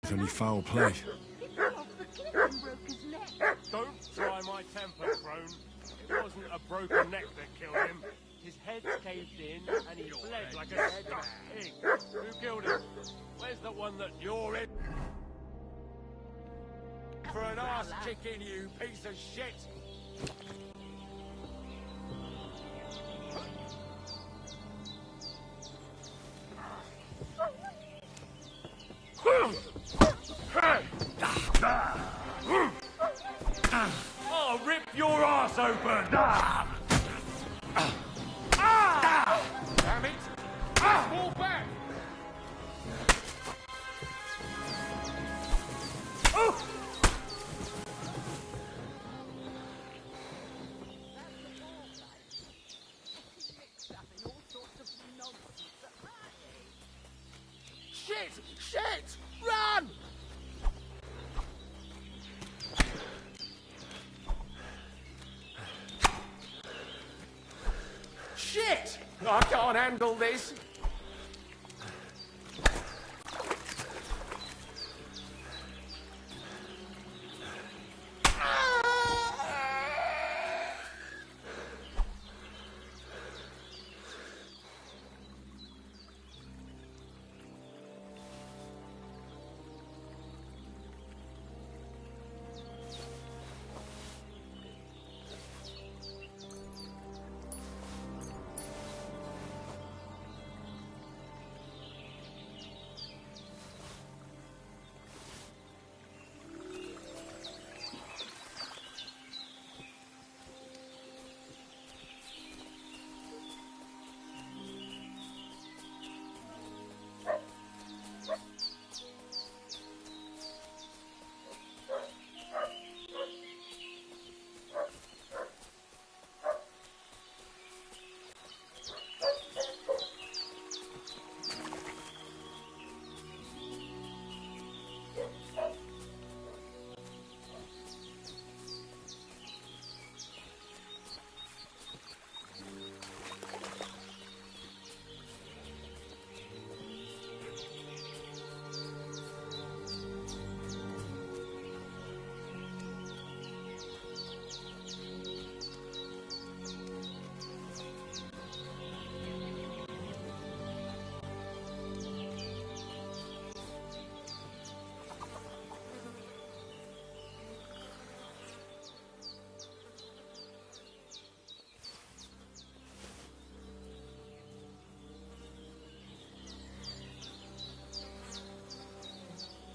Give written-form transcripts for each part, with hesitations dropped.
Any foul play? Don't try my temper, Crone. It wasn't a broken neck that killed him. His head's caved in, and he bled like a stuck pig. Who killed him? Where's the one that you're in? For an arse chicken, you piece of shit! I'll rip your ass open! Damn it! Fall back! Shit! Shit! Run! Shit! I can't handle this.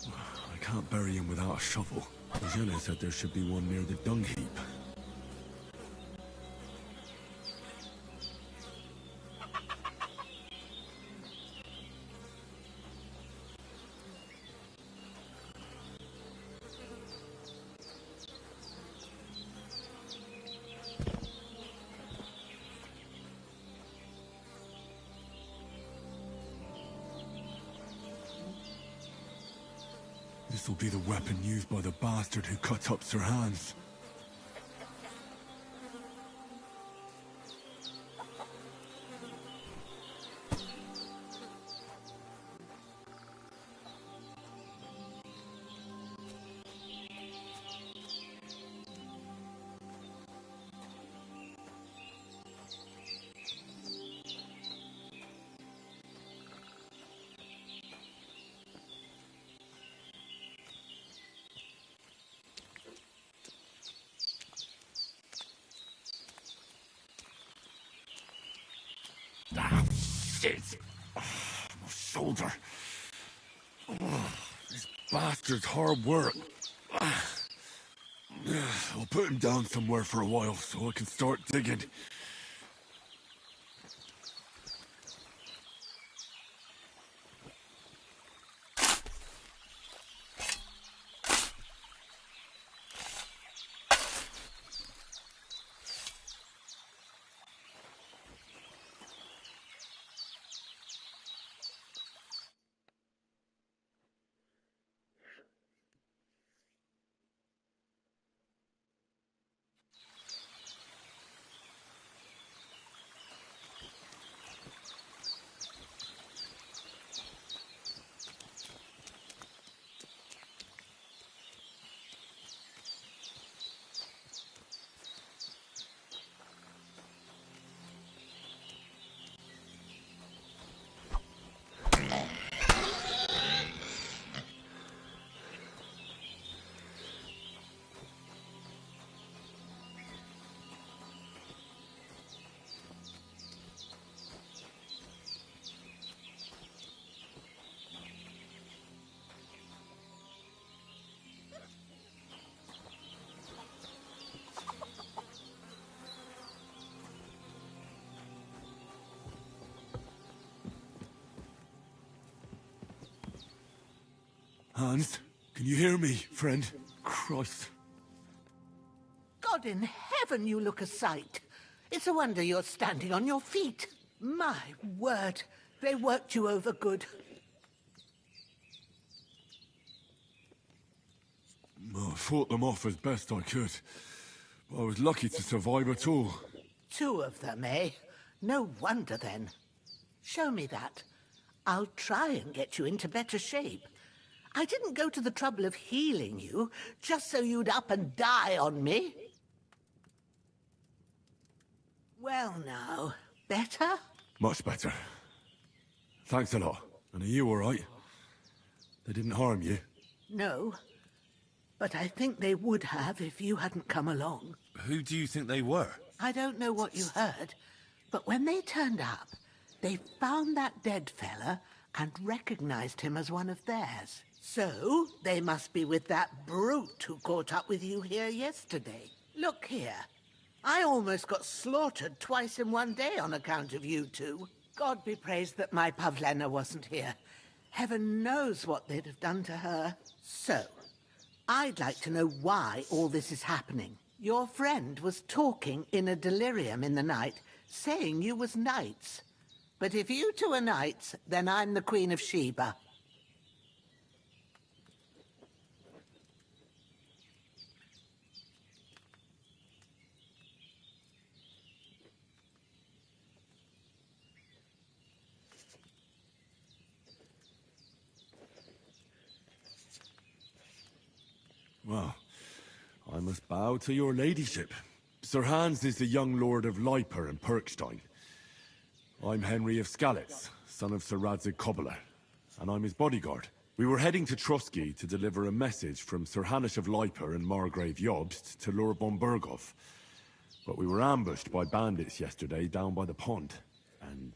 I can't bury him without a shovel. Jenna said there should be one near the dung heap. This will be the weapon used by the bastard who cut up Sir Hans. Ah, shit! My shoulder. This bastard's hard work. I'll put him down somewhere for a while so I can start digging. Hans, can you hear me, friend? Christ. God in heaven, you look a sight. It's a wonder you're standing on your feet. My word, they worked you over good. I fought them off as best I could. But I was lucky to survive at all. 2 of them, eh? No wonder then. Show me that. I'll try and get you into better shape. I didn't go to the trouble of healing you, just so you'd up and die on me. Well now, better? Much better. Thanks a lot. And are you all right? They didn't harm you? No. But I think they would have if you hadn't come along. Who do you think they were? I don't know what you heard, but when they turned up, they found that dead fella and recognized him as one of theirs. So, they must be with that brute who caught up with you here yesterday. Look here. I almost got slaughtered twice in one day on account of you two. God be praised that my Pavlena wasn't here. Heaven knows what they'd have done to her. So, I'd like to know why all this is happening. Your friend was talking in a delirium in the night, saying you was knights. But if you two are knights, then I'm the Queen of Sheba. Well, I must bow to your ladyship. Sir Hans is the young lord of Leiper and Perkstein. I'm Henry of Skalitz, son of Sir Radzig Cobbler, and I'm his bodyguard. We were heading to Trotsky to deliver a message from Sir Hanish of Leiper and Margrave Jobst to Lord von Berghoff. But we were ambushed by bandits yesterday down by the pond, and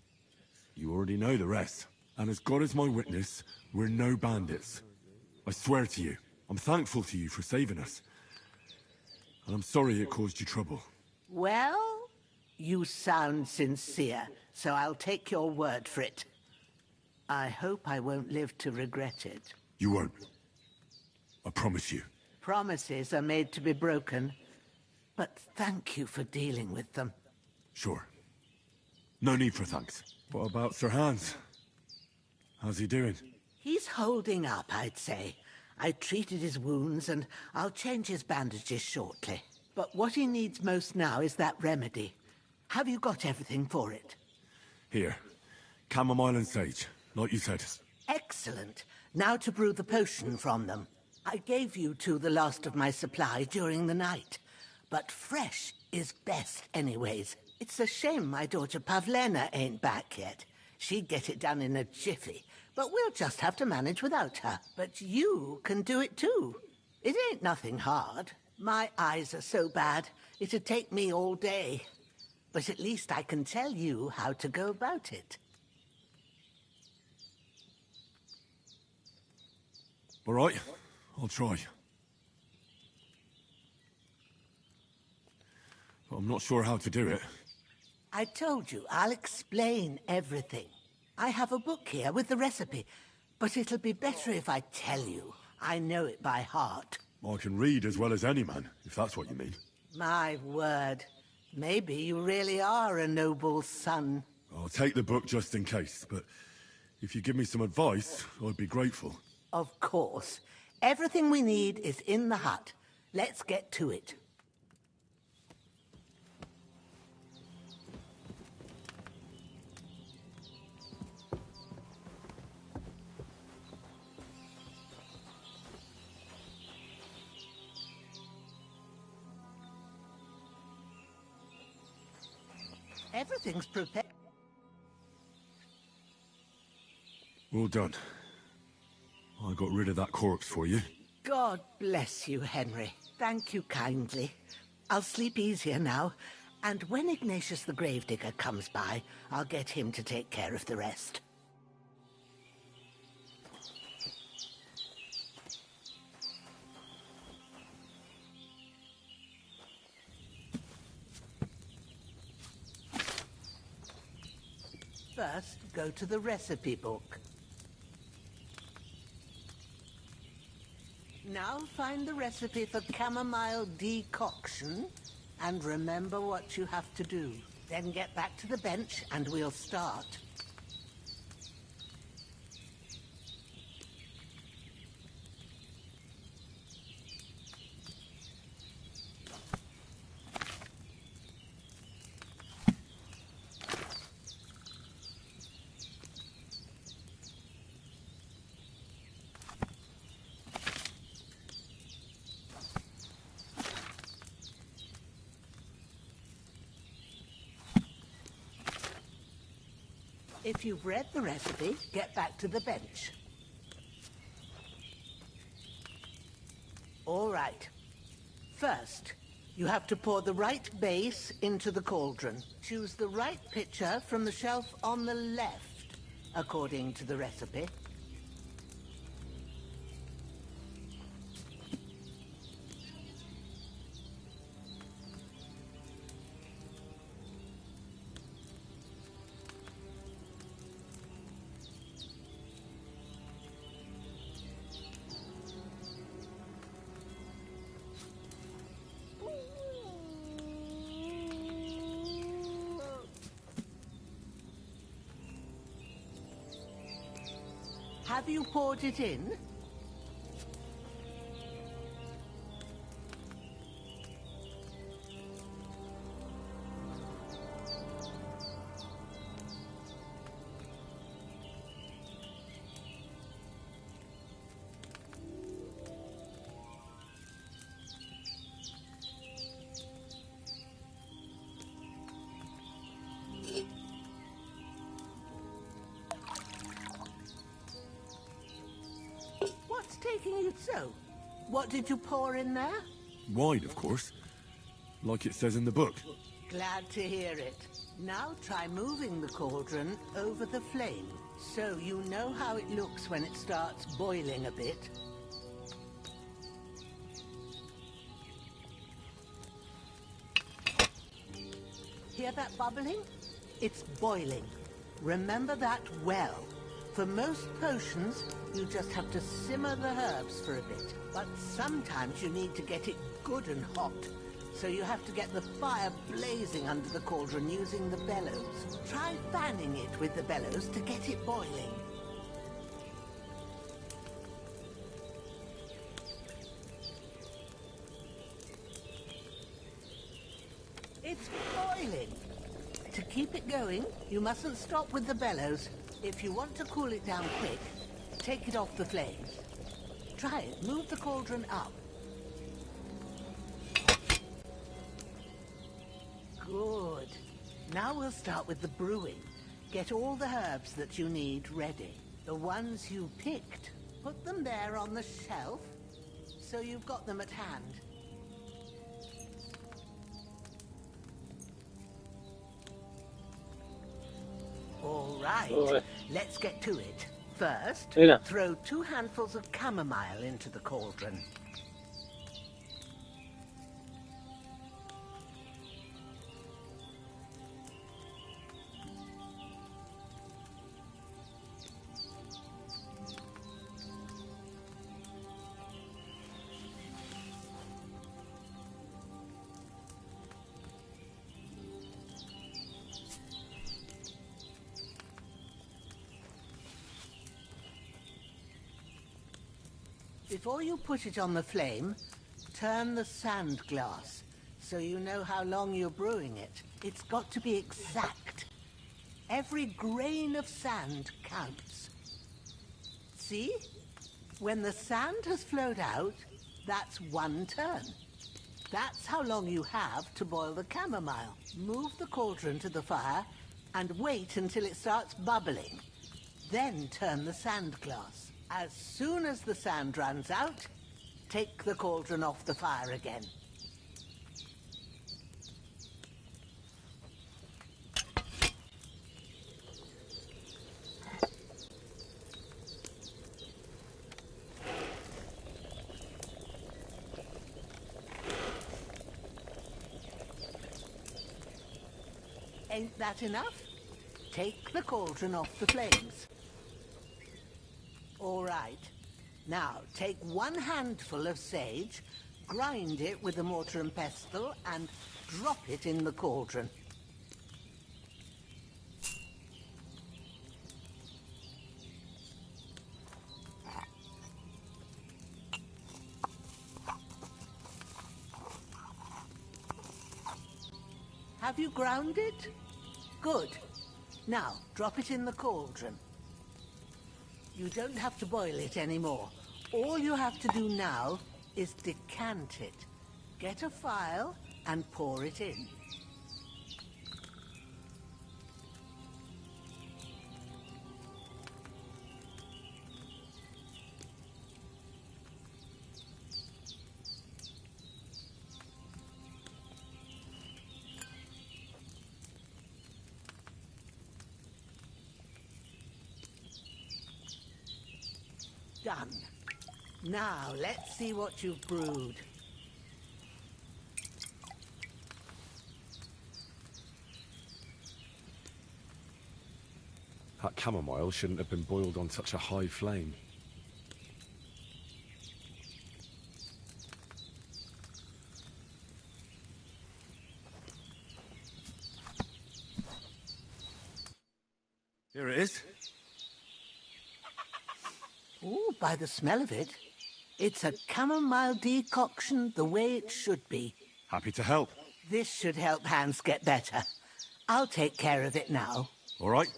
you already know the rest. And as God is my witness, we're no bandits. I swear to you. I'm thankful to you for saving us. And I'm sorry it caused you trouble. Well, you sound sincere, so I'll take your word for it. I hope I won't live to regret it. You won't. I promise you. Promises are made to be broken, but thank you for dealing with them. Sure. No need for thanks. What about Sir Hans? How's he doing? He's holding up, I'd say. I treated his wounds, and I'll change his bandages shortly. But what he needs most now is that remedy. Have you got everything for it? Here. Chamomile and sage, like you said. Excellent. Now to brew the potion from them. I gave you two the last of my supply during the night. But fresh is best anyways. It's a shame my daughter Pavlena ain't back yet. She'd get it done in a jiffy. But we'll just have to manage without her. But you can do it too. It ain't nothing hard. My eyes are so bad, it'd take me all day. But at least I can tell you how to go about it. All right, I'll try. But I'm not sure how to do it. I told you, I'll explain everything. I have a book here with the recipe, but it'll be better if I tell you. I know it by heart. I can read as well as any man, if that's what you mean. My word. Maybe you really are a noble son. I'll take the book just in case, but if you give me some advice, I'd be grateful. Of course. Everything we need is in the hut. Let's get to it. Everything's prepared. Well done. I got rid of that corpse for you. God bless you, Henry. Thank you kindly. I'll sleep easier now, and when Ignatius the Gravedigger comes by, I'll get him to take care of the rest. First, go to the recipe book. Now find the recipe for chamomile decoction and remember what you have to do. Then get back to the bench and we'll start. If you've read the recipe, get back to the bench. All right. First, you have to pour the right base into the cauldron. Choose the right pitcher from the shelf on the left, according to the recipe. Have you poured it in? What's taking you so? What did you pour in there? Wine, of course. Like it says in the book. Glad to hear it. Now try moving the cauldron over the flame, so you know how it looks when it starts boiling a bit. Hear that bubbling? It's boiling. Remember that well. For most potions, you just have to simmer the herbs for a bit. But sometimes you need to get it good and hot. So you have to get the fire blazing under the cauldron using the bellows. Try fanning it with the bellows to get it boiling. It's boiling. To keep it going, you mustn't stop with the bellows. If you want to cool it down quick, take it off the flames. Try it. Move the cauldron up. Good. Now we'll start with the brewing. Get all the herbs that you need ready. The ones you picked. Put them there on the shelf, so you've got them at hand. All right, let's get to it. First, Mira. throw 2 handfuls of chamomile into the cauldron. Before you put it on the flame, turn the sand glass so you know how long you're brewing it. It's got to be exact. Every grain of sand counts. See? When the sand has flowed out, that's 1 turn. That's how long you have to boil the chamomile. Move the cauldron to the fire and wait until it starts bubbling. Then turn the sand glass. As soon as the sand runs out, take the cauldron off the fire again. Ain't that enough? Take the cauldron off the flames. All right. Now, take one handful of sage, grind it with a mortar and pestle, and drop it in the cauldron. Have you ground it? Good. Now, drop it in the cauldron. You don't have to boil it anymore. All you have to do now is decant it. Get a phial and pour it in. Done. Now, let's see what you've brewed. That chamomile shouldn't have been boiled on such a high flame. Here it is. Ooh, by the smell of it, it's a chamomile decoction the way it should be. Happy to help. This should help Hans get better. I'll take care of it now. All right.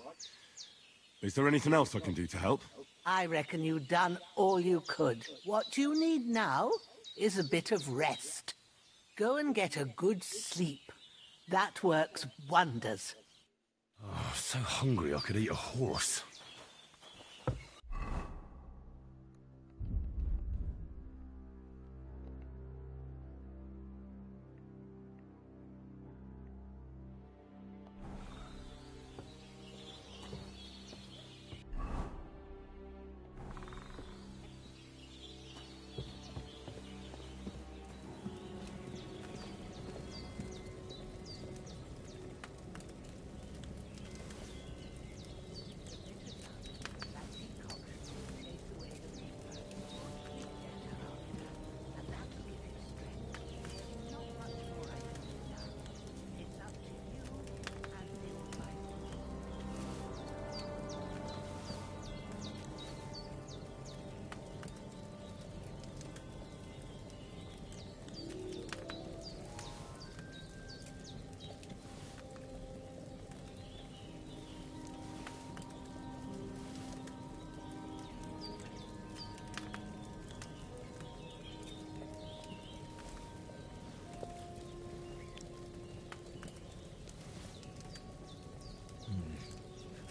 Is there anything else I can do to help? I reckon you've done all you could. What you need now is a bit of rest. Go and get a good sleep. That works wonders. Oh, so hungry I could eat a horse.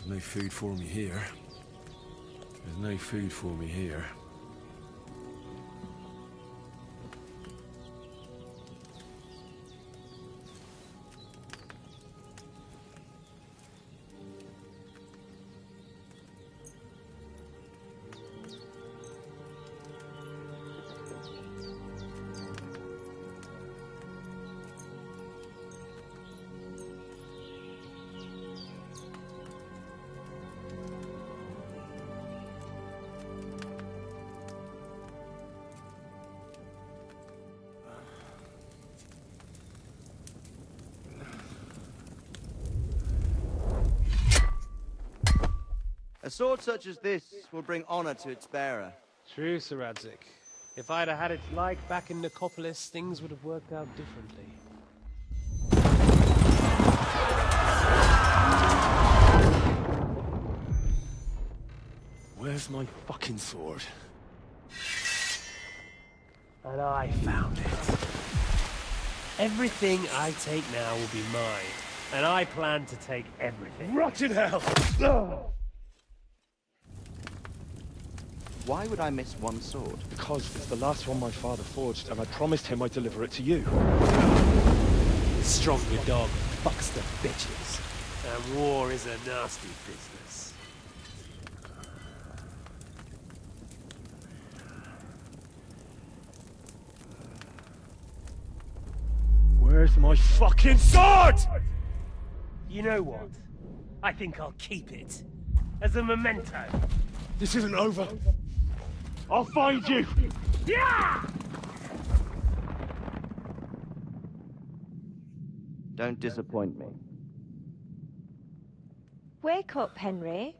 There's no food for me here. There's no food for me here. A sword such as this will bring honor to its bearer. True, Sir Radzik. If I'd have had its like back in Nicopolis, things would have worked out differently. Where's my fucking sword? And I found it. Everything I take now will be mine, and I plan to take everything. Rot in hell! Why would I miss one sword? Because it's the last one my father forged, and I promised him I'd deliver it to you. Stronger dog fucks the bitches, and war is a nasty business. Where's my fucking sword? You know what? I think I'll keep it. As a memento. This isn't over. I'll find you! Don't disappoint me. Wake up, Henry.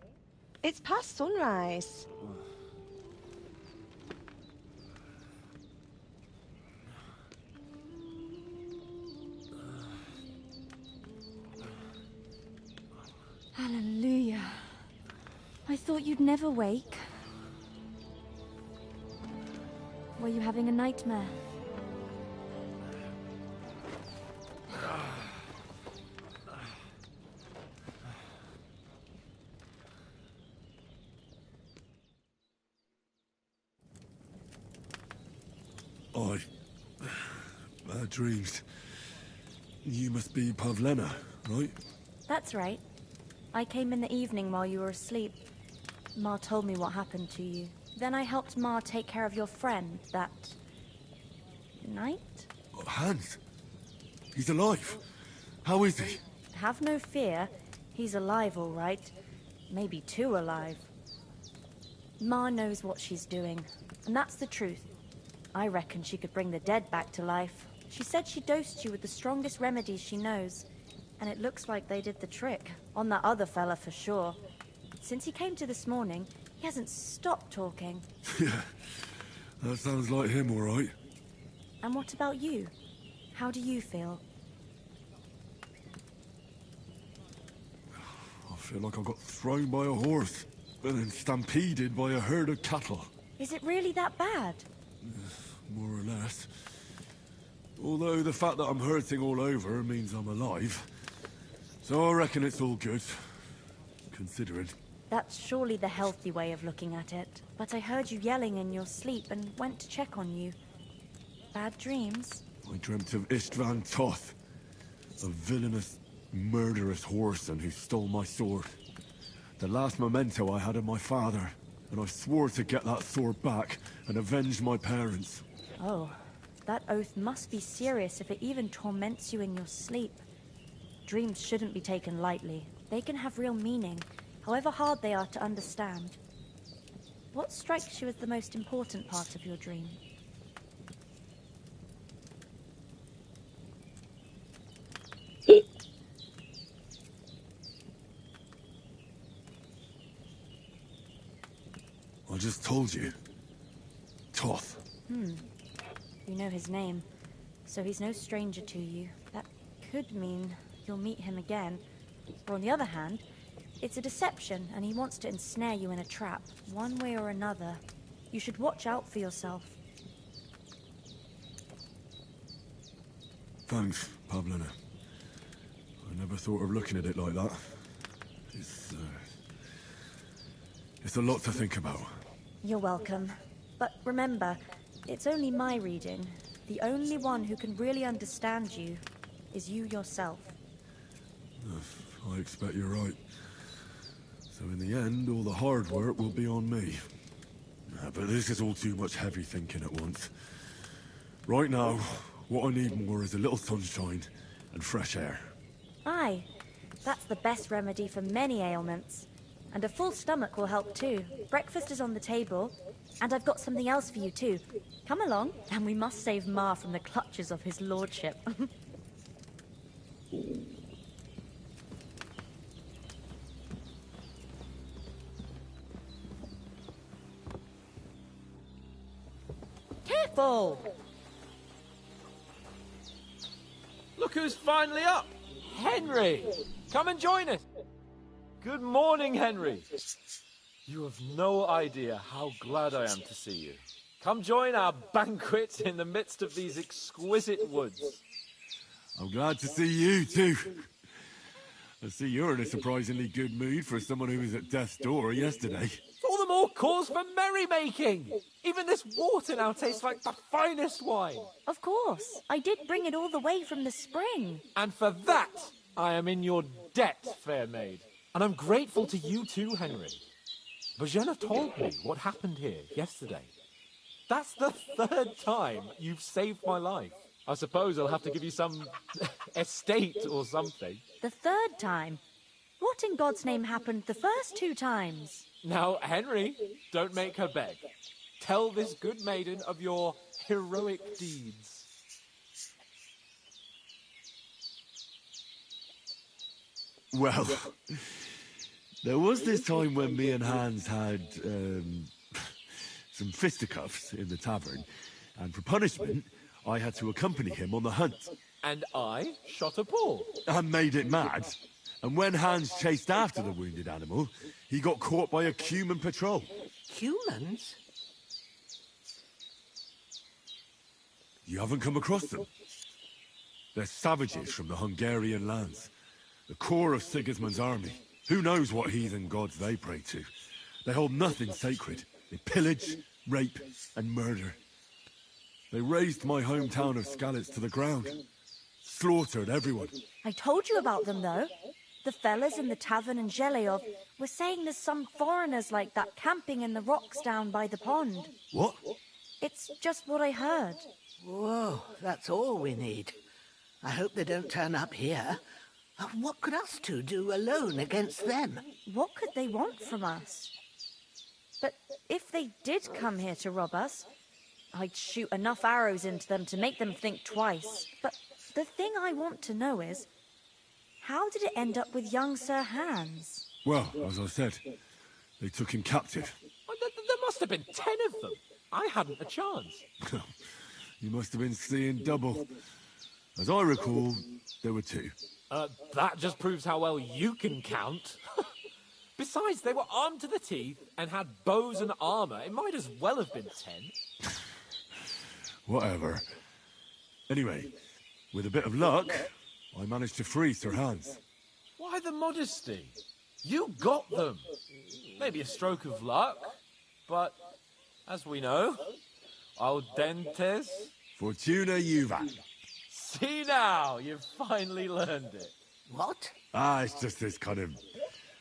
It's past sunrise. Hallelujah. I thought you'd never wake. Were you having a nightmare? Bad dreams. You must be Pavlena, right? That's right. I came in the evening while you were asleep. Ma told me what happened to you. Then I helped Ma take care of your friend that night? Oh, Hans. He's alive. How is he? Have no fear. He's alive, all right. Maybe too alive. Ma knows what she's doing, and that's the truth. I reckon she could bring the dead back to life. She said she dosed you with the strongest remedies she knows, and it looks like they did the trick. On that other fella for sure. Since he came to this morning, he hasn't stopped talking. Yeah, that sounds like him, all right. And what about you? How do you feel? I feel like I got thrown by a horse, and then stampeded by a herd of cattle. Is it really that bad? More or less. Although the fact that I'm hurting all over means I'm alive. So I reckon it's all good. Considering. That's surely the healthy way of looking at it. But I heard you yelling in your sleep and went to check on you. Bad dreams? I dreamt of Istvan Toth. A villainous, murderous whoreson who stole my sword. The last memento I had of my father. And I swore to get that sword back and avenge my parents. Oh, that oath must be serious if it even torments you in your sleep. Dreams shouldn't be taken lightly. They can have real meaning, however hard they are to understand. What strikes you as the most important part of your dream? I just told you. Toth. You know his name, so he's no stranger to you. That could mean you'll meet him again. Or on the other hand, it's a deception, and he wants to ensnare you in a trap, one way or another. You should watch out for yourself. Thanks, Pavlena. I never thought of looking at it like that. It's a lot to think about. You're welcome. But remember, it's only my reading. The only one who can really understand you is you yourself. I expect you're right. So in the end, all the hard work will be on me. But this is all too much heavy thinking at once. Right now, what I need more is a little sunshine and fresh air. Aye, that's the best remedy for many ailments. And a full stomach will help too. Breakfast is on the table, and I've got something else for you too. Come along, and we must save Ma from the clutches of his lordship. Careful! Look who's finally up! Henry! Come and join us! Good morning, Henry! You have no idea how glad I am to see you. Come join our banquet in the midst of these exquisite woods. I'm glad to see you too. I see you're in a surprisingly good mood for someone who was at death's door yesterday. All the more cause for merrymaking! Even this water now tastes like the finest wine. Of course, I did bring it all the way from the spring. And for that, I am in your debt, fair maid. And I'm grateful to you too, Henry. Bajena told me what happened here yesterday. That's the third time you've saved my life. I suppose I'll have to give you some estate or something. The third time? What in God's name happened the first two times? Now, Henry, don't make her beg. tell this good maiden of your heroic deeds. Well, there was this time when me and Hans had, some fisticuffs in the tavern, and for punishment, I had to accompany him on the hunt. And I shot a bull. I made it mad. And when Hans chased after the wounded animal, he got caught by a human patrol. Humans? You haven't come across them? They're savages from the Hungarian lands. The core of Sigismund's army. Who knows what heathen gods they pray to? They hold nothing sacred. They pillage, rape, and murder. They razed my hometown of Skalitz to the ground. Slaughtered everyone. I told you about them, though. The fellas in the tavern in Zheleov were saying there's some foreigners like that camping in the rocks down by the pond. What? It's just what I heard. Whoa, that's all we need. I hope they don't turn up here. What could us two do alone against them? What could they want from us? But if they did come here to rob us, I'd shoot enough arrows into them to make them think twice. But the thing I want to know is, how did it end up with young Sir Hans? Well, as I said, they took him captive. There must have been 10 of them. I hadn't a chance. You must have been seeing double. As I recall, there were 2. That just proves how well you can count. Besides, they were armed to the teeth and had bows and armor. It might as well have been 10. Whatever. Anyway, with a bit of luck, I managed to free Sir Hans. Why the modesty? You got them. Maybe a stroke of luck, but as we know, al dentes. Fortuna juvat. See now, you've finally learned it. What? It's just this kind of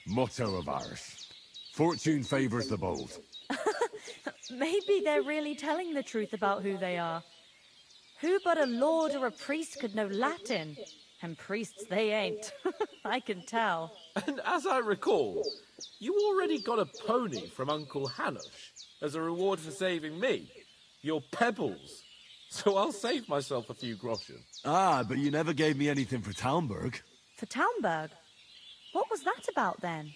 motto of ours. Fortune favors the bold. Maybe they're really telling the truth about who they are. Who but a lord or a priest could know Latin? And priests they ain't. I can tell. And as I recall, you already got a pony from Uncle Hanush as a reward for saving me. Your pebbles. So I'll save myself a few groschen. But you never gave me anything for Talmberg. For Talmberg? What was that about then?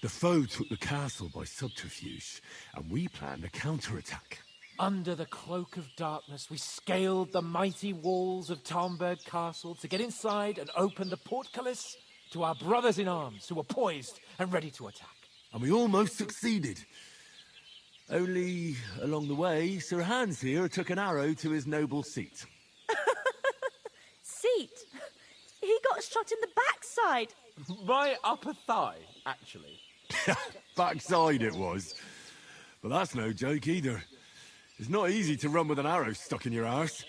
The foe took the castle by subterfuge, and we planned a counterattack. Under the cloak of darkness, we scaled the mighty walls of Talmberg Castle to get inside and open the portcullis to our brothers in arms who were poised and ready to attack. And we almost succeeded. Only, along the way, Sir Hans here took an arrow to his noble seat. Seat? He got shot in the backside. My upper thigh, actually. Backside it was. But that's no joke either. It's not easy to run with an arrow stuck in your arse.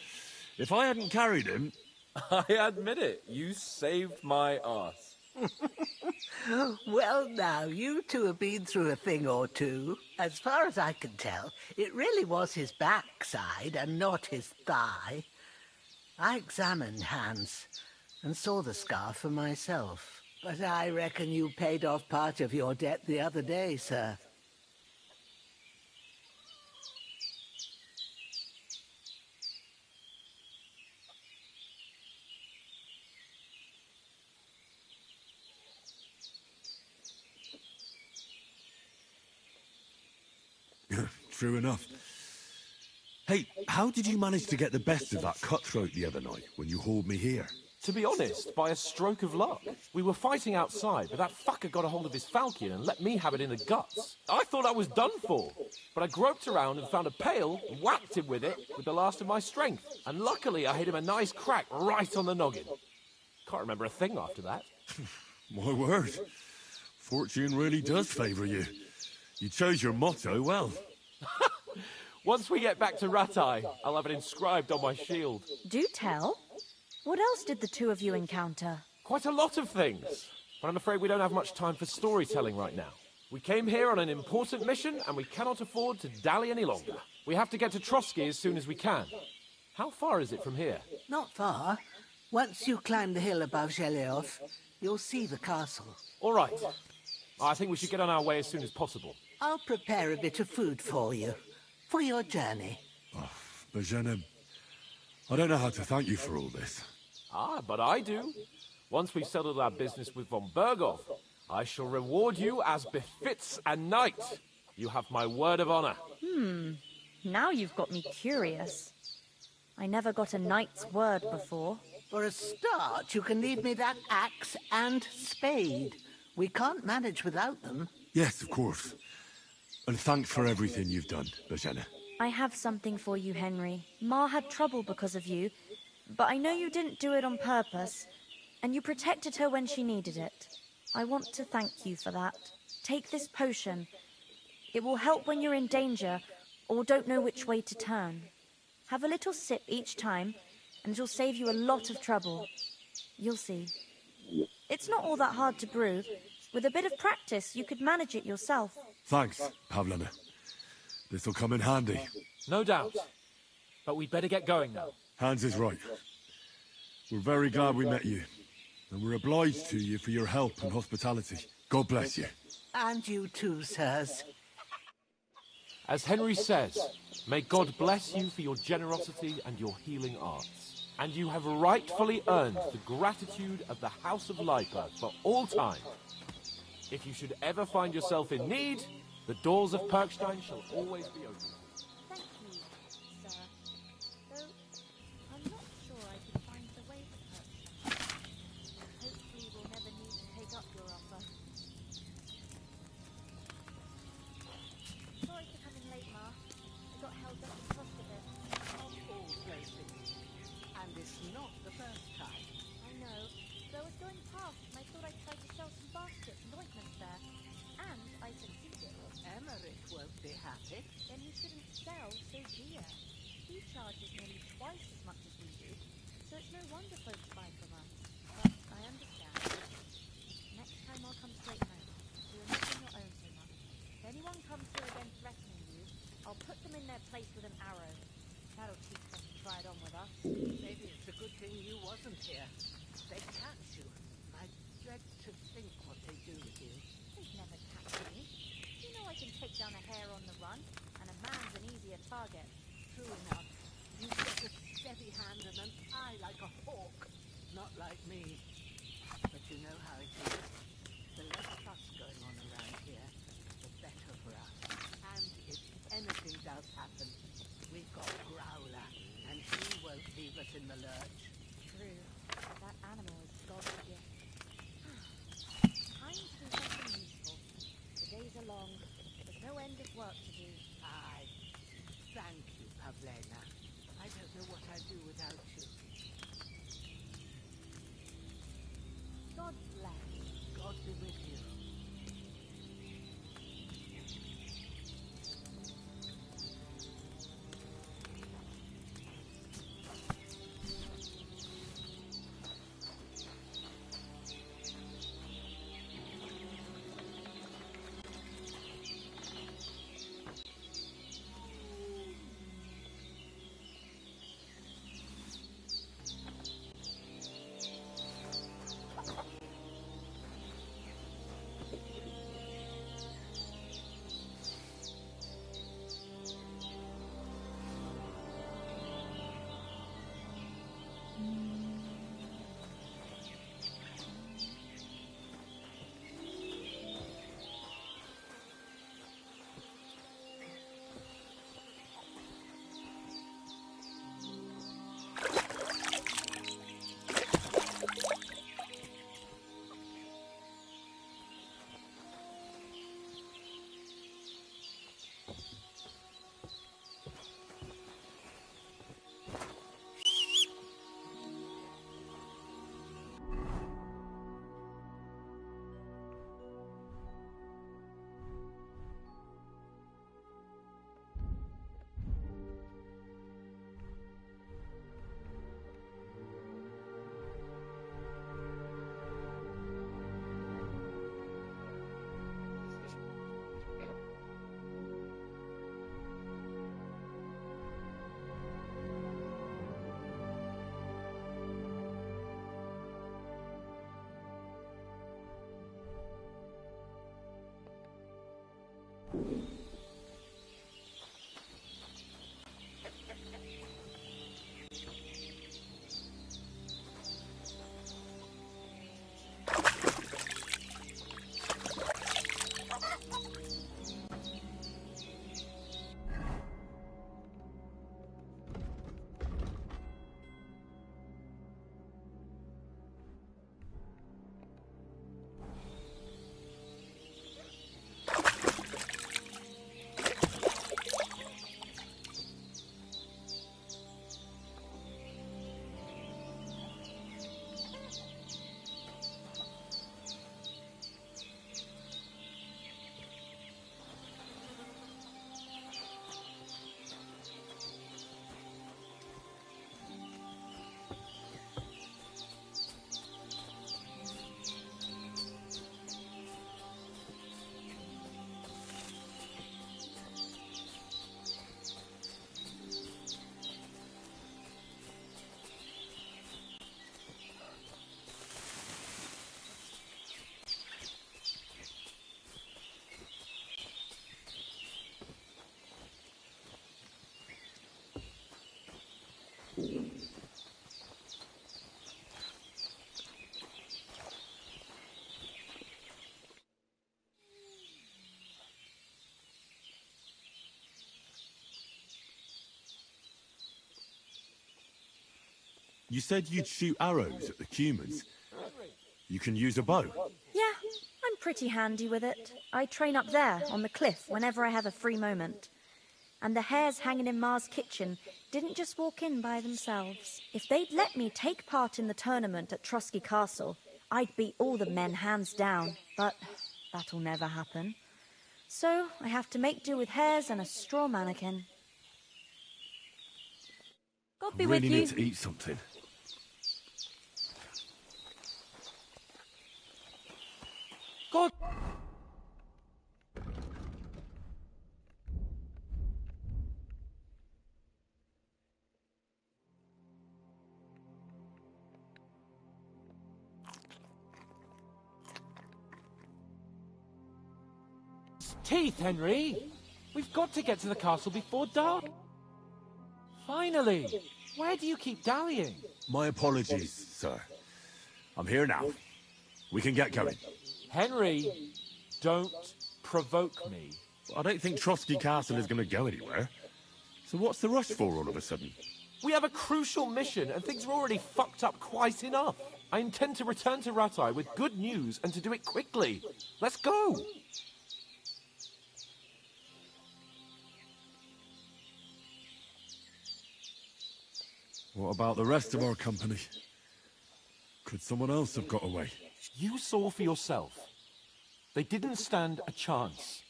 If I hadn't carried him... I admit it, you saved my arse. Well, now, you two have been through a thing or two. As far as I can tell, it really was his backside and not his thigh. I examined Hans and saw the scar for myself. But I reckon you paid off part of your debt the other day, sir. True enough. Hey, how did you manage to get the best of that cutthroat the other night when you hauled me here? To be honest, by a stroke of luck. We were fighting outside, but that fucker got a hold of his falchion and let me have it in the guts. I thought I was done for, but I groped around and found a pail and whacked him with it with the last of my strength. And luckily I hit him a nice crack right on the noggin. Can't remember a thing after that. My word. Fortune really does favour you. You chose your motto well. Once we get back to Ratai, I'll have it inscribed on my shield. Do tell. What else did the two of you encounter? Quite a lot of things, but I'm afraid we don't have much time for storytelling right now. We came here on an important mission, and we cannot afford to dally any longer. We have to get to Trotsky as soon as we can. How far is it from here? Not far. Once you climb the hill above Zheleov, you'll see the castle. All right. I think we should get on our way as soon as possible. I'll prepare a bit of food for you, for your journey. Bajena, I don't know how to thank you for all this. Ah, but I do. Once we've settled our business with von Berghoff, I shall reward you as befits a knight. You have my word of honor. Now you've got me curious. I never got a knight's word before. For a start, you can leave me that axe and spade. We can't manage without them. Yes, of course. And thanks for everything you've done, Bajena. I have something for you, Henry. Ma had trouble because of you, but I know you didn't do it on purpose, and you protected her when she needed it. I want to thank you for that. Take this potion. It will help when you're in danger or don't know which way to turn. Have a little sip each time, and it'll save you a lot of trouble. You'll see. It's not all that hard to brew. With a bit of practice, you could manage it yourself. Thanks, Pavlena. This'll come in handy. No doubt. But we'd better get going now. Hans is right. We're very glad we met you. And we're obliged to you for your help and hospitality. God bless you. And you too, sirs. As Henry says, may God bless you for your generosity and your healing arts. And you have rightfully earned the gratitude of the House of Leiper for all time. If you should ever find yourself in need, the doors of Perkstein shall always be open. Thank you, sir. Though, I'm not sure I could find the way to Perkstein. Hopefully we'll never need to take up your offer. Sorry for coming late, Ma. I got held up in trust a bit. Of all places. And it's not the first time. I know. So I was going past and I thought I'd try to sell some baskets and ointments there. And I succeeded. Emmerich won't be happy. Then he shouldn't sell so dear. He charges nearly twice as much as we do, so it's no wonder folks buy from us. But I understand. Next time I'll come straight home. Do enough on your own so much. If anyone comes here again threatening you, I'll put them in their place with an arrow. That'll teach them to try it on with us. Maybe it's a good thing you wasn't here. They'd catch you. I dread to think what they do with you. They'd never catch me. You know I can take down a hare on the run, and a man's an easier target. True enough. You've got a steady hand and an eye like a hawk. Not like me. But you know how it is. The less fuss going on around here, the better for us. And if anything does happen, we've got Growler, and he won't leave us in the lurch. True. That animal is God's gift. Time to do something useful. The days are long. There's no end of work to do. Aye. Thank you, Pavlena. I don't know what I'd do without you. God bless. God be with you. You said you'd shoot arrows at the humans. You can use a bow. Yeah, I'm pretty handy with it. I train up there, on the cliff, whenever I have a free moment. And the hares hanging in Ma's kitchen didn't just walk in by themselves. If they'd let me take part in the tournament at Trosky Castle, I'd beat all the men hands down. But that'll never happen. So I have to make do with hares and a straw mannequin. God be I with really you. need to eat something. God! Teeth, Henry! We've got to get to the castle before dark. Finally! Where do you keep dallying? My apologies, sir. I'm here now. We can get going. Henry, don't provoke me. I don't think Trosky Castle is going to go anywhere. So what's the rush for all of a sudden? We have a crucial mission, and things are already fucked up quite enough. I intend to return to Rattay with good news, and to do it quickly. Let's go! What about the rest of our company? Could someone else have got away? You saw for yourself. They didn't stand a chance.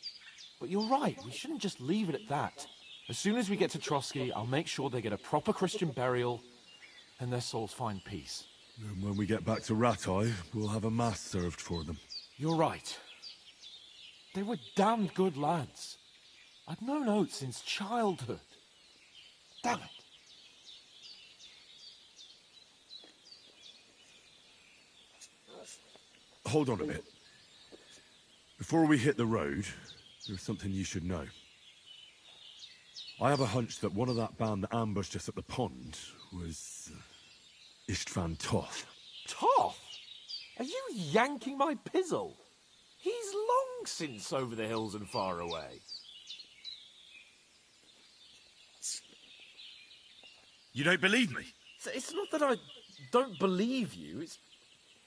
But you're right, we shouldn't just leave it at that. As soon as we get to Trosky, I'll make sure they get a proper Christian burial, and their souls find peace. And when we get back to Rattay, we'll have a mass served for them. You're right. They were damned good lads. I've known Oates since childhood. Damn it. Hold on a bit. Before we hit the road, there's something you should know. I have a hunch that one of that band that ambushed us at the pond was Istvan Toth. Toth? Are you yanking my pizzle? He's long since over the hills and far away. You don't believe me? It's not that I don't believe you,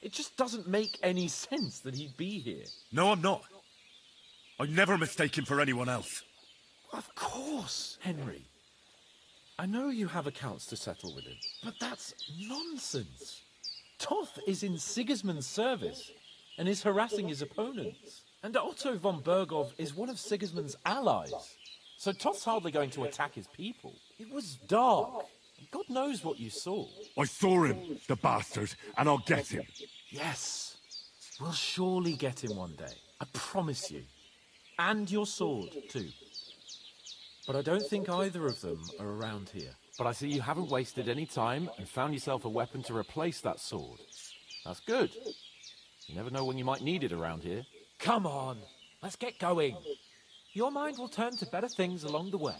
it just doesn't make any sense that he'd be here. No, I'm not. I'd never mistake him for anyone else. Of course, Henry. I know you have accounts to settle with him, but that's nonsense. Toth is in Sigismund's service and is harassing his opponents. And Otto von Bergov is one of Sigismund's allies. So Toth's hardly going to attack his people. It was dark. God knows what you saw. I saw him, the bastard, and I'll get him. Yes. We'll surely get him one day. I promise you. And your sword, too. But I don't think either of them are around here. But I see you haven't wasted any time and found yourself a weapon to replace that sword. That's good. You never know when you might need it around here. Come on, let's get going. Your mind will turn to better things along the way.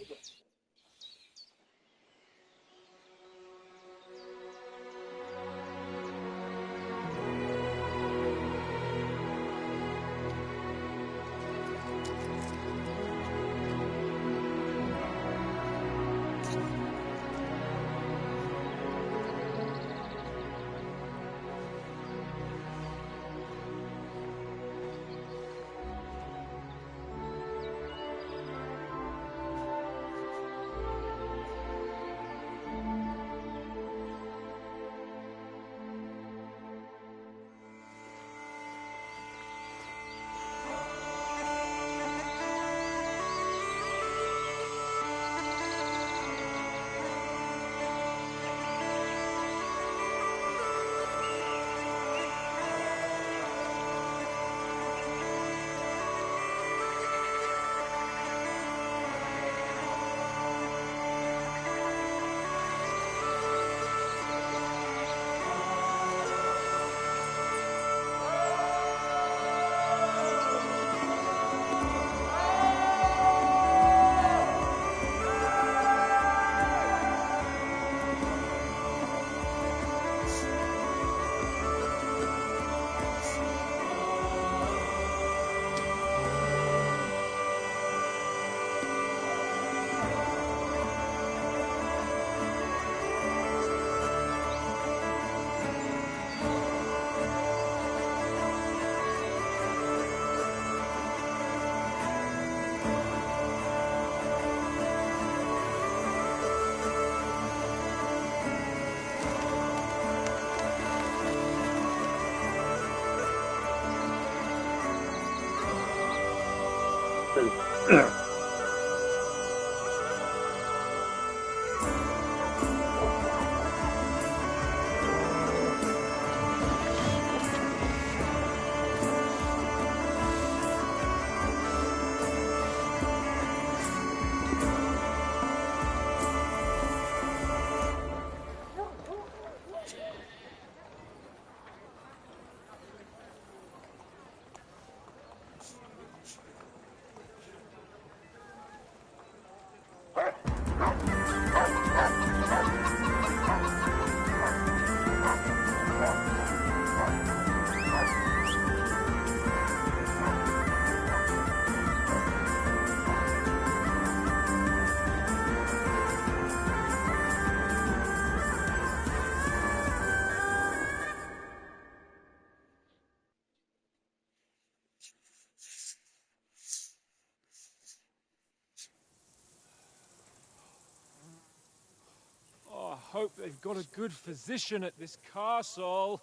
I hope they've got a good physician at this castle.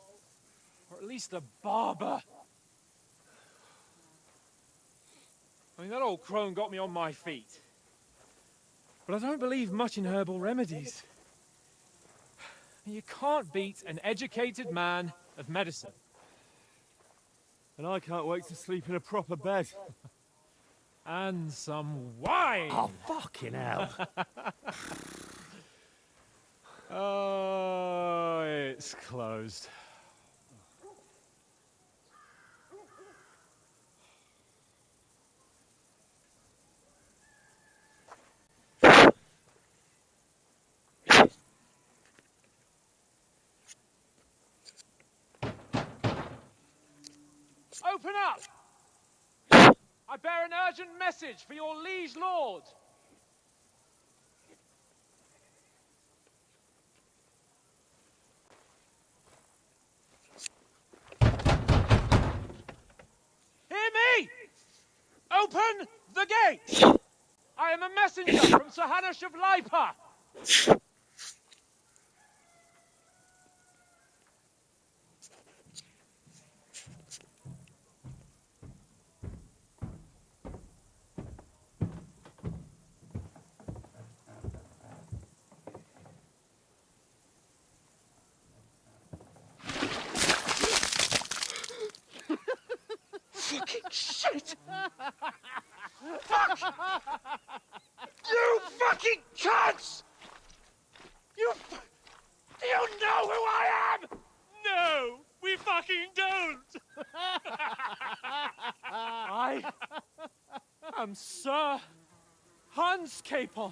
Or at least a barber. I mean, that old crone got me on my feet. But I don't believe much in herbal remedies. You can't beat an educated man of medicine. And I can't wait to sleep in a proper bed. And some wine! Oh, fucking hell. Oh, it's closed. Open up! I bear an urgent message for your liege lord. Hear me! Open the gate! I am a messenger from Sir Hanush of Lipa. Fucking shit! Fuck! You fucking cunts! Do you know who I am? No, we fucking don't. am Sir Hans Capon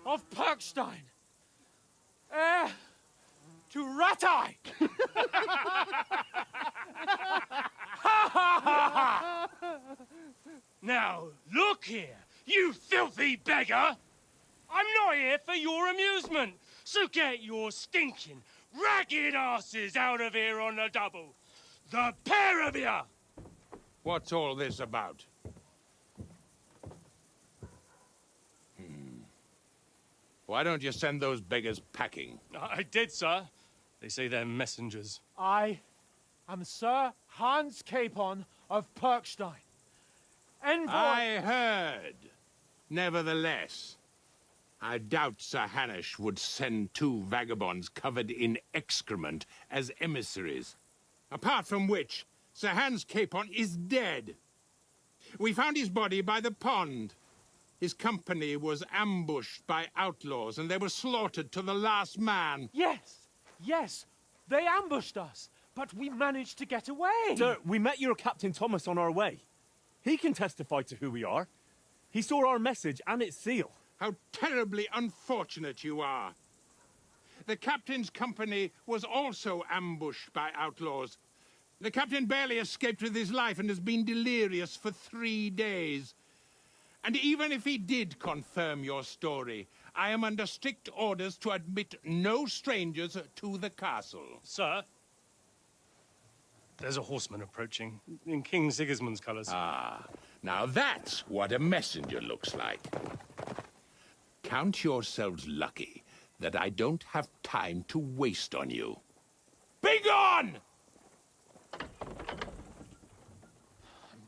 of Perkstein, heir to Ratai. Now, look here, you filthy beggar! I'm not here for your amusement, so get your stinking, ragged asses out of here on the double. The pair of you! What's all this about? Why don't you send those beggars packing? I did, sir. They say they're messengers. I am Sir Hans Capon of Perkstein. Envoy... I heard. Nevertheless, I doubt Sir Hanush would send two vagabonds covered in excrement as emissaries. Apart from which, Sir Hans Capon is dead. We found his body by the pond. His company was ambushed by outlaws, and they were slaughtered to the last man. Yes, yes, they ambushed us, but we managed to get away. Sir, we met your Captain Thomas on our way. He can testify to who we are. He saw our message and its seal. How terribly unfortunate you are. The captain's company was also ambushed by outlaws. The captain barely escaped with his life and has been delirious for 3 days. And even if he did confirm your story, I am under strict orders to admit no strangers to the castle. Sir, there's a horseman approaching in King Sigismund's colours. Ah, now that's what a messenger looks like. Count yourselves lucky that I don't have time to waste on you. Be gone! I'm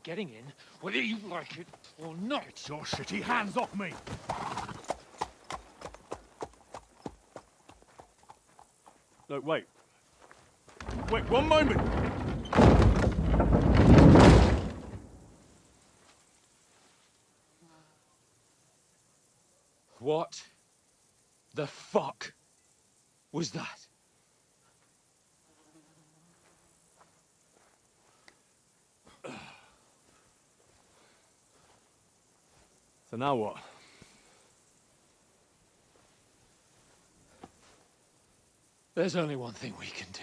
getting in, whether you like it or not. Get your shitty hands off me! No, wait. Wait, one moment! What the fuck was that? So now what? There's only one thing we can do.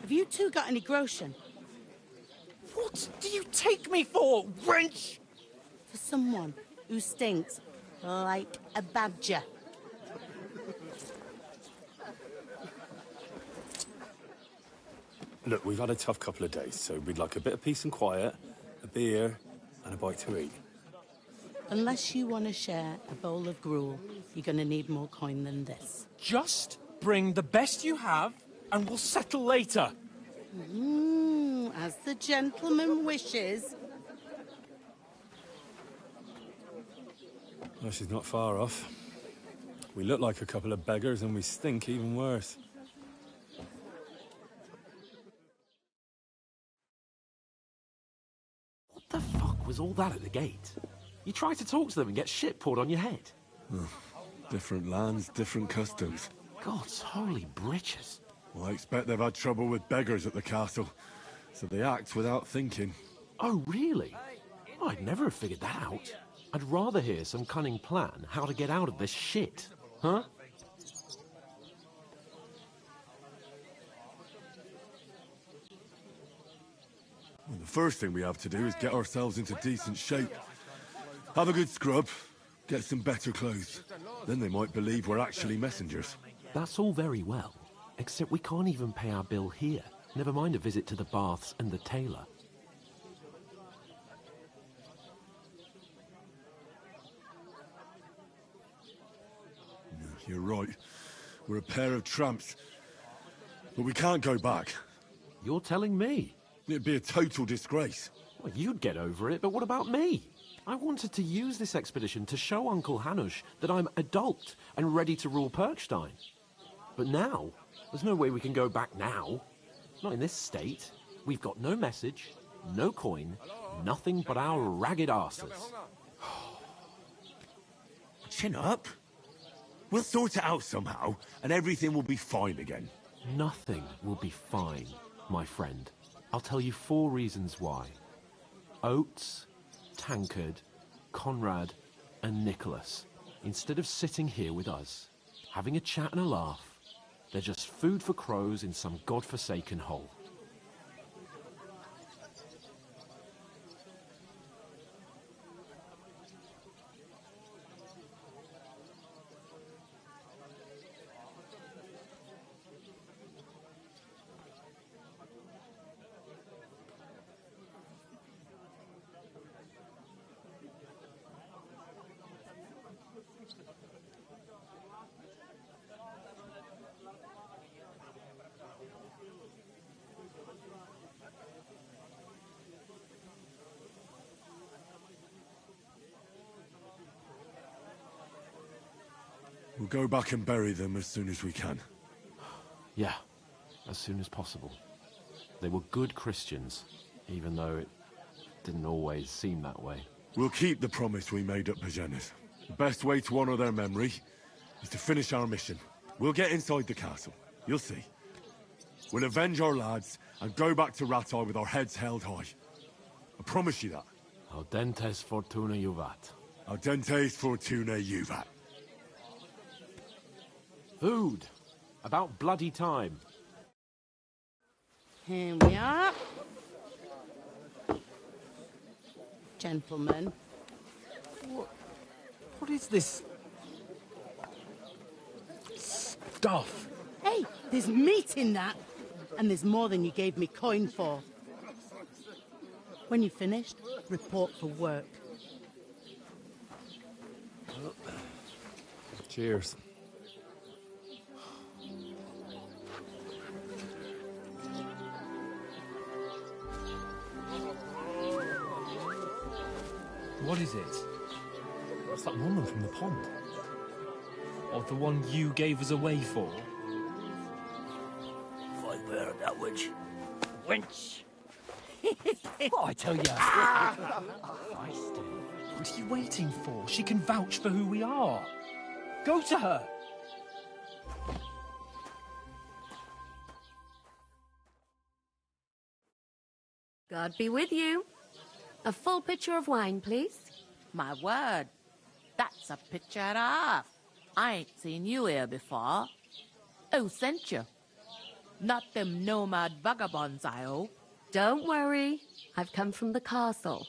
Have you two got any groschen? What do you take me for, wench? For someone who stinks like a badger. Look, we've had a tough couple of days, so we'd like a bit of peace and quiet, a beer, and a bite to eat. Unless you want to share a bowl of gruel, you're going to need more coin than this. Just bring the best you have, and we'll settle later. As the gentleman wishes. Well, she's not far off. We look like a couple of beggars, and we stink even worse. What the fuck was all that at the gate? You try to talk to them and get shit poured on your head. Different lands, different customs. God's holy britches. Well, I expect they've had trouble with beggars at the castle, so they act without thinking. Oh, really? I'd never have figured that out. I'd rather hear some cunning plan how to get out of this shit. Huh? Well, the first thing we have to do is get ourselves into decent shape. Have a good scrub, get some better clothes. Then they might believe we're actually messengers. That's all very well, except we can't even pay our bill here. Never mind a visit to the baths and the tailor. You're right. We're a pair of tramps. But we can't go back. You're telling me? It'd be a total disgrace. Well, you'd get over it, but what about me? I wanted to use this expedition to show Uncle Hanush that I'm adult and ready to rule Perkstein. But now, there's no way we can go back now. Not in this state. We've got no message, no coin, nothing but our ragged arses. Chin up. We'll sort it out somehow, and everything will be fine again. Nothing will be fine, my friend. I'll tell you 4 reasons why. Oates, Tankard, Conrad, and Nicholas, instead of sitting here with us, having a chat and a laugh, they're just food for crows in some godforsaken hole. We'll go back and bury them as soon as we can. Yeah, as soon as possible. They were good Christians, even though it didn't always seem that way. We'll keep the promise we made at Pagenes. The best way to honor their memory is to finish our mission. We'll get inside the castle. You'll see. We'll avenge our lads and go back to Ratai with our heads held high. I promise you that. Audentes fortuna juvat. Audentes fortuna juvat. Food. About bloody time. Here we are. Gentlemen. What is this stuff? Hey, there's meat in that. And there's more than you gave me coin for. When you're finished, report for work. Cheers. What is it? It's that woman from the pond. Or the one you gave us away for? If I were that witch. Wench! What I tell you? What are you waiting for? She can vouch for who we are. Go to her! God be with you. A full pitcher of wine, please. My word, that's a picture and a half. I ain't seen you here before. Who sent you? Not them nomad vagabonds, I hope. Don't worry. I've come from the castle.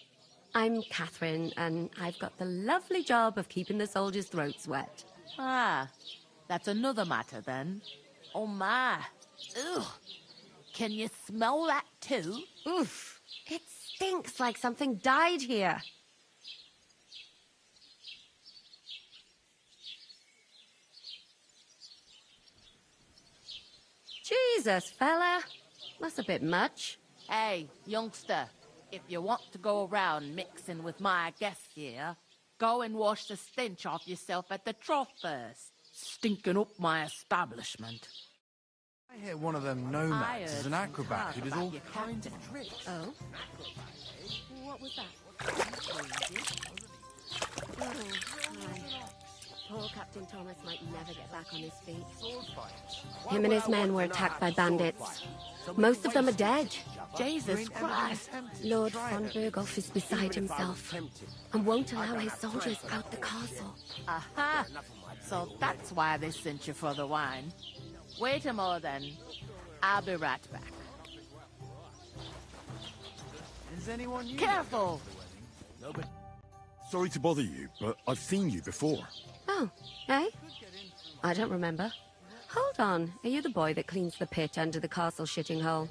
I'm Catherine, and I've got the lovely job of keeping the soldiers' throats wet. Ah, that's another matter then. Oh my. Ugh. Can you smell that too? Oof. It stinks like something died here. Jesus, fella. That's a bit much. Hey, youngster, if you want to go around mixing with my guests here, go and wash the stench off yourself at the trough first. Stinking up my establishment. I hear one of them nomads is an acrobat who does all kinds of tricks. Oh? What was that? Oh, my. Poor Captain Thomas might never get back on his feet. Him and his men were attacked by bandits. Most of them are dead. Jesus Christ. Lord von Berghoff is beside himself and won't allow his soldiers out the castle. Aha! So that's why they sent you for the wine. Wait a moment then. I'll be right back. Is anyone new? Careful! Sorry to bother you, but I've seen you before. Oh, eh? I don't remember. Hold on. Are you the boy that cleans the pit under the castle shitting hole?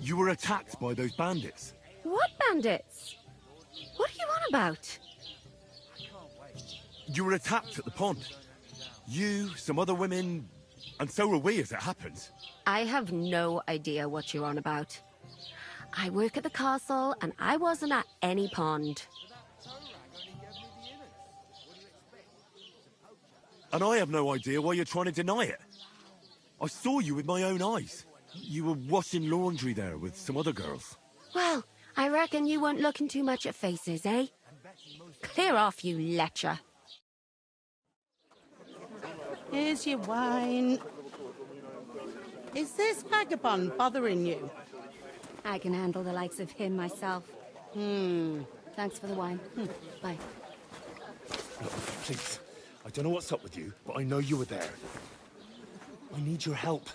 You were attacked by those bandits. What bandits? What are you on about? You were attacked at the pond. You, some other women, and so were we as it happened. I have no idea what you're on about. I work at the castle, and I wasn't at any pond. And I have no idea why you're trying to deny it. I saw you with my own eyes. You were washing laundry there with some other girls. Well, I reckon you weren't looking too much at faces, eh? Clear off, you lecher. Here's your wine. Is this vagabond bothering you? I can handle the likes of him myself. Thanks for the wine. Bye. Look, please. I don't know what's up with you, but I know you were there. I need your help.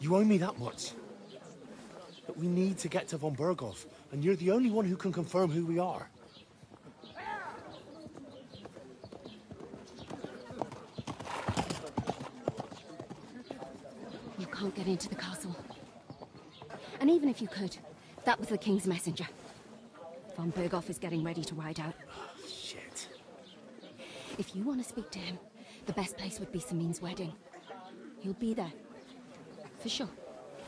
You owe me that much. But we need to get to von Berghoff, and you're the only one who can confirm who we are. You can't get into the castle. And even if you could, that was the King's messenger. Von Berghoff is getting ready to ride out. Shit. If you want to speak to him, the best place would be Samin's wedding. He'll be there. For sure.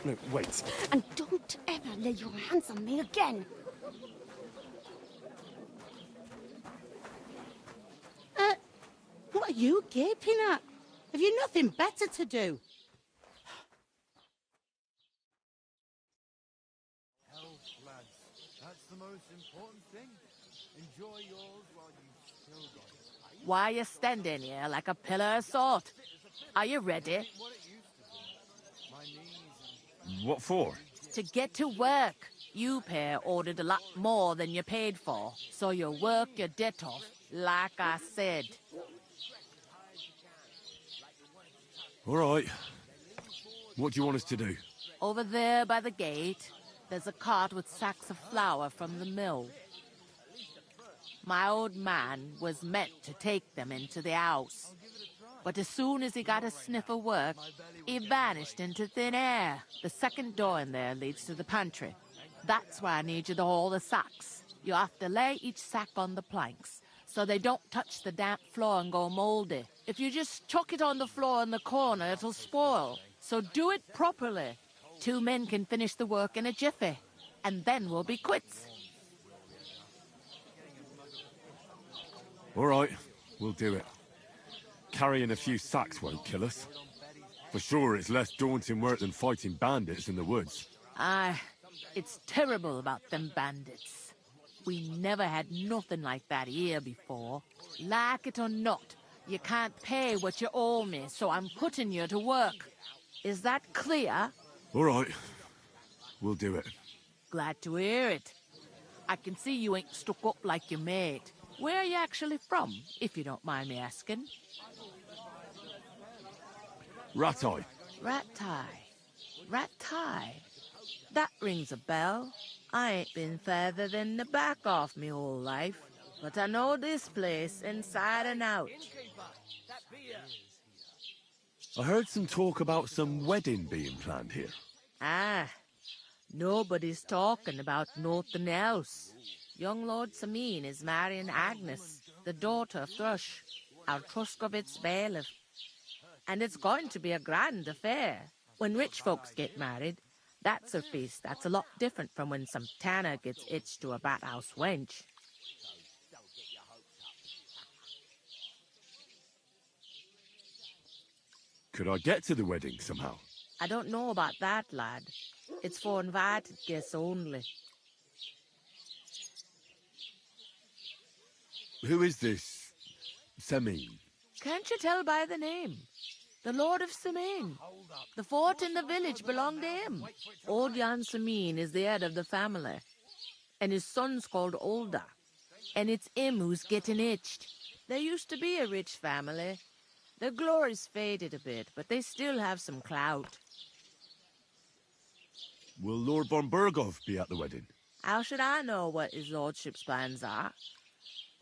No, wait. And don't ever lay your hands on me again! What are you gaping at? Have you nothing better to do? Health, lads. That's the most important thing. Enjoy yours while you've still got it. Why are you standing here like a pillar of salt? Are you ready? What for? To get to work. You pair ordered a lot more than you paid for, so you work your debt off, like I said. All right. What do you want us to do? Over there by the gate, there's a cart with sacks of flour from the mill. My old man was meant to take them into the house. But as soon as he got a sniff of work, he vanished into thin air. The second door in there leads to the pantry. That's why I need you to haul the sacks. You have to lay each sack on the planks, so they don't touch the damp floor and go moldy. If you just chuck it on the floor in the corner, it'll spoil. So do it properly. 2 men can finish the work in a jiffy, and then we'll be quits. All right, we'll do it. Carrying a few sacks won't kill us. For sure, it's less daunting work than fighting bandits in the woods. Aye, it's terrible about them bandits. We never had nothing like that here before. Like it or not, you can't pay what you owe me, so I'm putting you to work. Is that clear? All right, we'll do it. Glad to hear it. I can see you ain't stuck up like your mate. Where are you actually from, if you don't mind me asking? Ratai. Ratai. That rings a bell. I ain't been further than the back off me whole life, but I know this place inside and out. I heard some talk about some wedding being planned here. Ah, nobody's talking about nothing else. Young Lord Samin is marrying Agnes, the daughter of Thrush, our Truskovitz bailiff. And it's going to be a grand affair. When rich folks get married, that's a feast that's a lot different from when some tanner gets hitched to a bathouse wench. Could I get to the wedding somehow? I don't know about that, lad. It's for invited guests only. Who is this Samin? Can't you tell by the name? The Lord of Samin. The fort in the village belonged to him. Old Jan Samin is the head of the family. And his son's called Olda. And it's him who's getting hitched. There used to be a rich family. Their glory's faded a bit, but they still have some clout. Will Lord von Berghoff be at the wedding? How should I know what his lordship's plans are?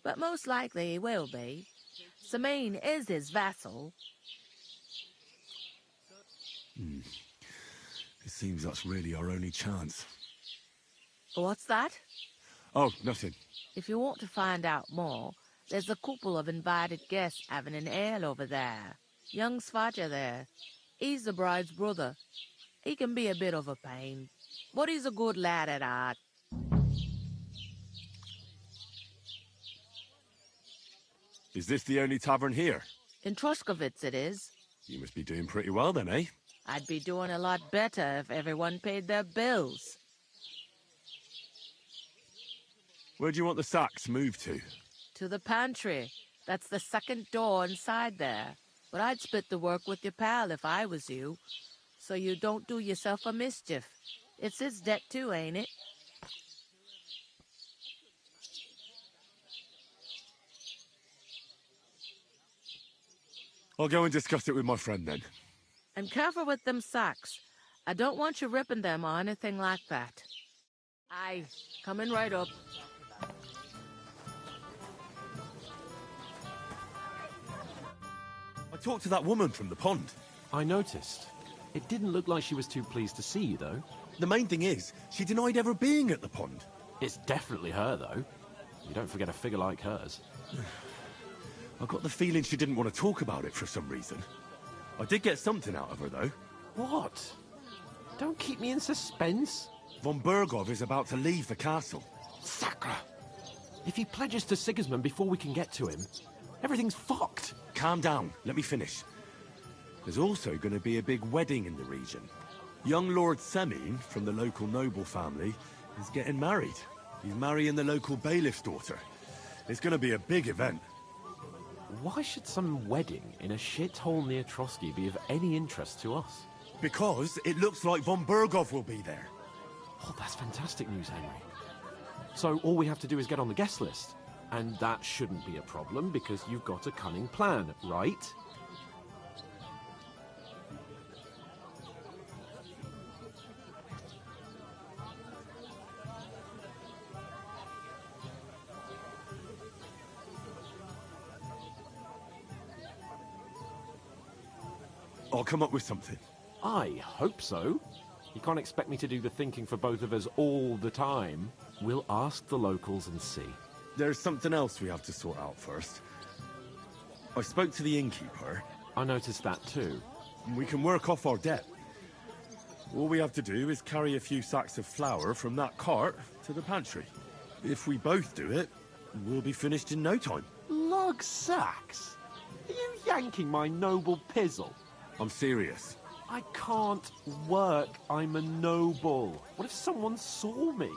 But most likely he will be. Samin is his vassal. It seems that's really our only chance. What's that? Oh, nothing. If you want to find out more, there's a couple of invited guests having an ale over there. Young Svaja there. He's the bride's brother. He can be a bit of a pain, but he's a good lad at heart. Is this the only tavern here? In Truskovitz it is. You must be doing pretty well then, eh? I'd be doing a lot better if everyone paid their bills. Where do you want the sacks moved to? To the pantry. That's the second door inside there. But I'd split the work with your pal if I was you. So you don't do yourself a mischief. It's his debt too, ain't it? I'll go and discuss it with my friend then. And careful with them sacks. I don't want you ripping them or anything like that. Aye, coming right up. I talked to that woman from the pond. I noticed. It didn't look like she was too pleased to see you, though. The main thing is, she denied ever being at the pond. It's definitely her, though. You don't forget a figure like hers. I got the feeling she didn't want to talk about it for some reason. I did get something out of her, though. What? Don't keep me in suspense. Von Bergov is about to leave the castle. Sacre! If he pledges to Sigismund before we can get to him, everything's fucked. Calm down. Let me finish. There's also going to be a big wedding in the region. Young Lord Semin, from the local noble family, is getting married. He's marrying the local bailiff's daughter. It's going to be a big event. Why should some wedding in a shithole near Trotsky be of any interest to us? Because it looks like Von Bergov will be there. Oh, that's fantastic news, Henry. So all we have to do is get on the guest list. And that shouldn't be a problem because you've got a cunning plan, right? I'll come up with something. I hope so. You can't expect me to do the thinking for both of us all the time. We'll ask the locals and see. There's something else we have to sort out first. I spoke to the innkeeper. I noticed that too. We can work off our debt. All we have to do is carry a few sacks of flour from that cart to the pantry. If we both do it, we'll be finished in no time. Lug sacks? Are you yanking my noble pizzle? I'm serious. I can't work. I'm a noble. What if someone saw me?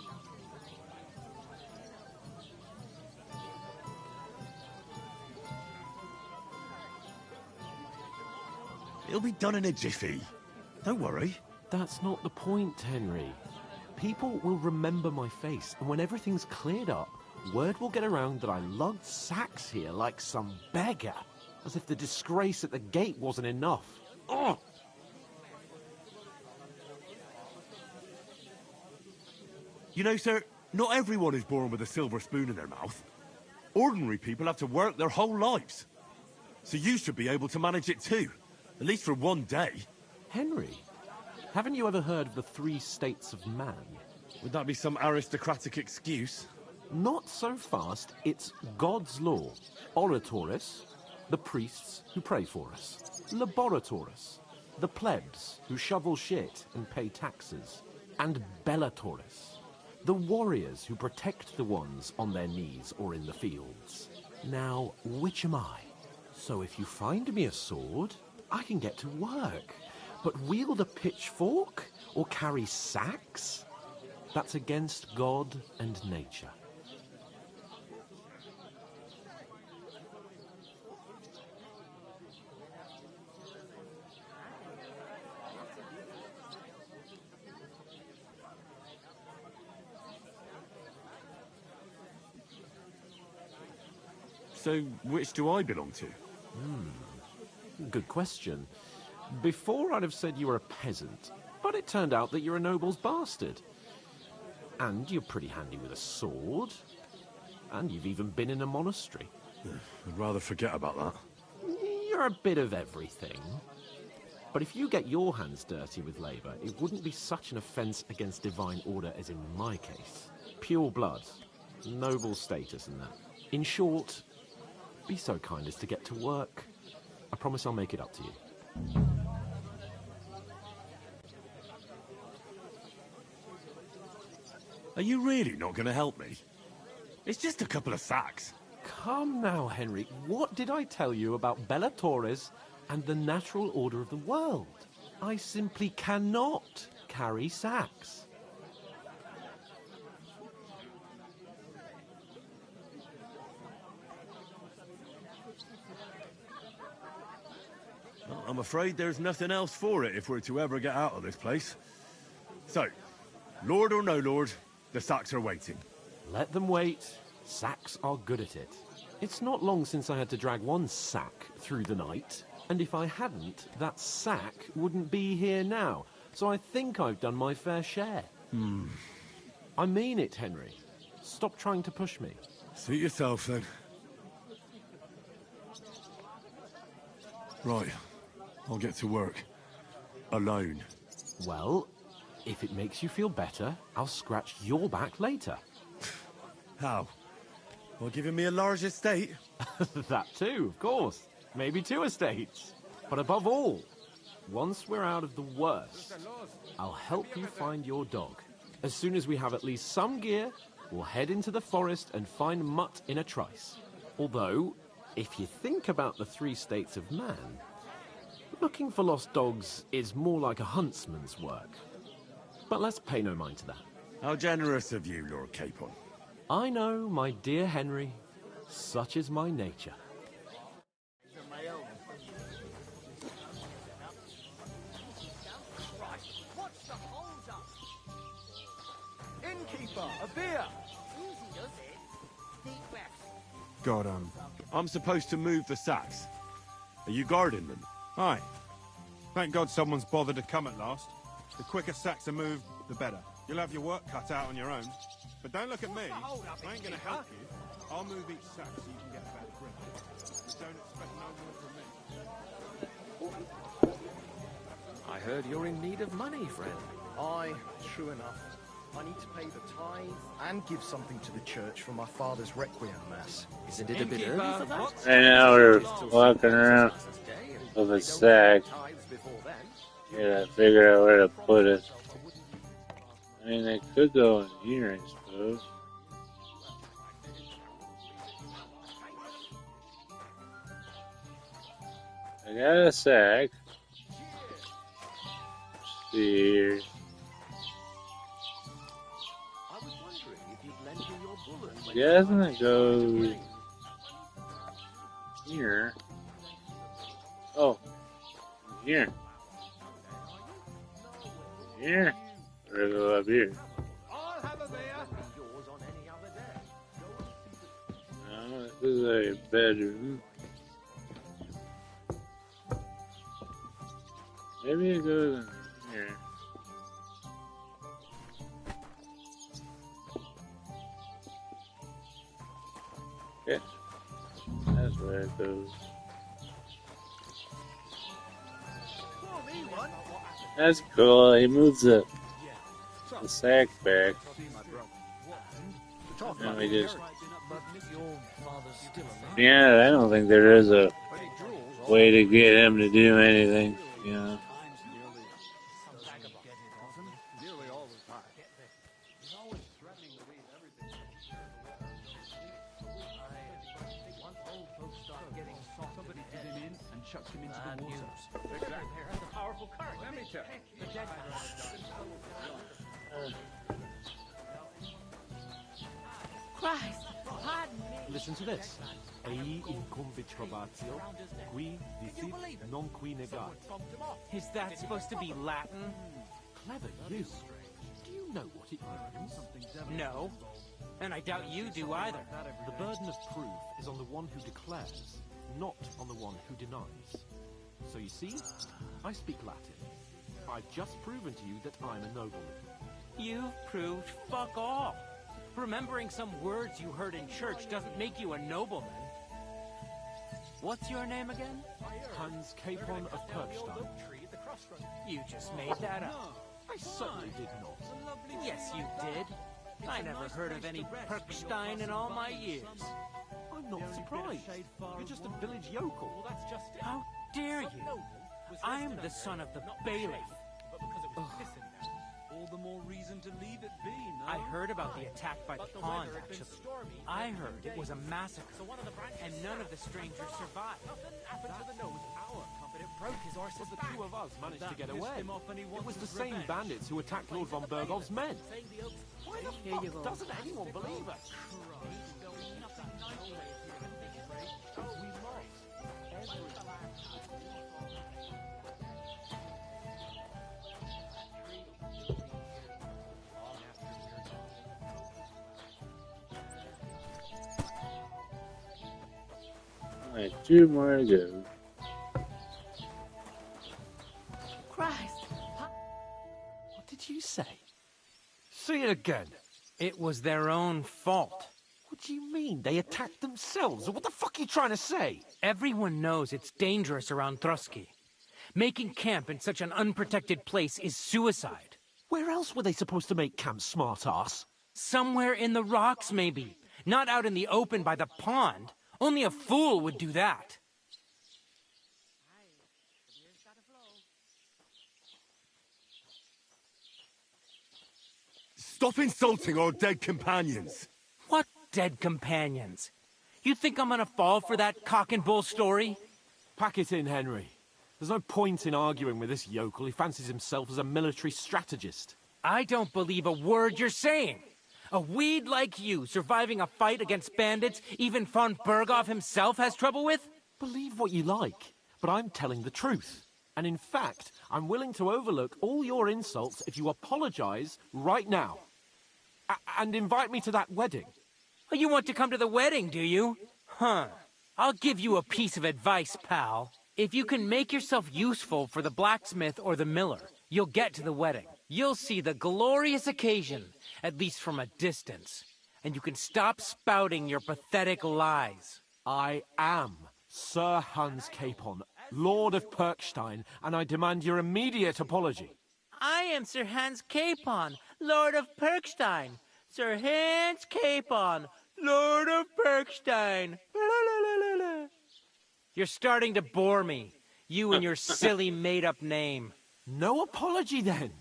It'll be done in a jiffy. Don't worry. That's not the point, Henry. People will remember my face, and when everything's cleared up, word will get around that I lugged sacks here like some beggar. As if the disgrace at the gate wasn't enough. Ugh! You know, sir, not everyone is born with a silver spoon in their mouth. Ordinary people have to work their whole lives. So you should be able to manage it too. At least for one day. Henry, haven't you ever heard of the 3 states of man? Would that be some aristocratic excuse? Not so fast. It's God's law. Oratoris, the priests who pray for us. Laboratoris, the plebs who shovel shit and pay taxes. And Bellatoris, the warriors who protect the ones on their knees or in the fields. Now, which am I? So if you find me a sword, I can get to work. But wield a pitchfork or carry sacks? That's against God and nature. So, which do I belong to? Good question. Before I'd have said you were a peasant, but it turned out that you're a noble's bastard. And you're pretty handy with a sword. And you've even been in a monastery. I'd rather forget about that. You're a bit of everything. But if you get your hands dirty with labour, it wouldn't be such an offence against divine order as in my case. Pure blood, noble status and that. In short, be so kind as to get to work. I promise I'll make it up to you. Are you really not going to help me? It's just a couple of sacks. Come now, Henry. What did I tell you about Bella Torres and the natural order of the world? I simply cannot carry sacks. Well, I'm afraid there's nothing else for it if we're to ever get out of this place. So, Lord or no Lord, the sacks are waiting. Let them wait. Sacks are good at it. It's not long since I had to drag one sack through the night, and if I hadn't, that sack wouldn't be here now. So I think I've done my fair share. I mean it, Henry. Stop trying to push me. Suit yourself, then. Right. I'll get to work. Alone. Well, if it makes you feel better, I'll scratch your back later. How? Well, giving me a large estate? That too, of course. Maybe 2 estates. But above all, once we're out of the worst, I'll help you find your dog. As soon as we have at least some gear, we'll head into the forest and find Mutt in a trice. Although, if you think about the 3 states of man, looking for lost dogs is more like a huntsman's work. But let's pay no mind to that. How generous of you, Lord Capon. I know, my dear Henry. Such is my nature. Innkeeper, a beer! God, I'm supposed to move the sacks. Are you guarding them? Aye. Thank God someone's bothered to come at last. The quicker sacks are moved, the better. You'll have your work cut out on your own. But don't look at me. I ain't gonna help you. I'll move each sack so you can get a better grip. But don't expect no more from me. I heard you're in need of money, friend. Aye, true enough. I need to pay the tithe and give something to the church for my father's requiem mass. Isn't it a bit early for that? Right now we're walking around with a sack. Gotta figure out where to put it. I mean, they could go in here, I suppose. I got a sack. Let's see here. I guess I'm gonna go here. Oh, here. Here. Or go up here. No, this is a bedroom. Maybe it goes in here. Okay. That's where it goes. That's cool. He moves the sack back. And we just... Yeah, I don't think there is a way to get him to do anything, you know. Chucked him into the water. Exactly. That's a powerful current. Let me tell you. The dead Christ, pardon me. Listen to this. Ei incumbe probatio, qui dicit non qui negat. Is that supposed to be Latin? Clever you. Do you know what it means? No. And I doubt you do either. The burden of proof is on the one who declares, not on the one who denies. So you see, I speak Latin. I've just proven to you that I'm a nobleman. You've proved fuck all. Remembering some words you heard in church doesn't make you a nobleman. What's your name again? Hans Capon of Perkstein. You just made that up. I certainly did not. Yes, you did. I never heard of any Perkstein in all my years. I'm not surprised. You're just a village yokel. How dare you? I'm the son of the bailiff. All the more reason to leave it be, no? I heard about the attack by the pond, actually. I heard it was a massacre, and none of the strangers survived. Happened to the gnome tower. It broke his horse's back. The two of us managed to get away. It was the same bandits who attacked Lord von Bergov's men. Why the fuck doesn't anyone believe us? Only 2 more to go. Christ! What did you say? Say it again. It was their own fault. What do you mean? They attacked themselves? What the fuck are you trying to say? Everyone knows it's dangerous around Trotsky. Making camp in such an unprotected place is suicide. Where else were they supposed to make camp, smart-ass? Somewhere in the rocks, maybe. Not out in the open by the pond. Only a fool would do that. Stop insulting our dead companions. What dead companions? You think I'm gonna fall for that cock and bull story? Pack it in, Henry. There's no point in arguing with this yokel. He fancies himself as a military strategist. I don't believe a word you're saying. A weed like you surviving a fight against bandits even von Berghoff himself has trouble with? Believe what you like, but I'm telling the truth. And in fact, I'm willing to overlook all your insults if you apologize right now. And invite me to that wedding. Oh, you want to come to the wedding, do you? Huh. I'll give you a piece of advice, pal. If you can make yourself useful for the blacksmith or the miller, you'll get to the wedding. You'll see the glorious occasion, at least from a distance. And you can stop spouting your pathetic lies. I am Sir Hans Capon, Lord of Perkstein, and I demand your immediate apology. I am Sir Hans Capon, Lord of Perkstein. Sir Hans Capon, Lord of Perkstein. You're starting to bore me. You and your silly made-up name. No apology, then.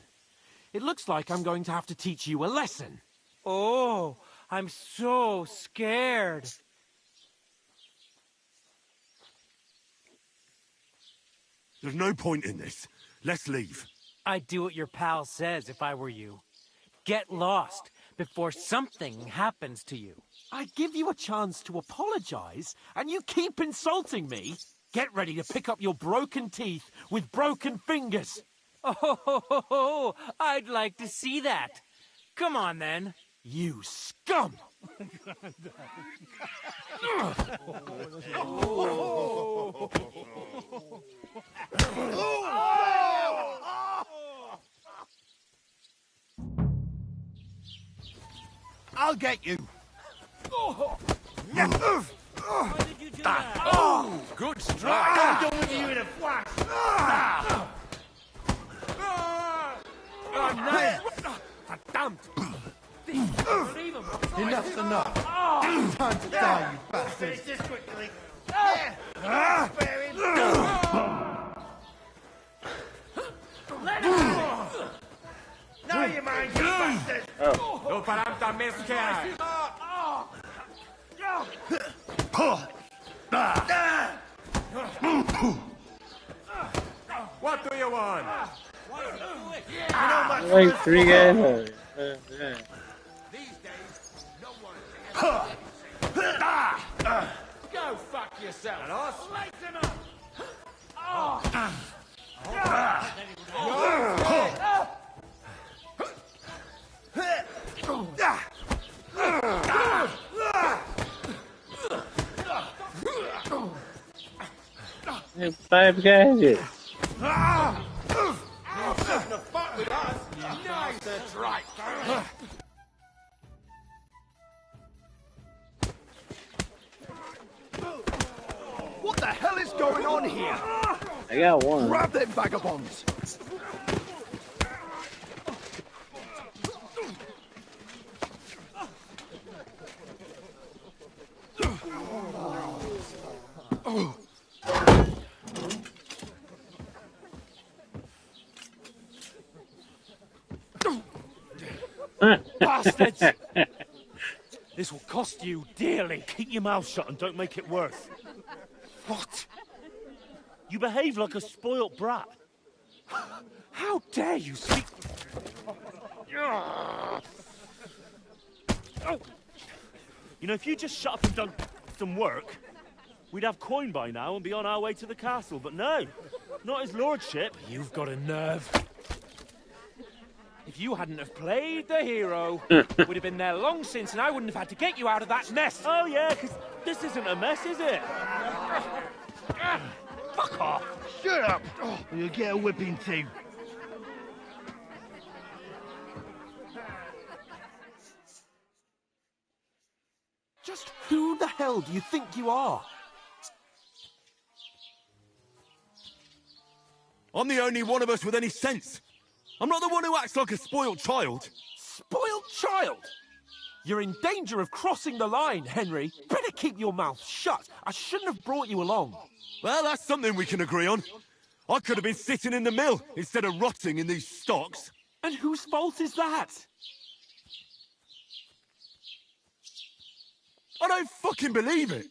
It looks like I'm going to have to teach you a lesson. Oh, I'm so scared. There's no point in this. Let's leave. I'd do what your pal says if I were you. Get lost before something happens to you. I give you a chance to apologize, and you keep insulting me. Get ready to pick up your broken teeth with broken fingers. Oh, I'd like to see that. Come on, then. You scum! I'll get you. Why did you do that? Oh, good strike. I'm done with you in a flash. Damn. Enough's enough. Time to die, you bastard. Finish this quickly. Now you mind, you bastard. No paranta mesca. What do you want? Like 3 guys. Go fuck yourself. Slice him up. There's 5 guys here. That's right. What the hell is going on here? I got one. Grab them vagabonds. Bastards! This will cost you dearly. Keep your mouth shut and don't make it worse. What? You behave like a spoilt brat. How dare you speak... You know, if you just shut up and done some work, we'd have coin by now and be on our way to the castle. But no, not his lordship. You've got a nerve. If you hadn't have played the hero, we'd have been there long since and I wouldn't have had to get you out of that mess. Oh, yeah, because this isn't a mess, is it? Fuck off. Shut up, or you'll get a whipping too. Just who the hell do you think you are? I'm the only one of us with any sense. I'm not the one who acts like a spoiled child. Spoiled child? You're in danger of crossing the line, Henry. Better keep your mouth shut. I shouldn't have brought you along. Well, that's something we can agree on. I could have been sitting in the mill instead of rotting in these stocks. And whose fault is that? I don't fucking believe it.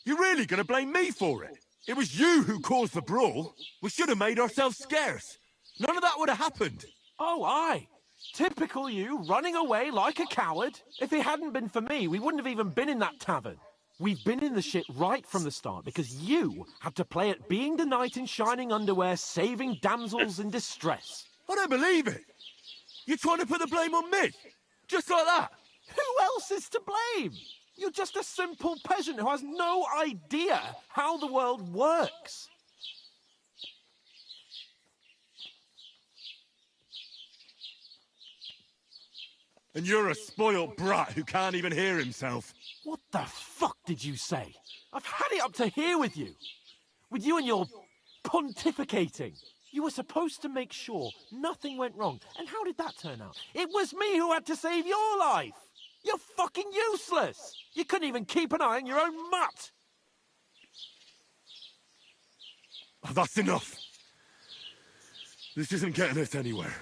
You're really gonna blame me for it? It was you who caused the brawl. We should have made ourselves scarce. None of that would have happened. Oh, aye. Typical you, running away like a coward. If it hadn't been for me, we wouldn't have even been in that tavern. We've been in the shit right from the start because you had to play at being the knight in shining underwear, saving damsels in distress. I don't believe it. You're trying to put the blame on me? Just like that? Who else is to blame? You're just a simple peasant who has no idea how the world works. And you're a spoiled brat who can't even hear himself. What the fuck did you say? I've had it up to here with you. With you and your pontificating. You were supposed to make sure nothing went wrong. And how did that turn out? It was me who had to save your life. You're fucking useless. You couldn't even keep an eye on your own mutt. Oh, that's enough. This isn't getting us anywhere.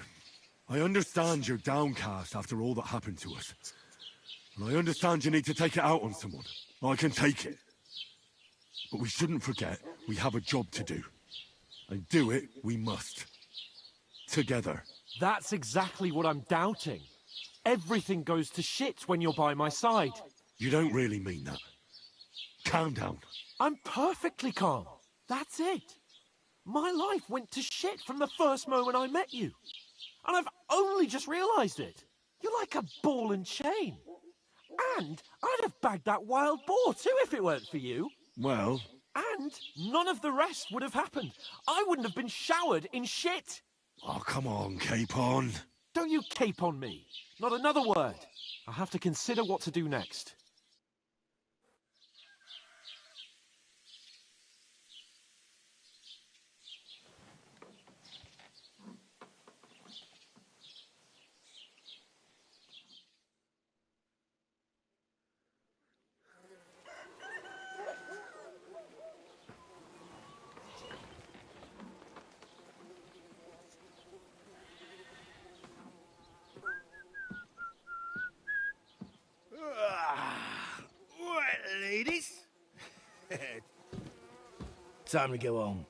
I understand you're downcast after all that happened to us. And I understand you need to take it out on someone. I can take it. But we shouldn't forget we have a job to do. And do it we must. Together. That's exactly what I'm doubting. Everything goes to shit when you're by my side. You don't really mean that. Calm down. I'm perfectly calm. That's it. My life went to shit from the first moment I met you. And I've only just realised it. You're like a ball and chain. And I'd have bagged that wild boar too if it weren't for you. Well... And none of the rest would have happened. I wouldn't have been showered in shit. Oh, come on, Capon. Don't you cape on me. Not another word. I'll have to consider what to do next. Right, ladies. Time to go home.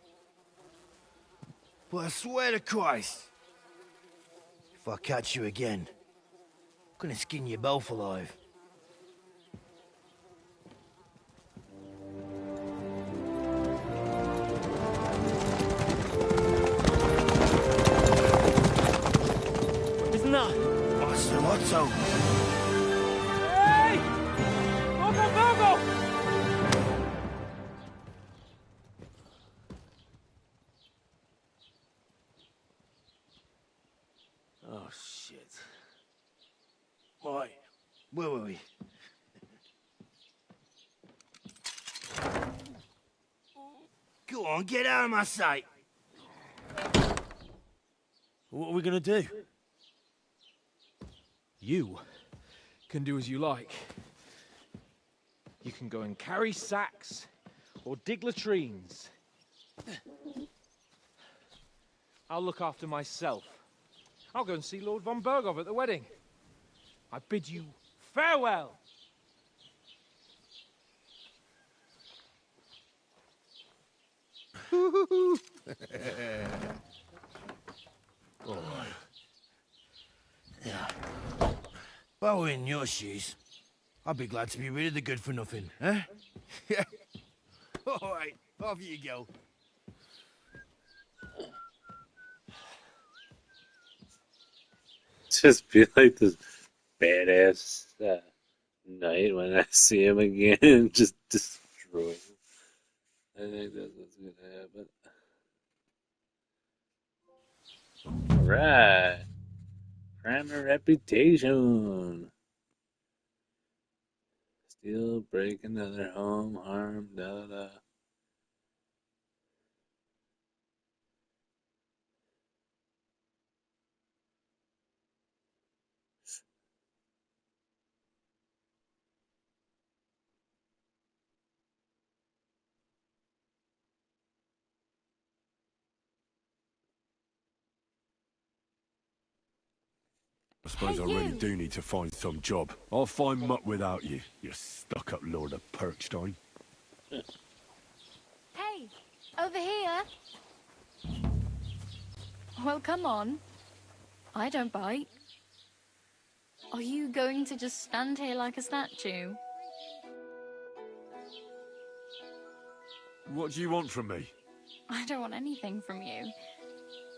But I swear to Christ, if I catch you again, I'm gonna skin you both alive. Isn't that? What's the motto? Hey! Virgo! Oh, shit. Right, where were we? Go on, get out of my sight. What are we gonna do? You can do as you like. You can go and carry sacks or dig latrines. I'll look after myself. I'll go and see Lord von Bergov at the wedding. I bid you farewell. All right. Yeah. If I were in your shoes, I'd be glad to be rid of the good-for-nothing, eh? Yeah. All right, off you go. Just be like this badass knight when I see him again and just destroy him. I think that's what's gonna happen. Alright. Crime and reputation. Steal, break another home, harm, da da. I suppose I really do need to find some job. I'll find mutt without you, you stuck-up Lord of Perkstein. Hey, over here. Well, come on. I don't bite. Are you going to just stand here like a statue? What do you want from me? I don't want anything from you.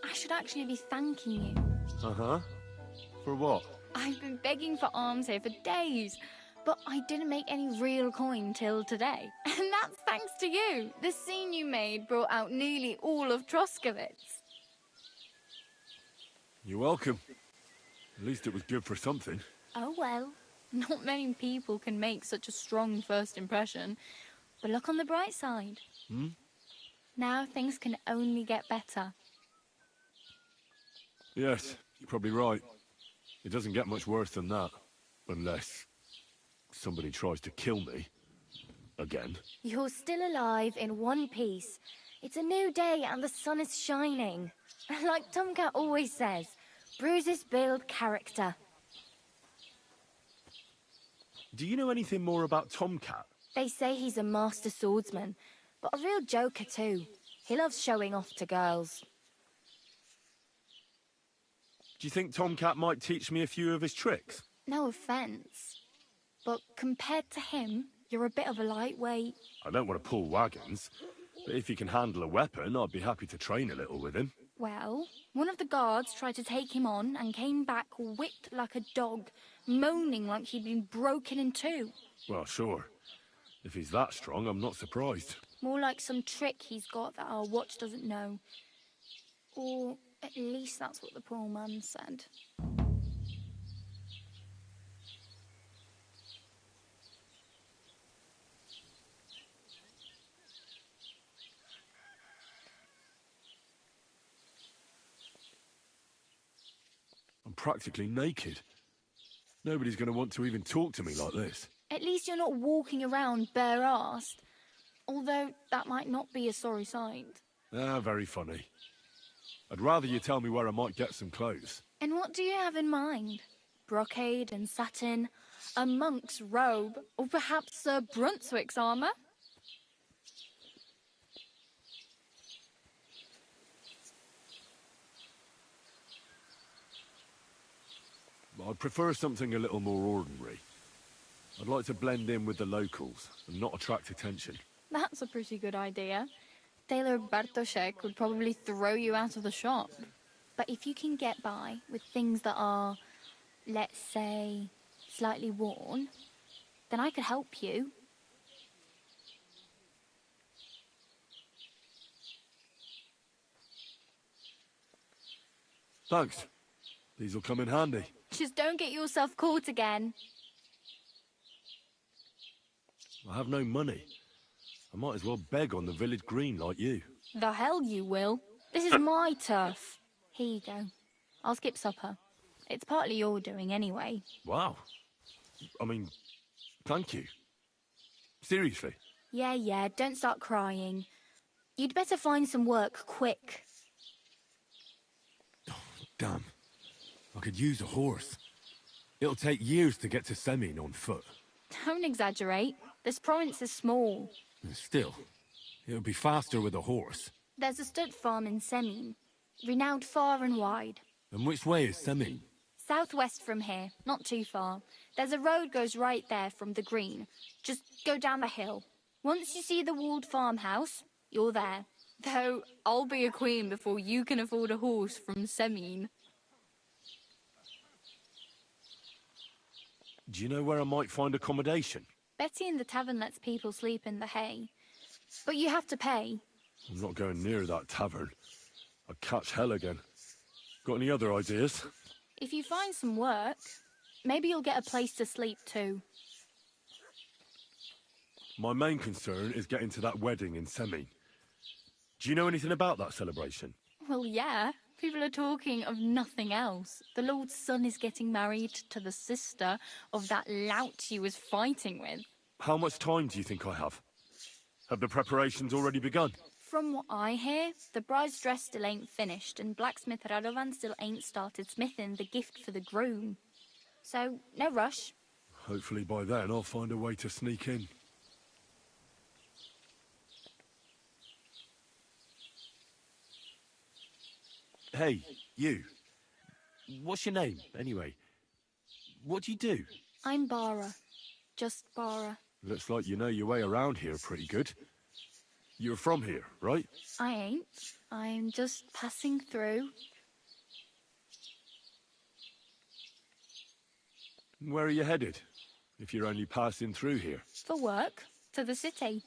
I should actually be thanking you. Uh-huh. For what? I've been begging for alms here for days, but I didn't make any real coin till today. And that's thanks to you. The scene you made brought out nearly all of Troskowitz. You're welcome. At least it was good for something. Oh well, not many people can make such a strong first impression. But look on the bright side. Hmm? Now things can only get better. Yes, you're probably right. It doesn't get much worse than that. Unless somebody tries to kill me. Again. You're still alive in one piece. It's a new day and the sun is shining. Like Tomcat always says, bruises build character. Do you know anything more about Tomcat? They say he's a master swordsman, but a real joker too. He loves showing off to girls. Do you think Tomcat might teach me a few of his tricks? No offense, but compared to him, you're a bit of a lightweight. I don't want to pull wagons, but if he can handle a weapon, I'd be happy to train a little with him. Well, one of the guards tried to take him on and came back whipped like a dog, moaning like he'd been broken in two. Well, sure. If he's that strong, I'm not surprised. More like some trick he's got that our watch doesn't know. Or at least that's what the poor man said. I'm practically naked. Nobody's going to want to even talk to me like this. At least you're not walking around bare-assed. Although that might not be a sorry sight. Ah, very funny. I'd rather you tell me where I might get some clothes. And what do you have in mind? Brocade and satin, a monk's robe, or perhaps Sir Brunswick's armour? I'd prefer something a little more ordinary. I'd like to blend in with the locals and not attract attention. That's a pretty good idea. Tailor Bartoszek would probably throw you out of the shop. But if you can get by with things that are, let's say, slightly worn, then I could help you. Thanks. These'll come in handy. Just don't get yourself caught again. I have no money. I might as well beg on the village green like you. The hell you will. This is my turf. Here you go. I'll skip supper. It's partly your doing anyway. Wow. I mean, thank you. Seriously. Yeah, don't start crying. You'd better find some work quick. Damn. I could use a horse. It'll take years to get to Semin on foot. Don't exaggerate. This province is small. Still, it'll be faster with a horse. There's a stud farm in Semin, renowned far and wide. And which way is Semin? Southwest from here, not too far. There's a road goes right there from the green. Just go down the hill. Once you see the walled farmhouse, you're there. Though, I'll be a queen before you can afford a horse from Semin. Do you know where I might find accommodation? Betty in the tavern lets people sleep in the hay. But you have to pay. I'm not going near that tavern. I'd catch hell again. Got any other ideas? If you find some work, maybe you'll get a place to sleep too. My main concern is getting to that wedding in Semin. Do you know anything about that celebration? Well, yeah. People are talking of nothing else. The Lord's son is getting married to the sister of that lout he was fighting with. How much time do you think I have? Have the preparations already begun? From what I hear, the bride's dress still ain't finished, and blacksmith Radovan still ain't started smithing the gift for the groom. So, no rush. Hopefully by then I'll find a way to sneak in. Hey, you. What's your name, anyway? What do you do? I'm Bara. Just Bara. Looks like you know your way around here pretty good. You're from here, right? I ain't. I'm just passing through. Where are you headed, if you're only passing through here? For work. To the city.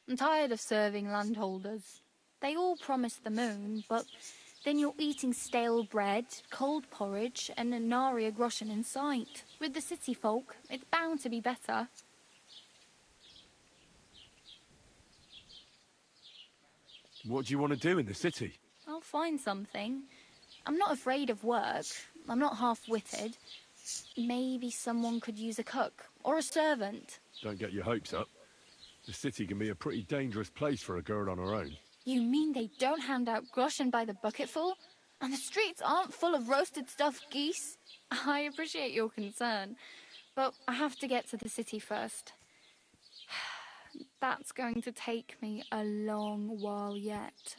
I'm tired of serving landholders. They all promise the moon, but then you're eating stale bread, cold porridge, and a nary a groschen in sight. With the city folk, it's bound to be better. What do you want to do in the city? I'll find something. I'm not afraid of work. I'm not half-witted. Maybe someone could use a cook or a servant. Don't get your hopes up. The city can be a pretty dangerous place for a girl on her own. You mean they don't hand out groschen by the bucketful? And the streets aren't full of roasted stuffed geese? I appreciate your concern, but I have to get to the city first. That's going to take me a long while yet.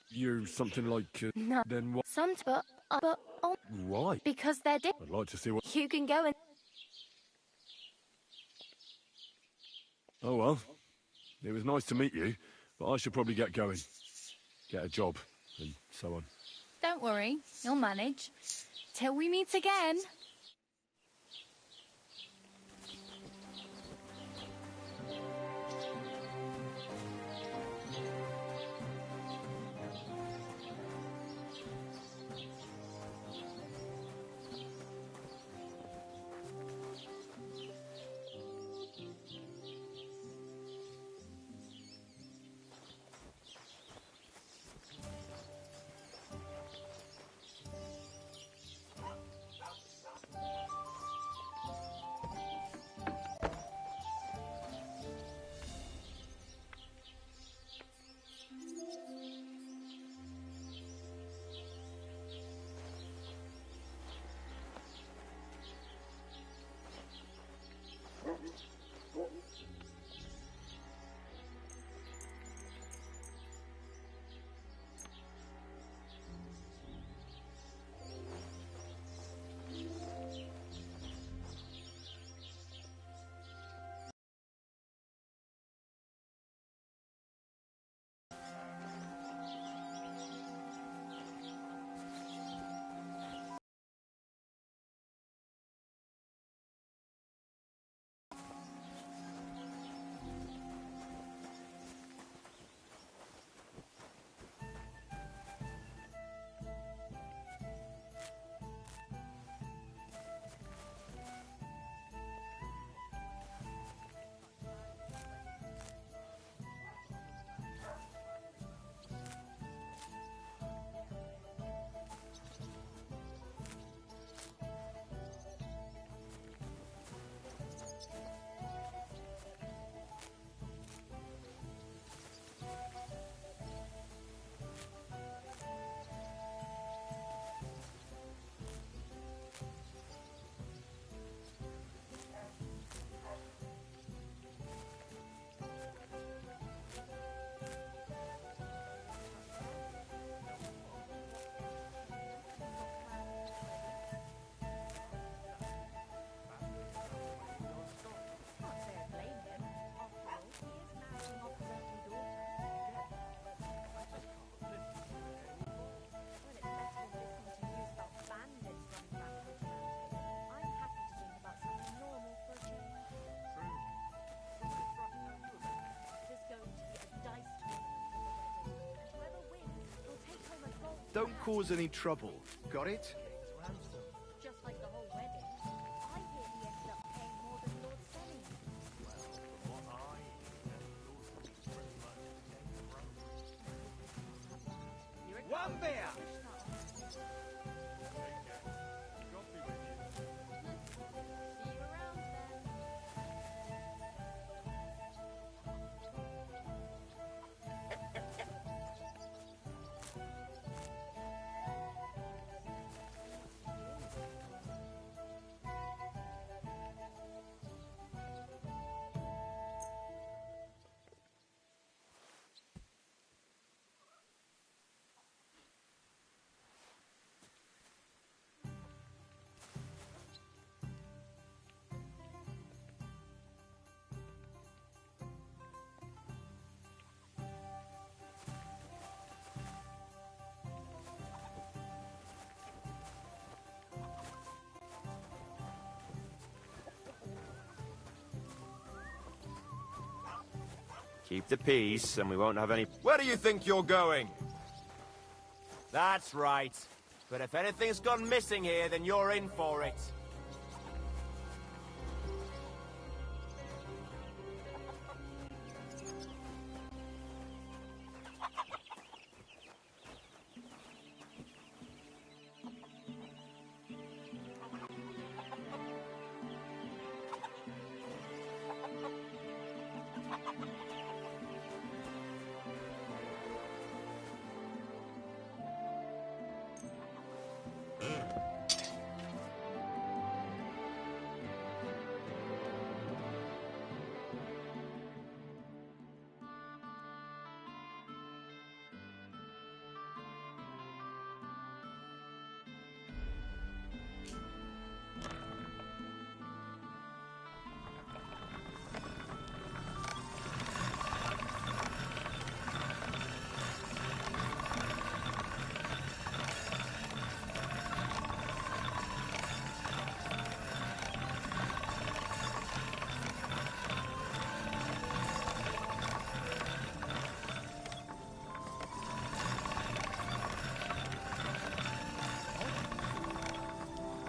You're something like... No. Then what? But oh, Why? because they're different. I'd like to see what... You can go and... Oh well. It was nice to meet you, but I should probably get going. Get a job, and so on. Don't worry, you'll manage. Till we meet again. don't cause any trouble. Got it? Just like the whole wedding. I hear he ended up paying more than Lord Selling. One beer! Keep the peace, and we won't have any... Where do you think you're going? That's right. But if anything's gone missing here, then you're in for it.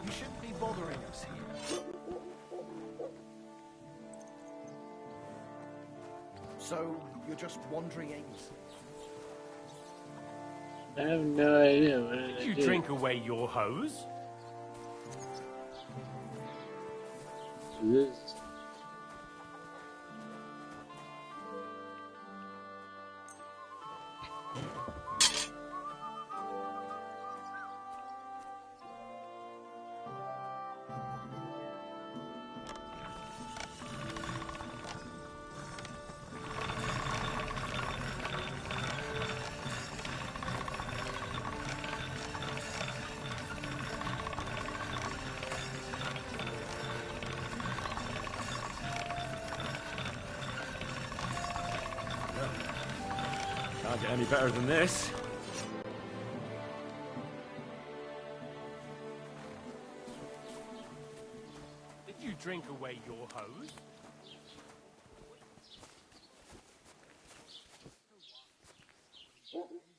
You shouldn't be bothering us here. So, you're just wandering aimlessly? I have no idea what Did I you did. drink away your hose? This. Can't get any better than this. Did you drink away your hose?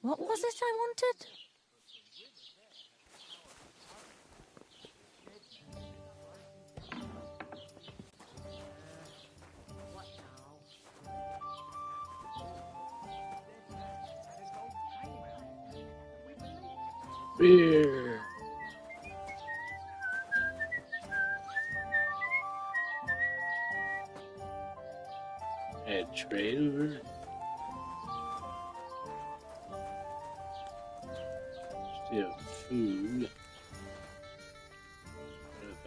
What was it I wanted? Beer. Add trade over. Still food.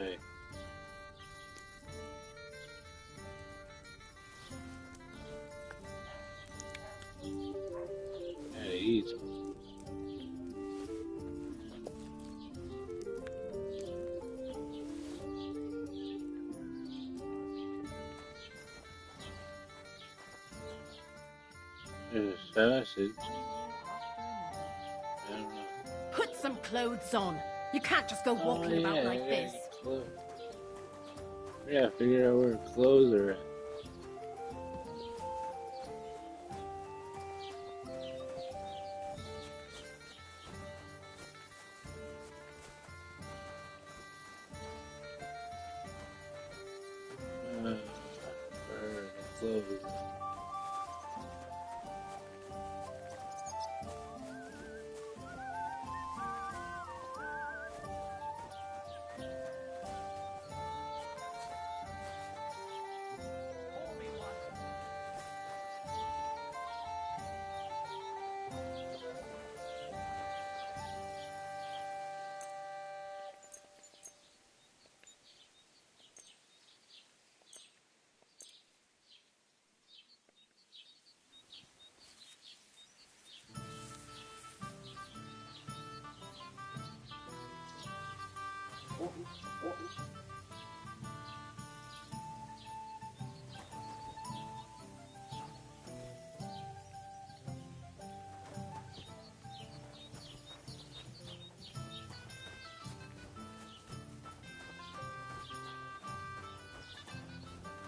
Okay. Gotta eat. There's a sausage. I don't know. Put some clothes on. You can't just go walking about like this. Yeah, figure out where clothes are at. goes.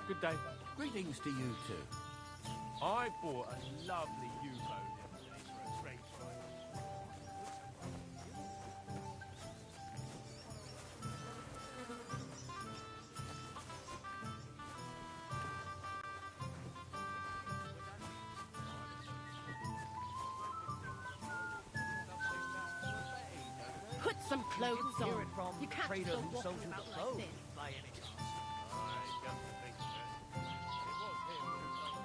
Good day. Greetings to you too. I bought a lovely U-boat the other day for a trade ride. Put some clothes Hear on. it from You can't trader still who walk sold you the about like clothes, this. by any chance. I come to think of it, it was him who told me.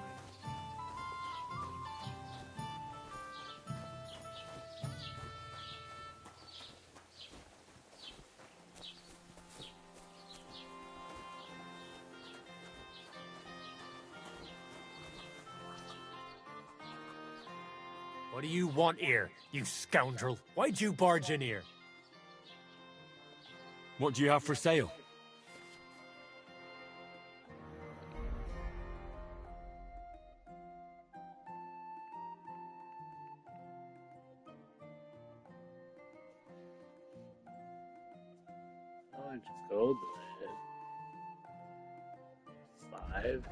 What do you want here, you scoundrel? Why'd you barge in here? What do you have for sale? How much gold do I have? 5?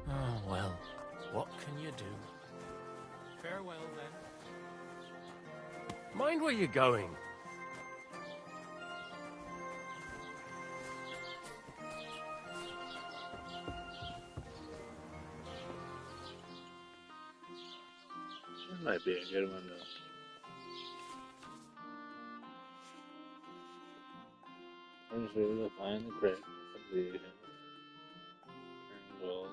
Oh, well, what can you do? Farewell, then. Mind where you're going. This might be a good one, though. I'm sure to find the crypt of the turn gold.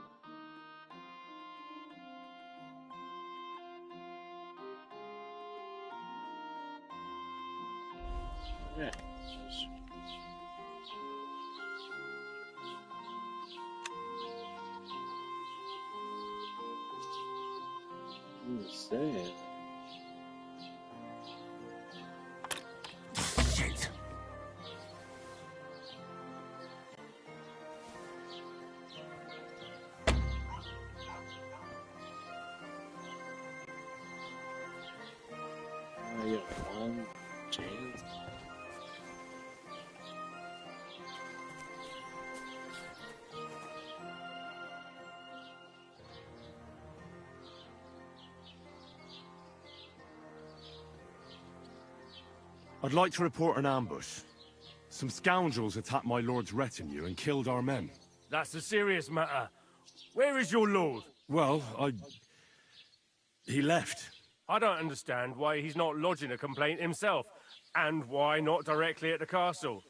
Yeah. I'm just saying. Shit. I got one chance. I'd like to report an ambush. Some scoundrels attacked my lord's retinue and killed our men. That's a serious matter. Where is your lord? Well, he left. I don't understand why he's not lodging a complaint himself, and why not directly at the castle.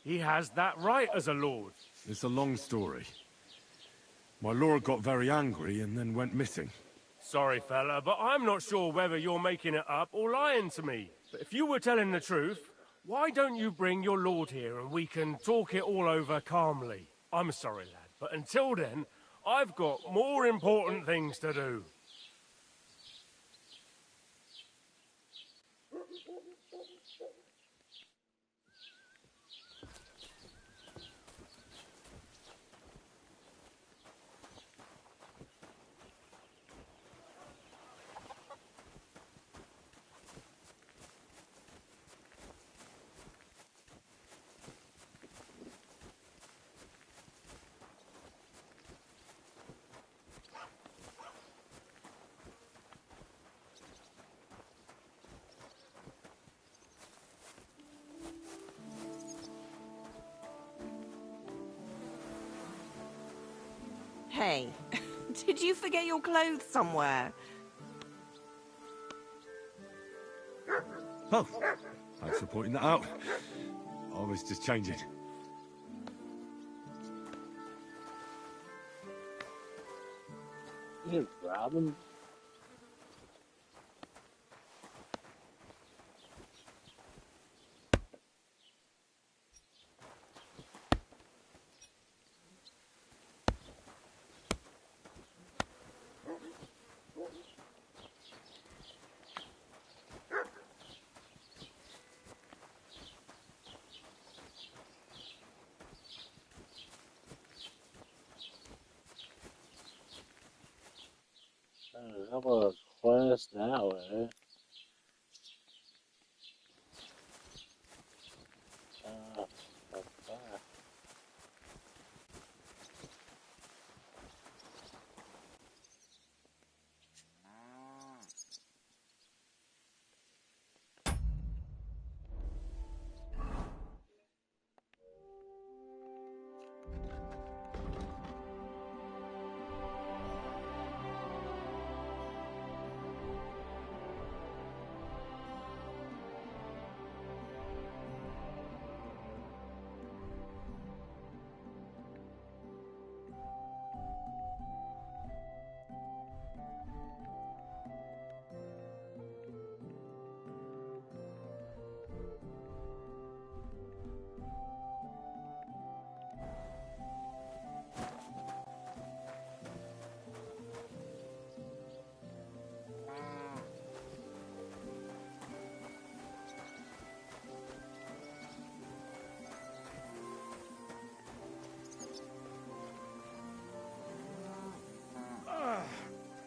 He has that right as a lord. It's a long story. My lord got very angry and then went missing. Sorry, fella, but I'm not sure whether you're making it up or lying to me. But if you were telling the truth, why don't you bring your lord here and we can talk it all over calmly? I'm sorry, lad, but until then, I've got more important things to do. Hey, did you forget your clothes somewhere? Oh, thanks for pointing that out. I was just changing. You rob him? A couple of quests now, eh? Okay.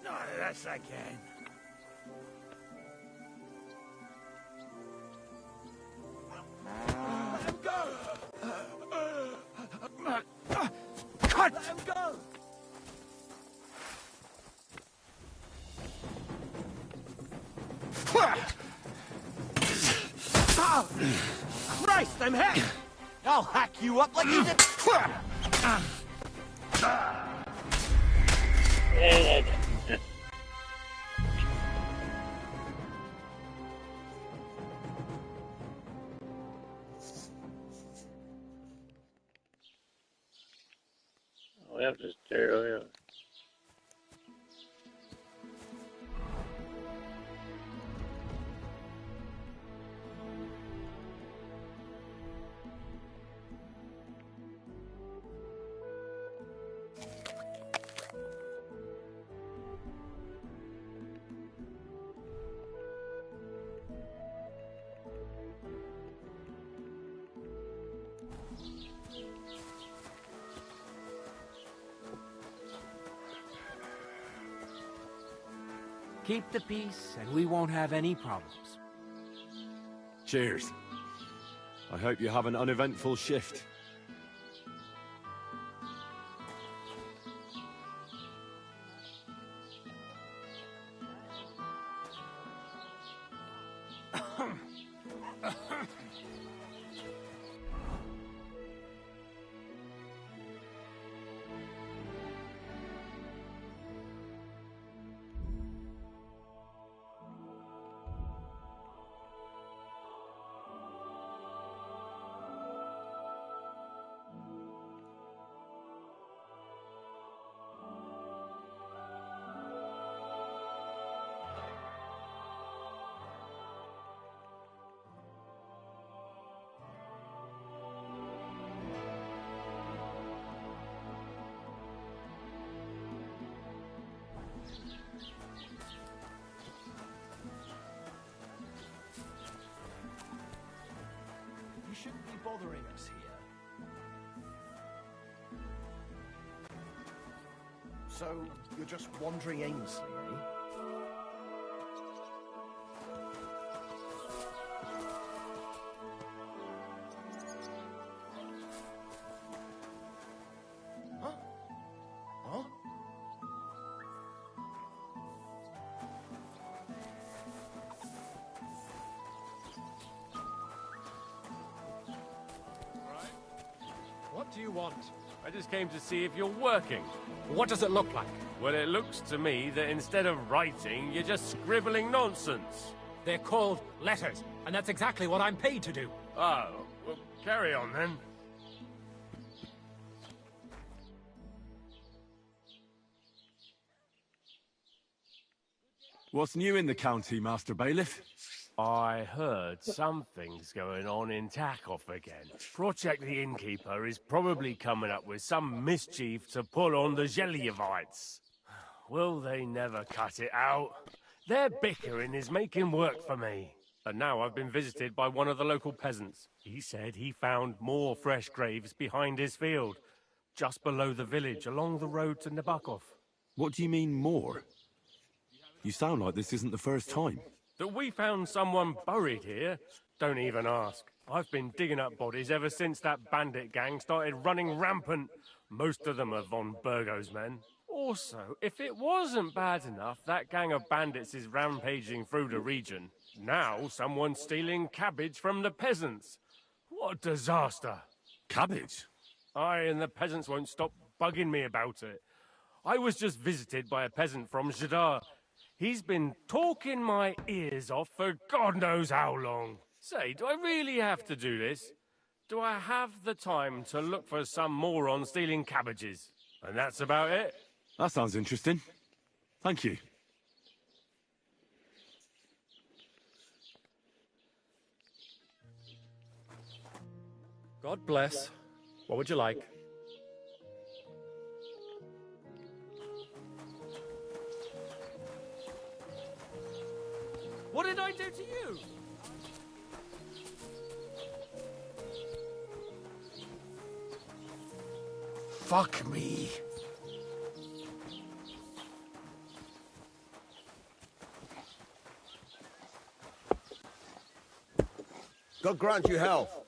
Not unless I can. Let him go! Cut! Let him go! Oh, Christ, I'm hacked! I'll hack you up like you did. We have to stare away. Keep the peace, and we won't have any problems. Cheers. I hope you have an uneventful shift. You shouldn't be bothering us here. So, you're just wandering aimlessly, eh? Huh? Huh? What do you want? I just came to see if you're working. What does it look like? Well, it looks to me that instead of writing, you're just scribbling nonsense. They're called letters, and that's exactly what I'm paid to do. Oh, well, carry on then. What's new in the county, Master Bailiff? I heard something's going on in Takoff again. Project the Innkeeper is probably coming up with some mischief to pull on the Gelievites. Will they never cut it out? Their bickering is making work for me. And now I've been visited by one of the local peasants. He said he found more fresh graves behind his field, just below the village, along the road to Nabokov. What do you mean, more? You sound like this isn't the first time. That we found someone buried here? Don't even ask. I've been digging up bodies ever since that bandit gang started running rampant. Most of them are von Burgo's men. Also, if it wasn't bad enough, that gang of bandits is rampaging through the region. Now someone's stealing cabbage from the peasants. What a disaster. Cabbage? Aye, and the peasants won't stop bugging me about it. I was just visited by a peasant from Jadar. He's been talking my ears off for God knows how long. Say, do I really have to do this? Do I have the time to look for some moron stealing cabbages? And that's about it. That sounds interesting. Thank you. God bless. What would you like? What did I do to you? Fuck me. God grant you health.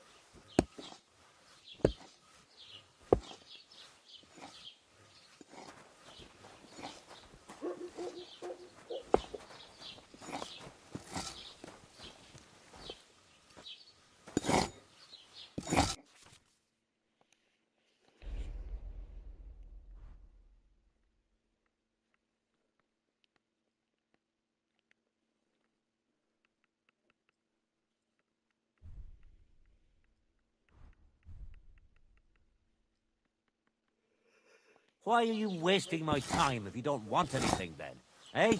Why are you wasting my time if you don't want anything, then? Eh?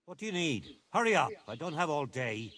What do you need? Hurry up. I don't have all day.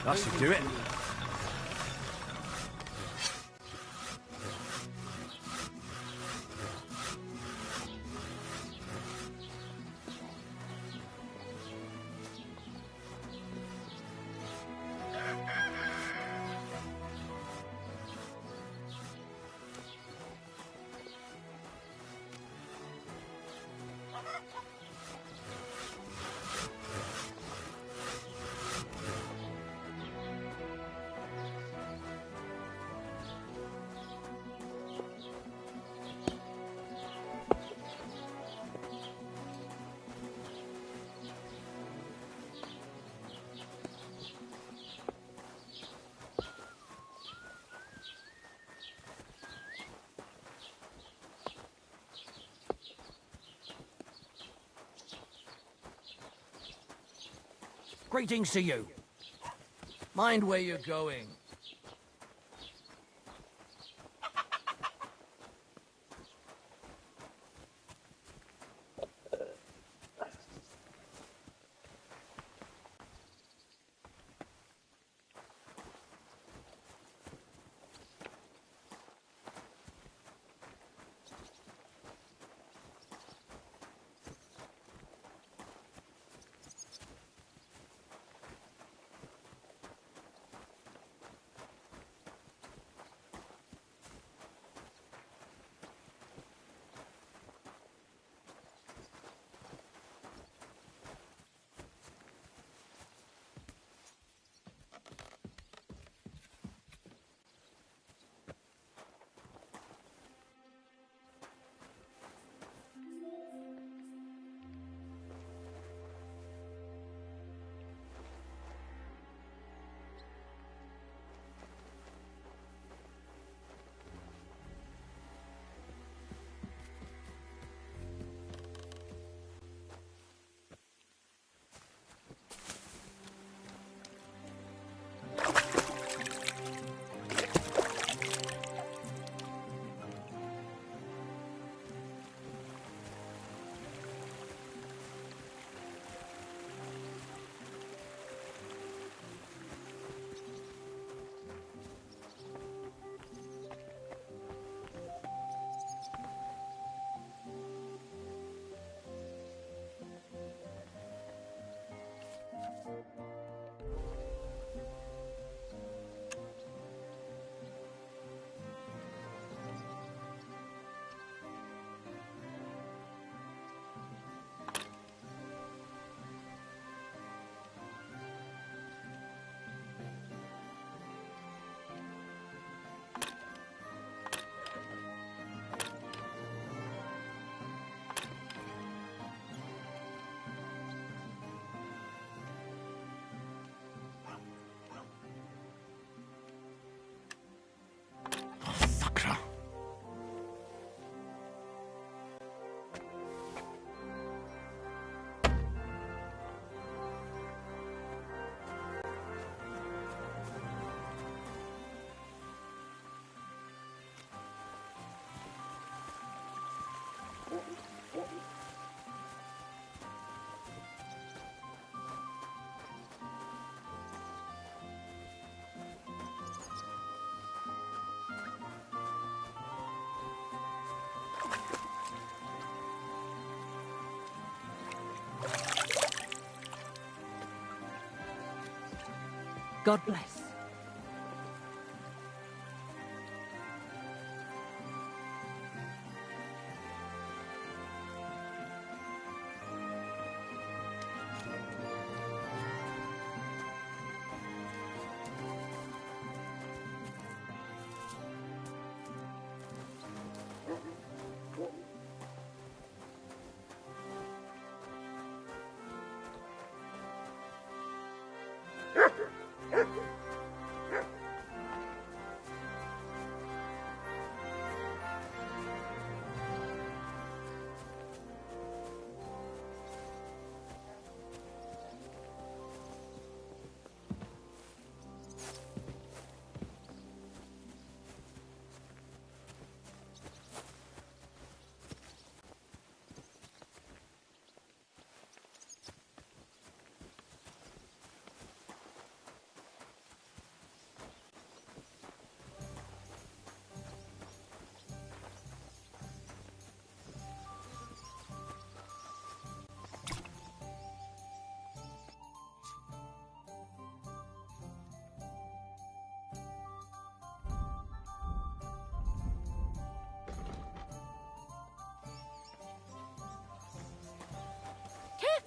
That should do it. Greetings to you. Mind where you're going. God bless.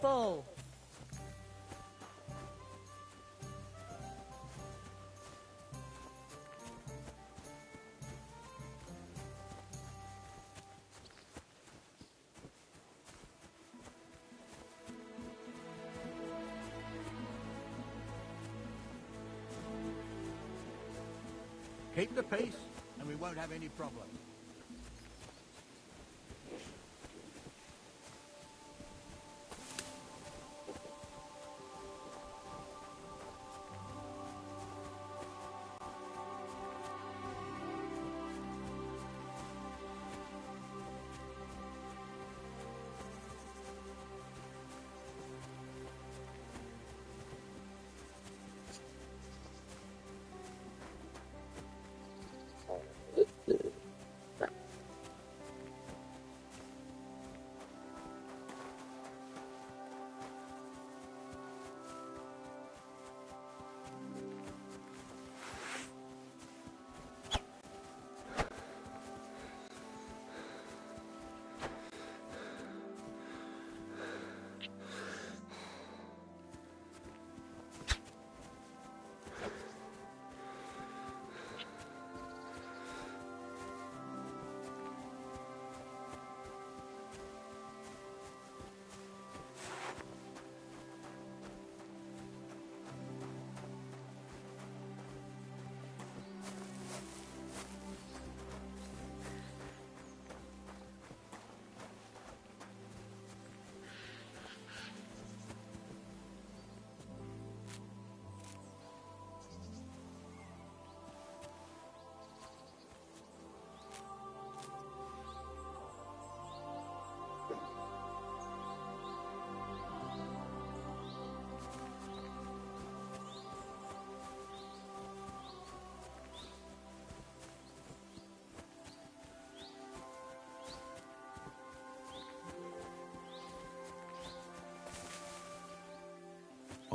Careful! Keep the peace, and we won't have any problem.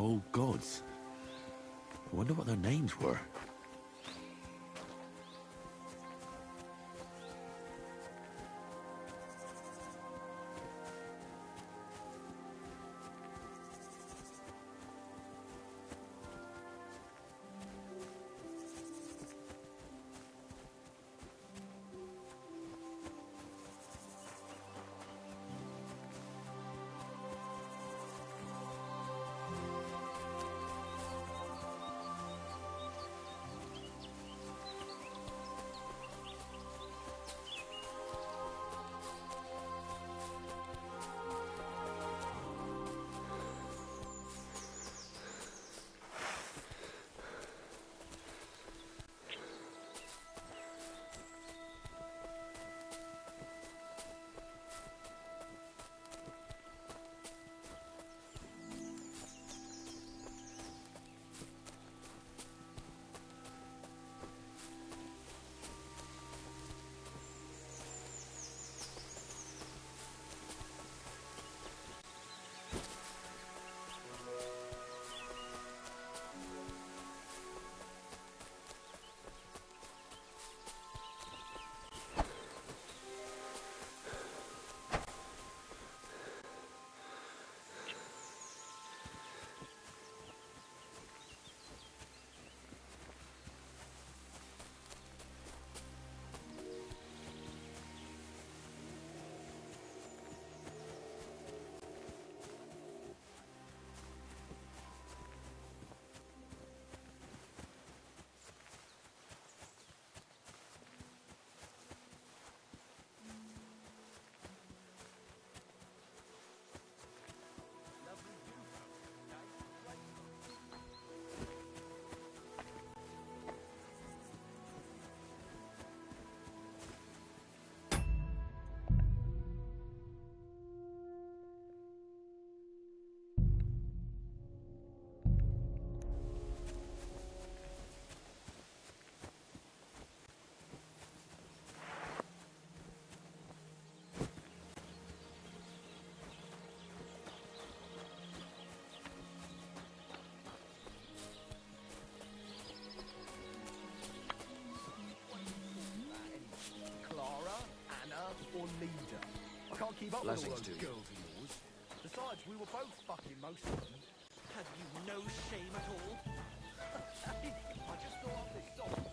old gods. I wonder what their names were. Or leader. I can't keep up with all Blessings those to you. girls of yours. Besides, we were both fucking most of them. Have you no shame at all? I just thought of this song.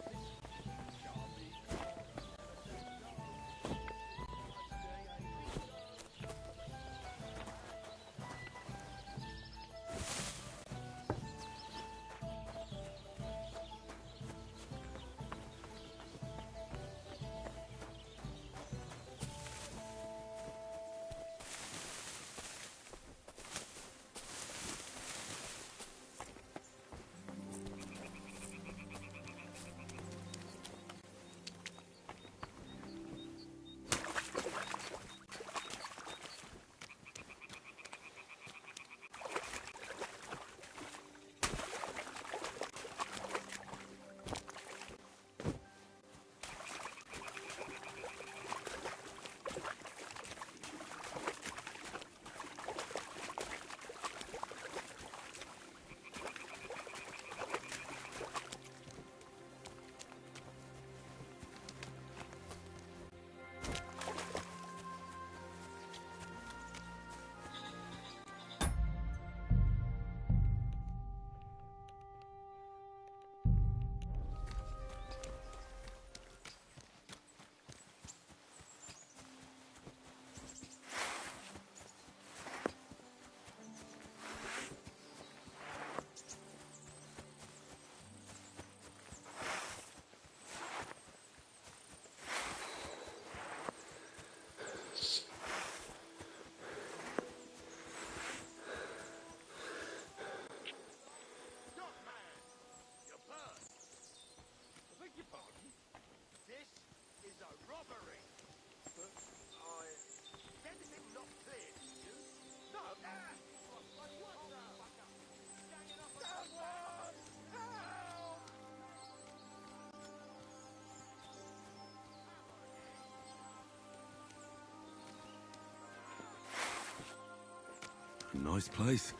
Nice place.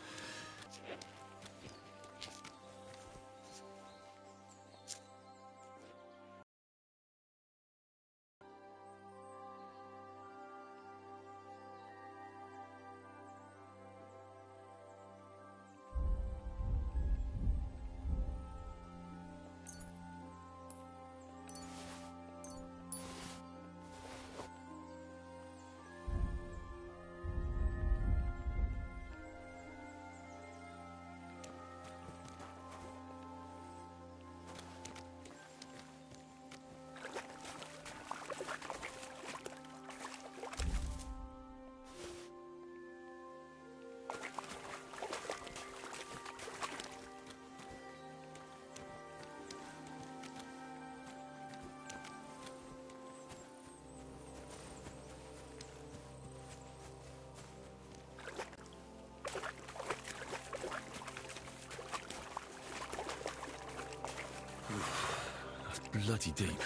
bloody deep.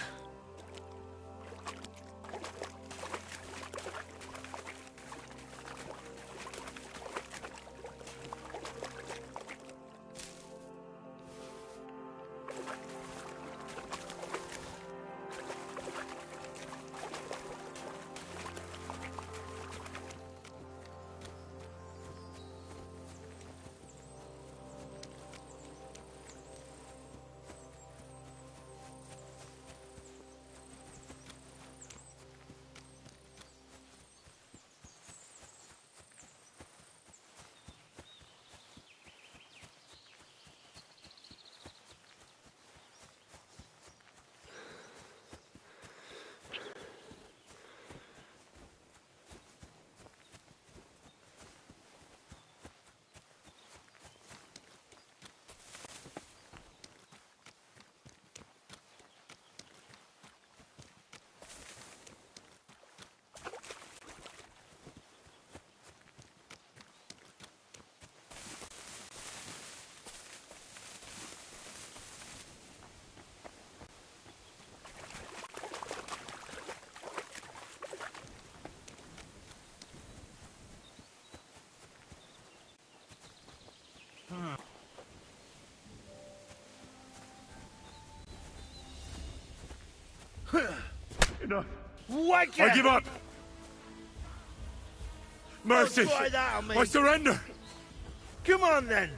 Enough. Wake I give up! Mercy! Don't try that on me. I surrender! Come on then.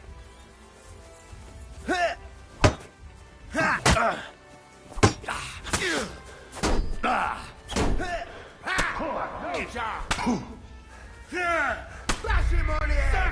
Flash him on the head.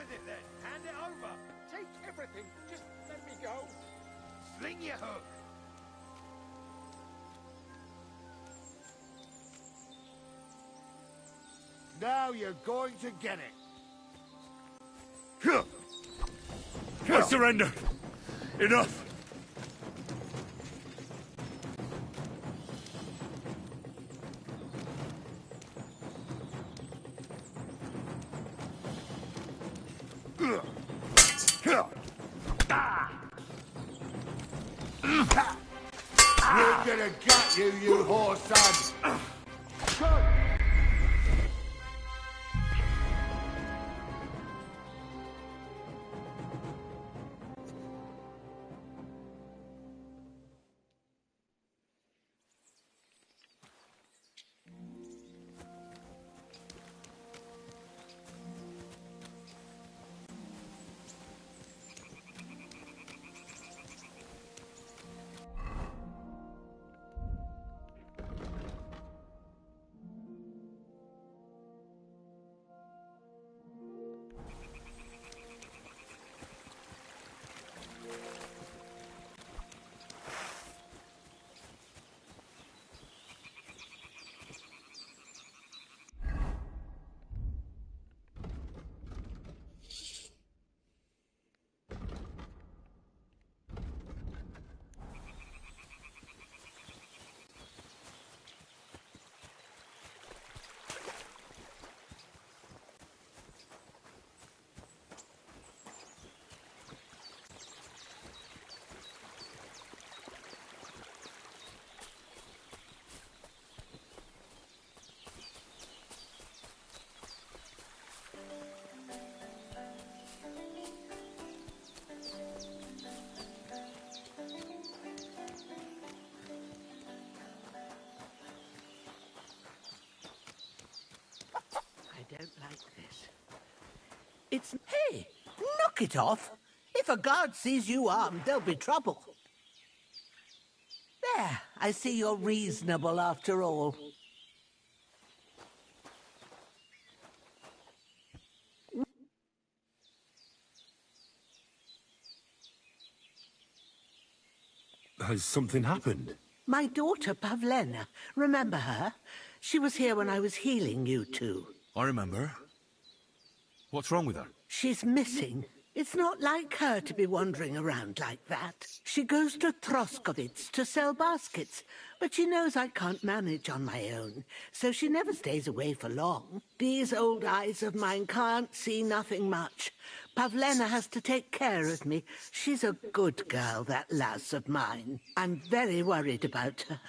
with it then. Hand it over. Take everything. Just let me go. Sling your hook. Now you're going to get it. I surrender. Enough. We're gonna gut you, you whore son. I don't like this. It's... Hey, knock it off. If a guard sees you armed, there'll be trouble. There, I see you're reasonable after all. Has something happened? My daughter, Pavlena. Remember her? She was here when I was healing you two. I remember. What's wrong with her? She's missing. It's not like her to be wandering around like that. She goes to Troskovitz to sell baskets, but she knows I can't manage on my own, so she never stays away for long. These old eyes of mine can't see nothing much. Pavlena has to take care of me. She's a good girl, that lass of mine. I'm very worried about her.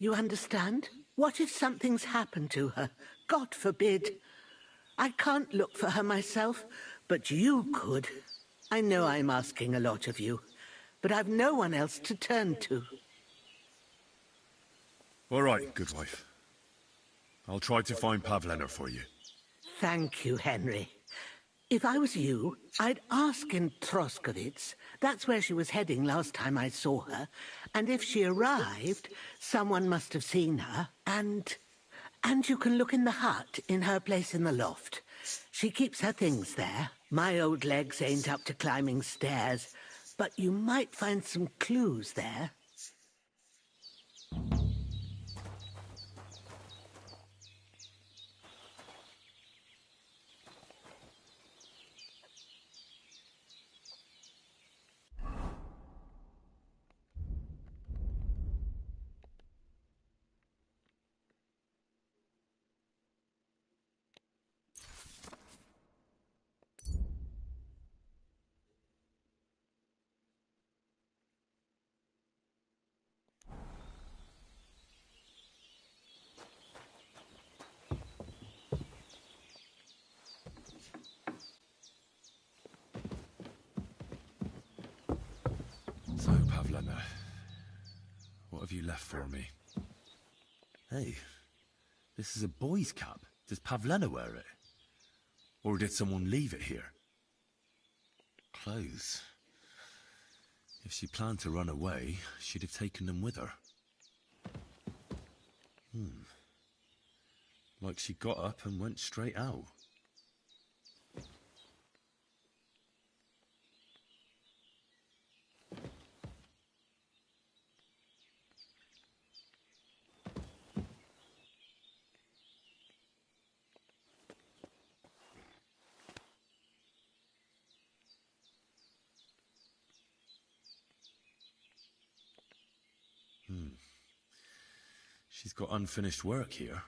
You understand? What if something's happened to her? God forbid. I can't look for her myself, but you could. I know I'm asking a lot of you, but I've no one else to turn to. All right, good wife. I'll try to find Pavlena for you. Thank you, Henry. If I was you, I'd ask in Troskovitz. That's where she was heading last time I saw her. And if she arrived, someone must have seen her. And you can look in the hut in her place in the loft. She keeps her things there. My old legs ain't up to climbing stairs, but you might find some clues there. So, Pavlena, what have you left for me? Hey, this is a boy's cap. Does Pavlena wear it? Or did someone leave it here? Clothes. If she planned to run away, she'd have taken them with her. Like she got up and went straight out. She's got unfinished work here.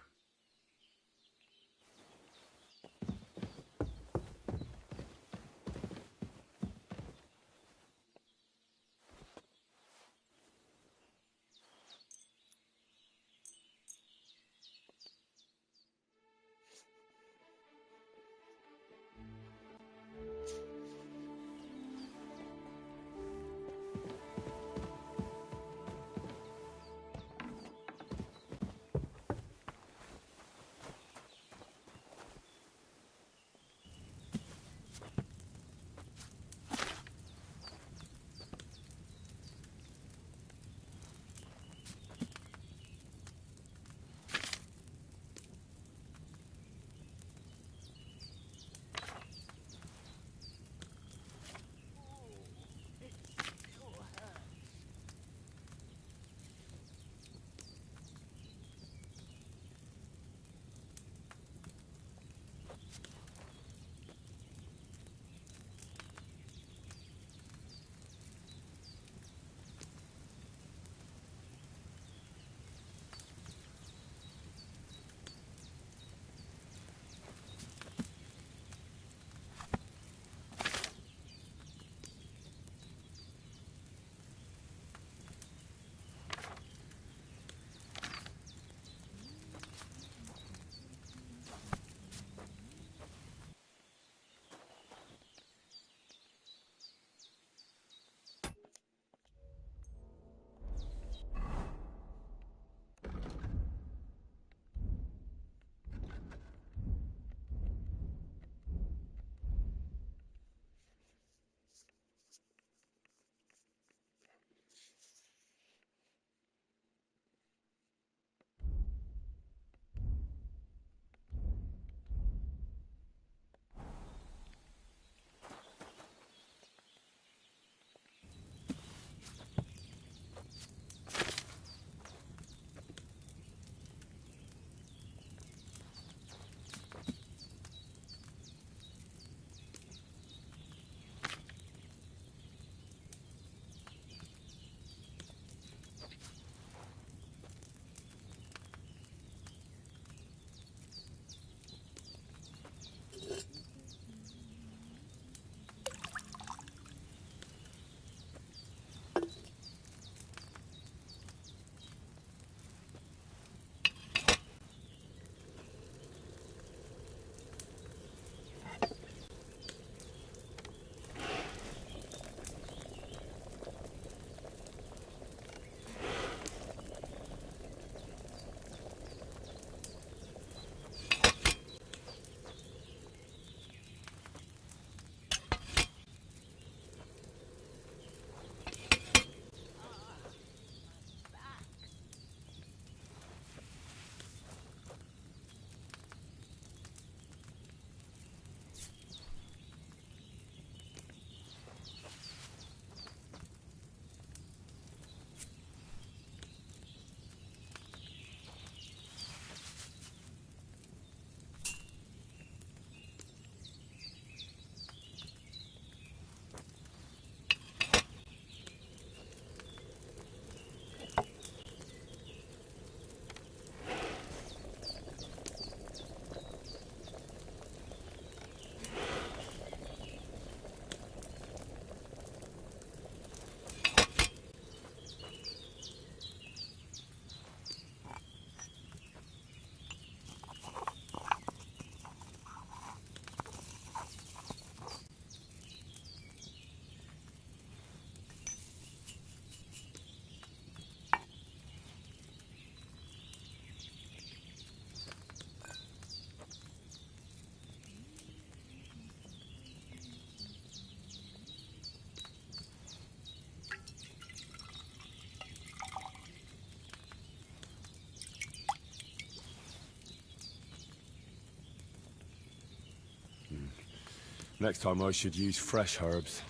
Next time I should use fresh herbs.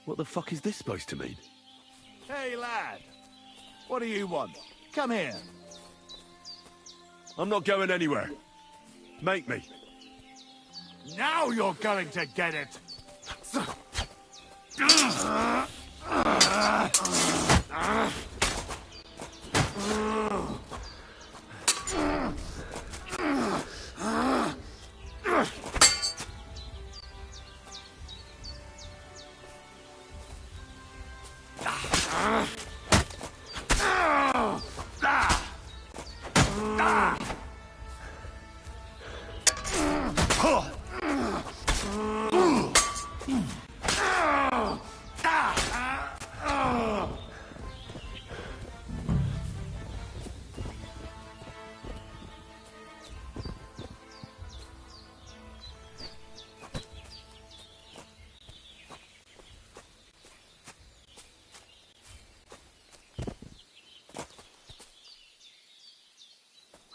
What the fuck is this supposed to mean? Hey, lad. What do you want? Come here. I'm not going anywhere. Make me. Now you're going to get it.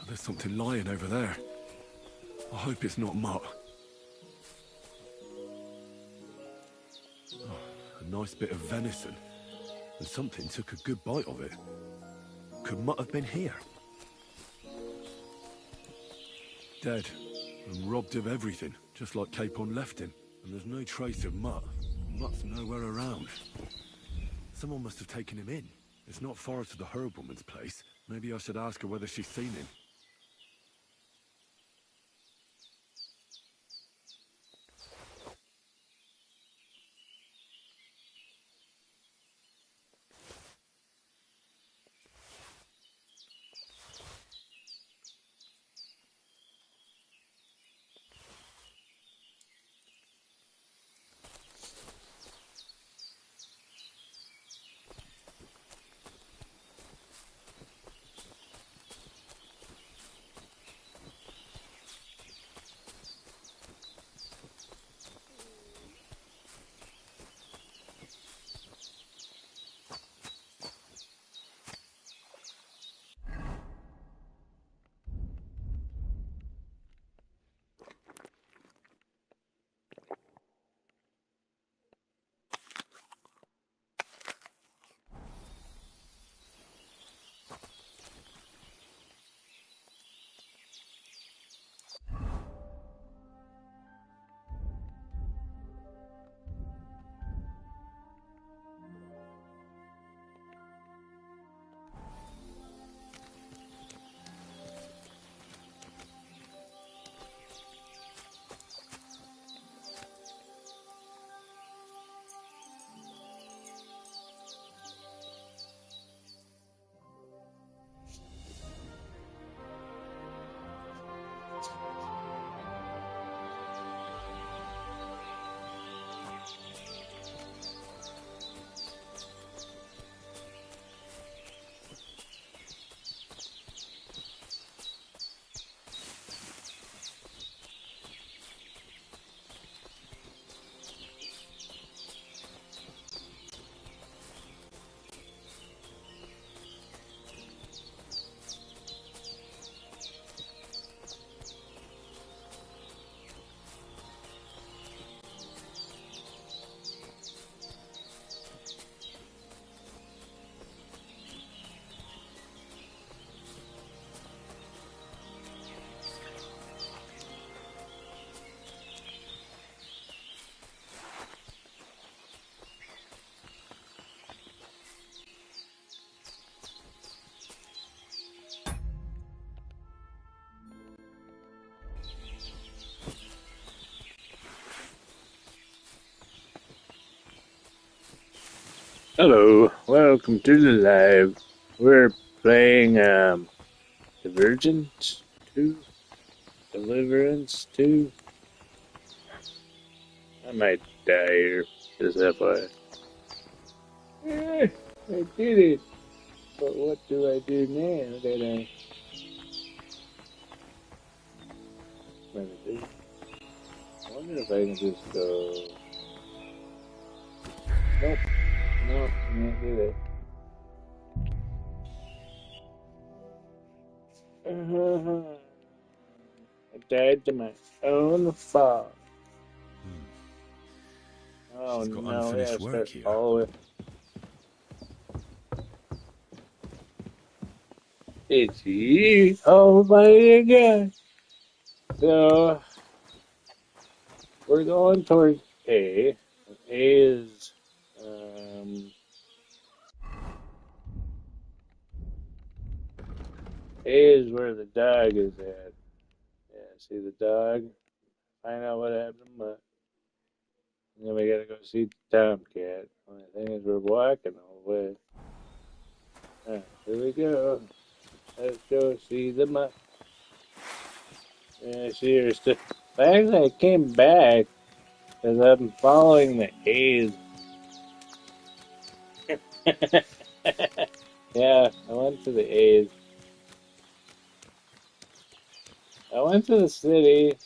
There's something lying over there. I hope it's not Mutt. Oh, a nice bit of venison. And something took a good bite of it. Could Mutt have been here? Dead. And robbed of everything, just like Capon left him. And there's no trace of Mutt. Mutt's nowhere around. Someone must have taken him in. It's not far to the herb woman's place. Maybe I should ask her whether she's seen him. Hello, welcome to the live. We're playing Divergent 2? Deliverance 2? I might die here, just FYI. I did it! But what do I do now that I... I wonder if I can just go... Nope. No, can't do that. I died to my own fault. Oh She's got no, unfinished yeah, work start here. all the way. It's you, oh my god. So, we're going towards A. A is, A is where the dog is at. Yeah, see the dog? Find out what happened to Mutt. And then we gotta go see the tomcat. Only thing is we're walking all the way. Alright, here we go. Let's go see the Mutt. Yeah, see her still. Actually, I came back because I'm following the A's. Yeah, I went to the A's. I went to the city.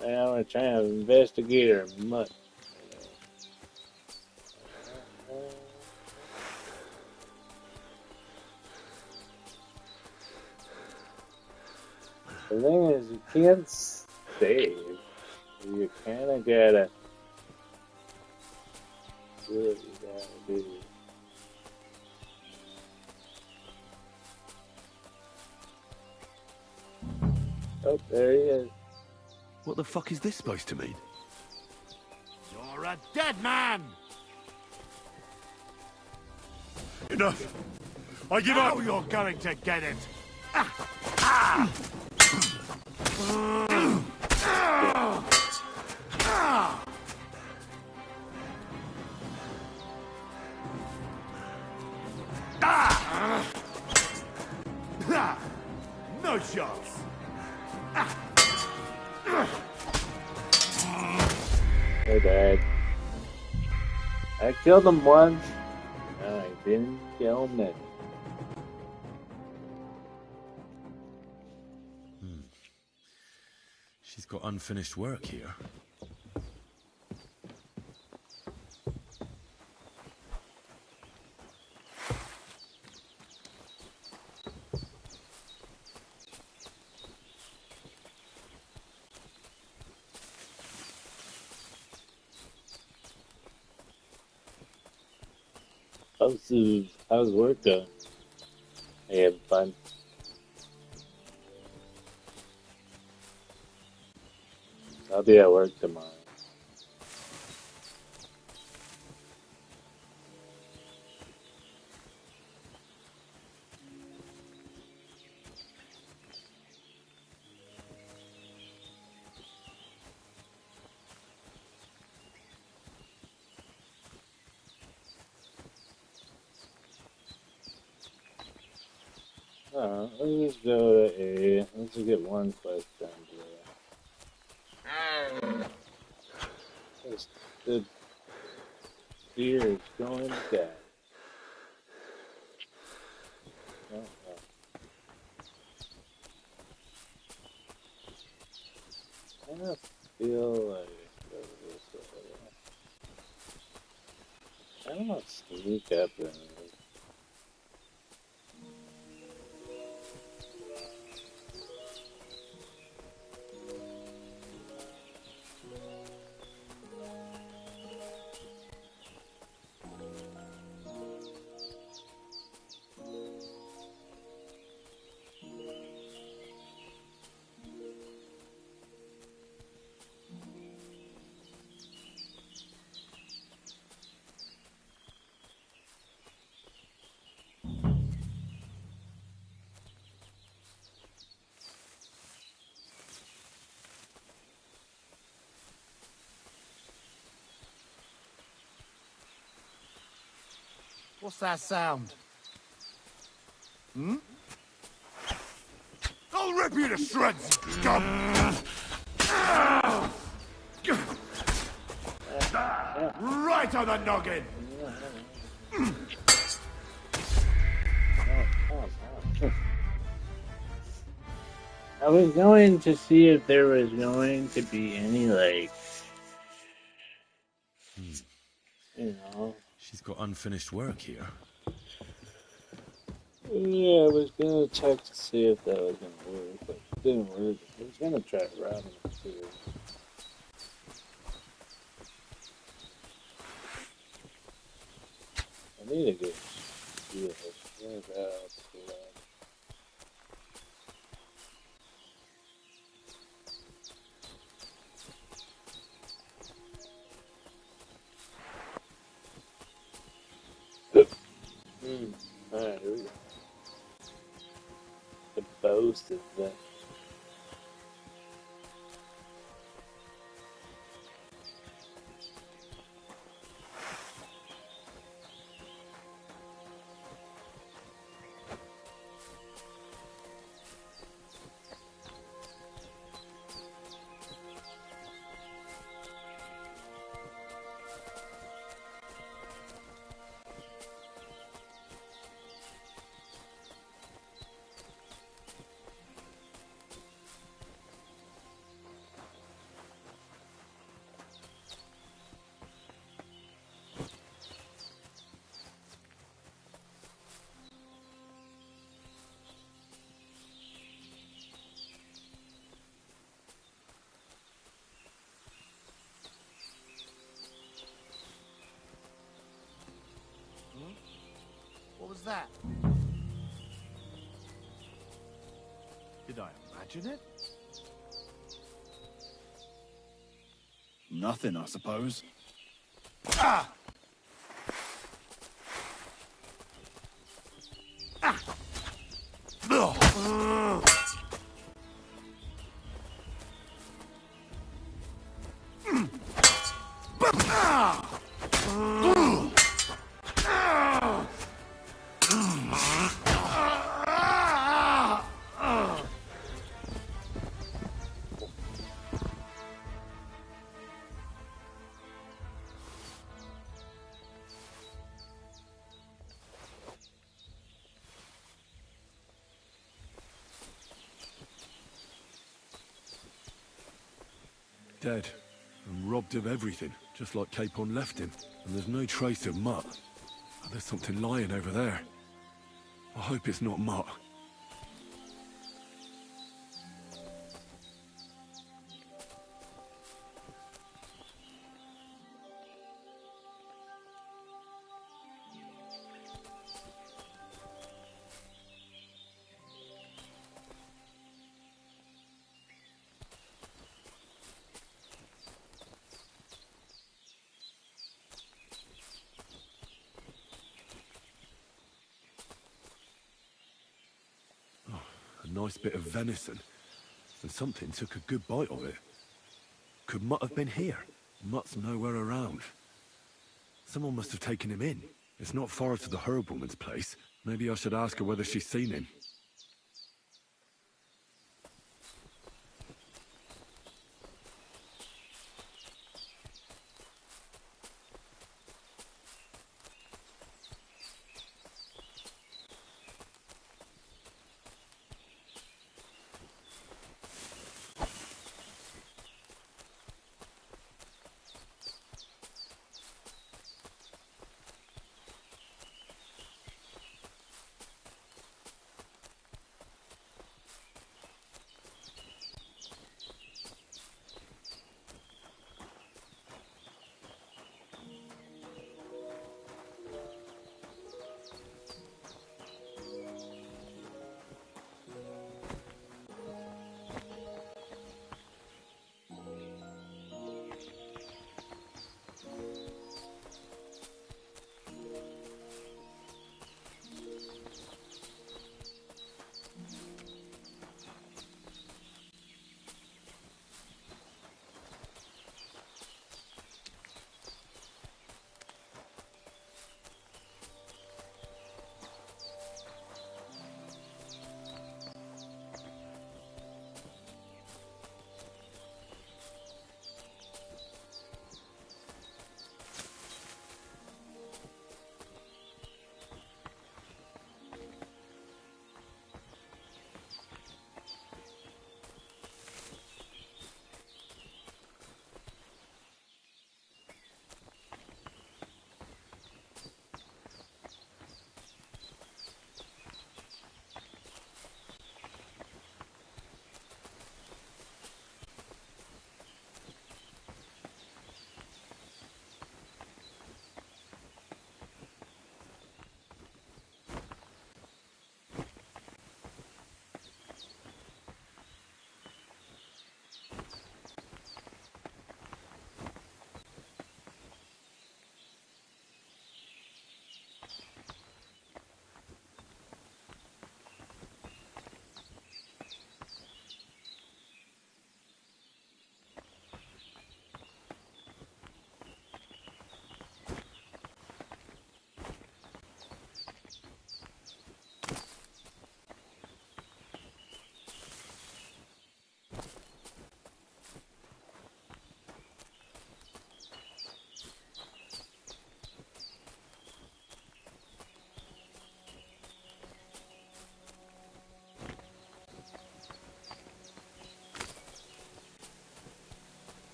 And now we're trying to investigate her Mutt. The thing is, you can't save. You kind of gotta do what you gotta do. Oh, there he is. What the fuck is this supposed to mean? You're a dead man! Enough! I give up! Now you're going to get it! No chance! Hey, Dad. I killed him once. No, I didn't kill him then. She's got unfinished work here. How's work going? Are you having fun? I'll be at work tomorrow. Let's just go to A. Let's just get one quest done today. The deer is going to die. I don't feel like go this way. I don't want to sneak up in it. What's that sound? Hmm? I'll rip you to shreds, scum! Right on the noggin! I was going to see if there was going to be any, like, you know. She's got unfinished work here. Yeah, I was gonna check to see if that was gonna work, but it didn't work. I was gonna try robbing it too. I need to get shield. Where's that? Alright, here we go. The boast is that. What was that? Did I imagine it? Nothing, I suppose. Ah! Ah! Ugh. Dead. And robbed of everything, just like Capon left him. And there's no trace of Mutt. Oh, there's something lying over there. I hope it's not Mutt. A nice bit of venison. And something took a good bite of it. Could Mutt have been here? Mutt's nowhere around. Someone must have taken him in. It's not far to the herb woman's place. Maybe I should ask her whether she's seen him.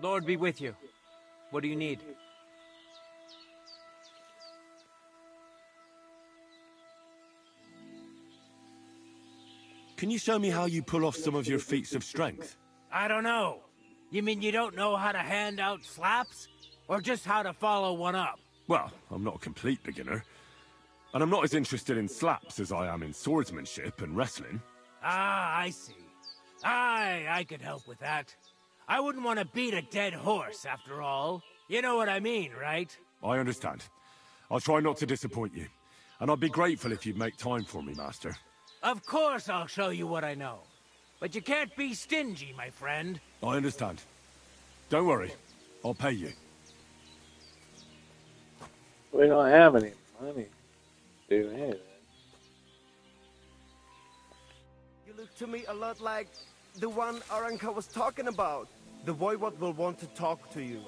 The Lord be with you. What do you need? Can you show me how you pull off some of your feats of strength? I don't know. You mean you don't know how to hand out slaps? Or just how to follow one up? Well, I'm not a complete beginner. And I'm not as interested in slaps as I am in swordsmanship and wrestling. Ah, I see. I could help with that. I wouldn't want to beat a dead horse, after all. You know what I mean, right? I understand. I'll try not to disappoint you. And I'd be grateful if you'd make time for me, Master. Of course I'll show you what I know. But you can't be stingy, my friend. I understand. Don't worry. I'll pay you. We don't have any money to do anything. You look to me a lot like the one Aranka was talking about. The Voivod will want to talk to you.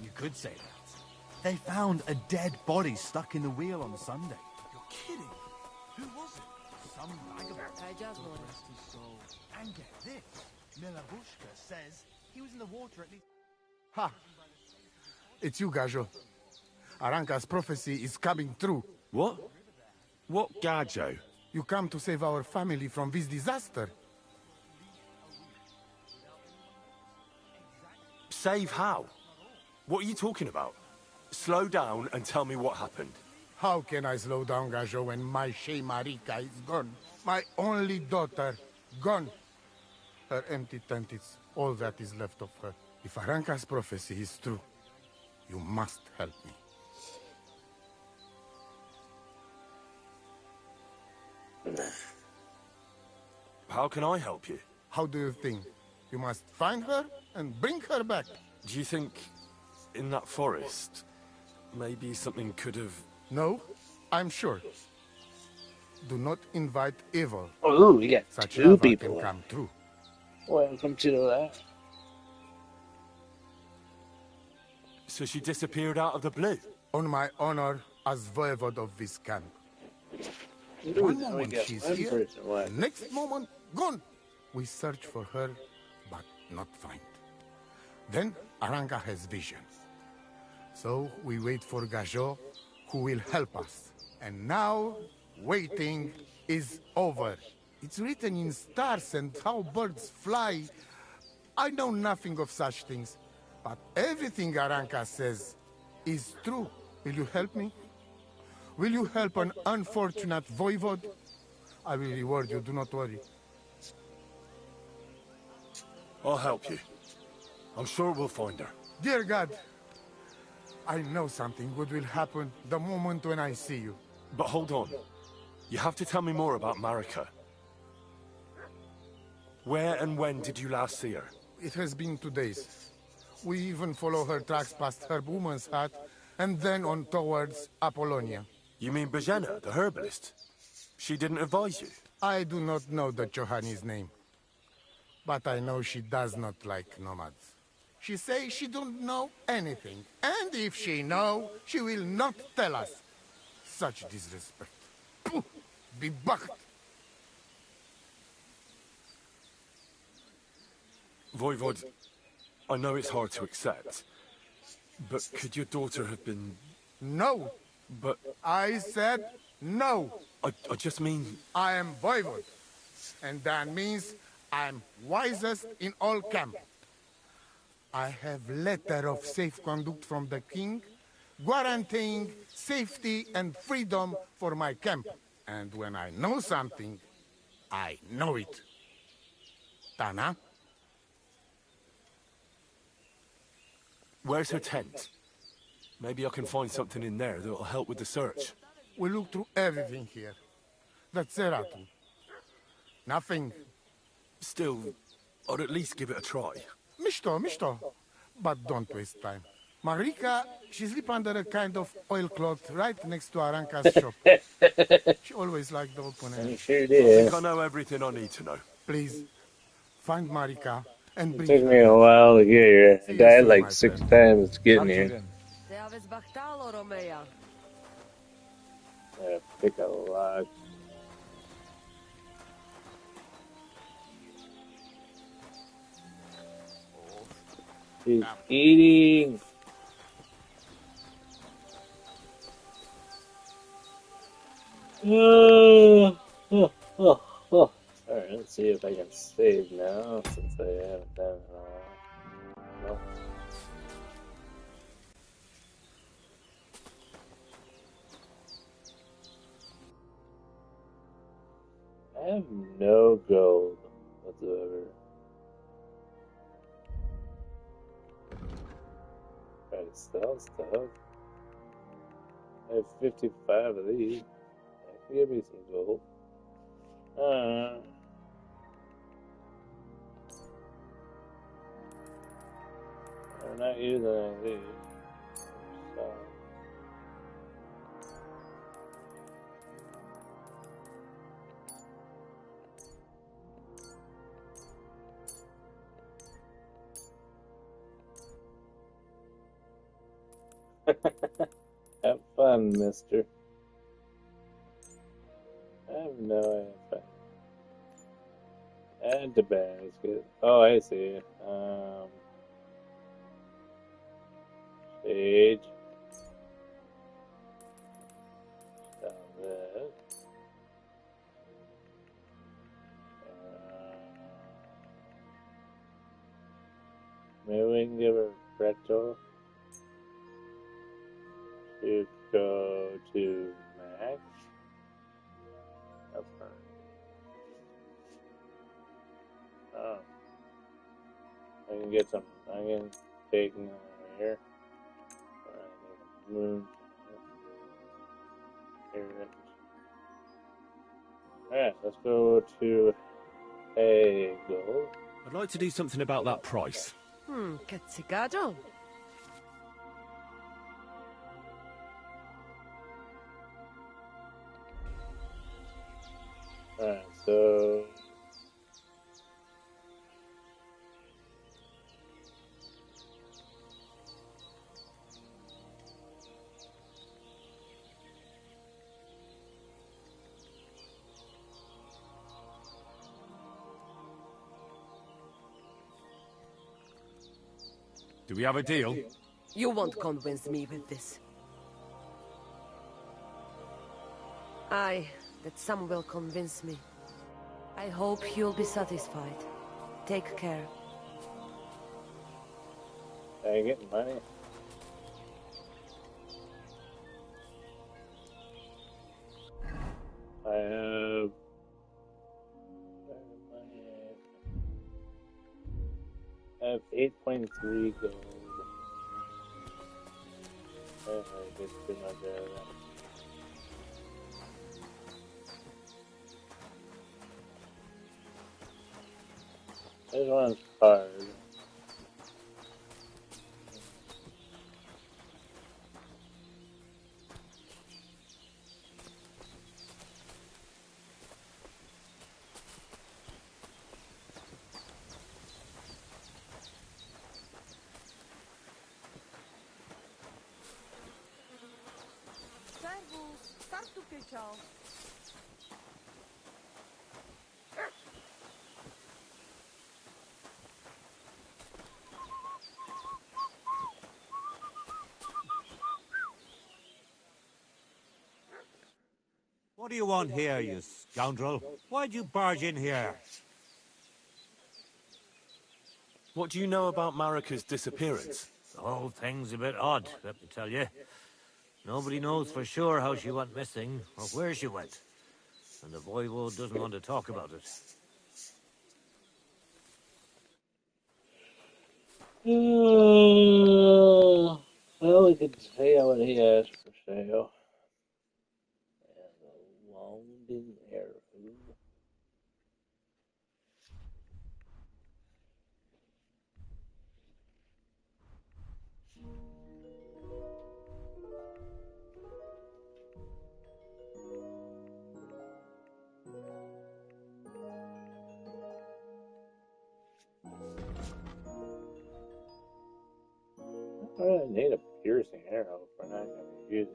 You could say that. They found a dead body stuck in the wheel on Sunday. You're kidding. Who was it? Some vagabond. I just God rest his soul. And get this. Milabushka says he was in the water at least. Ha! It's you, Gajo. Aranka's prophecy is coming true. What? What Gajo? You come to save our family from this disaster. Save how? What are you talking about? Slow down and tell me what happened. How can I slow down, Gajo, when my Shea Marika is gone? My only daughter, gone. Her empty tent is all that is left of her. If Aranka's prophecy is true, you must help me. How can I help you? How do you think? You must find her and bring her back. Do you think in that forest, maybe something could have... No, I'm sure. Do not invite evil. Oh, we got Such two lava people. can come true. Welcome to that. So she disappeared out of the blue? On my honor as voivod of this camp. Ooh, One now we moment got she's one here, person left. the next moment gone. We search for her, but not find. Then Aranka has vision. So we wait for Gajo, who will help us. And now, waiting is over. It's written in stars and how birds fly. I know nothing of such things, but everything Aranka says is true. Will you help me? Will you help an unfortunate voivod? I will reward you, do not worry. I'll help you. I'm sure we'll find her. Dear God, I know something good will happen the moment when I see you. But hold on. You have to tell me more about Marika. Where and when did you last see her? It has been 2 days. We even follow her tracks past her woman's hut, and then on towards Apollonia. You mean Bajena, the herbalist? She didn't advise you? I do not know the Johani's name. But I know she does not like nomads. She says she don't know anything. And if she know, she will not tell us. Such disrespect. Pooh, be bucked. Voivod, I know it's hard to accept, but could your daughter have been... No. But... I said no. I just mean... I am voivod. And that means I'm wisest in all camp. I have letter of safe conduct from the king, guaranteeing safety and freedom for my camp. And when I know something, I know it. Tana? Where's her tent? Maybe I can find something in there that'll help with the search. We look through everything here. That's Zeratu. Nothing. Still, I'd at least give it a try. Mishto. But don't waste time. Marika, she sleep under a kind of oilcloth right next to Aranka's shop. She always liked the open air. You sure I did. think I know everything I need to know. Please, find Marika and It bring took her. me a while to get here. I See you died soon, like my 6 friend. times getting here. Pick a lock. He's eating. Alright, let's see if I can save now, since I haven't done it in a while. Nope. I have no gold whatsoever. Try to sell stuff. I have 55 of these. That can give me some gold. I'm not using any of these. So. Have fun, mister. I have no idea. Add to basket. Oh, I see. Sage. Sell this. Maybe we can give her Preto to go to Max. That's fine. Oh. I can get some. I can take here. Moon. Alright, let's go to Hagel. I'd like to do something about that price. Katzigado. Alright, so... Do we have a deal? You won't convince me with this. Aye, that some will convince me. I hope you'll be satisfied. Take care. I get money. I have... I have 8.3 gold. I get too much out of that. This one's hard. What do you want here, you scoundrel? Why'd you barge in here? What do you know about Marika's disappearance? The whole thing's a bit odd, let me tell you. Nobody knows for sure how she went missing, or where she went. And the voivode doesn't want to talk about it. Well, we could see what he has for sale. And a wounding arrow. I really need a piercing arrow if we're not going to use it.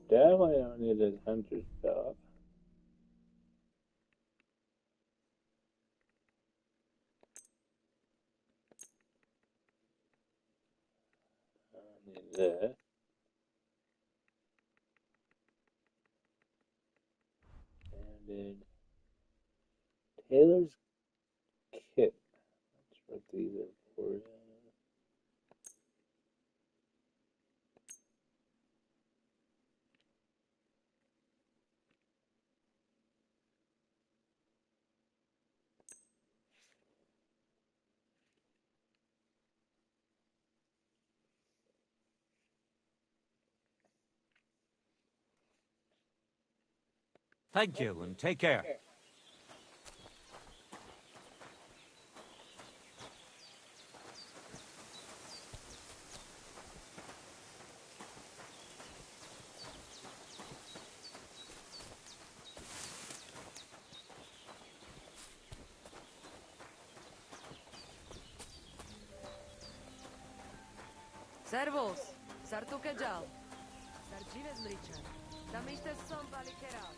definitely don't need a hunter's dog. I need that. And then Taylor's kit. That's what these are for. Thank you, and take care. Servus, sartu keđal. Sarčive zmričan. Da mi ste som pali keral.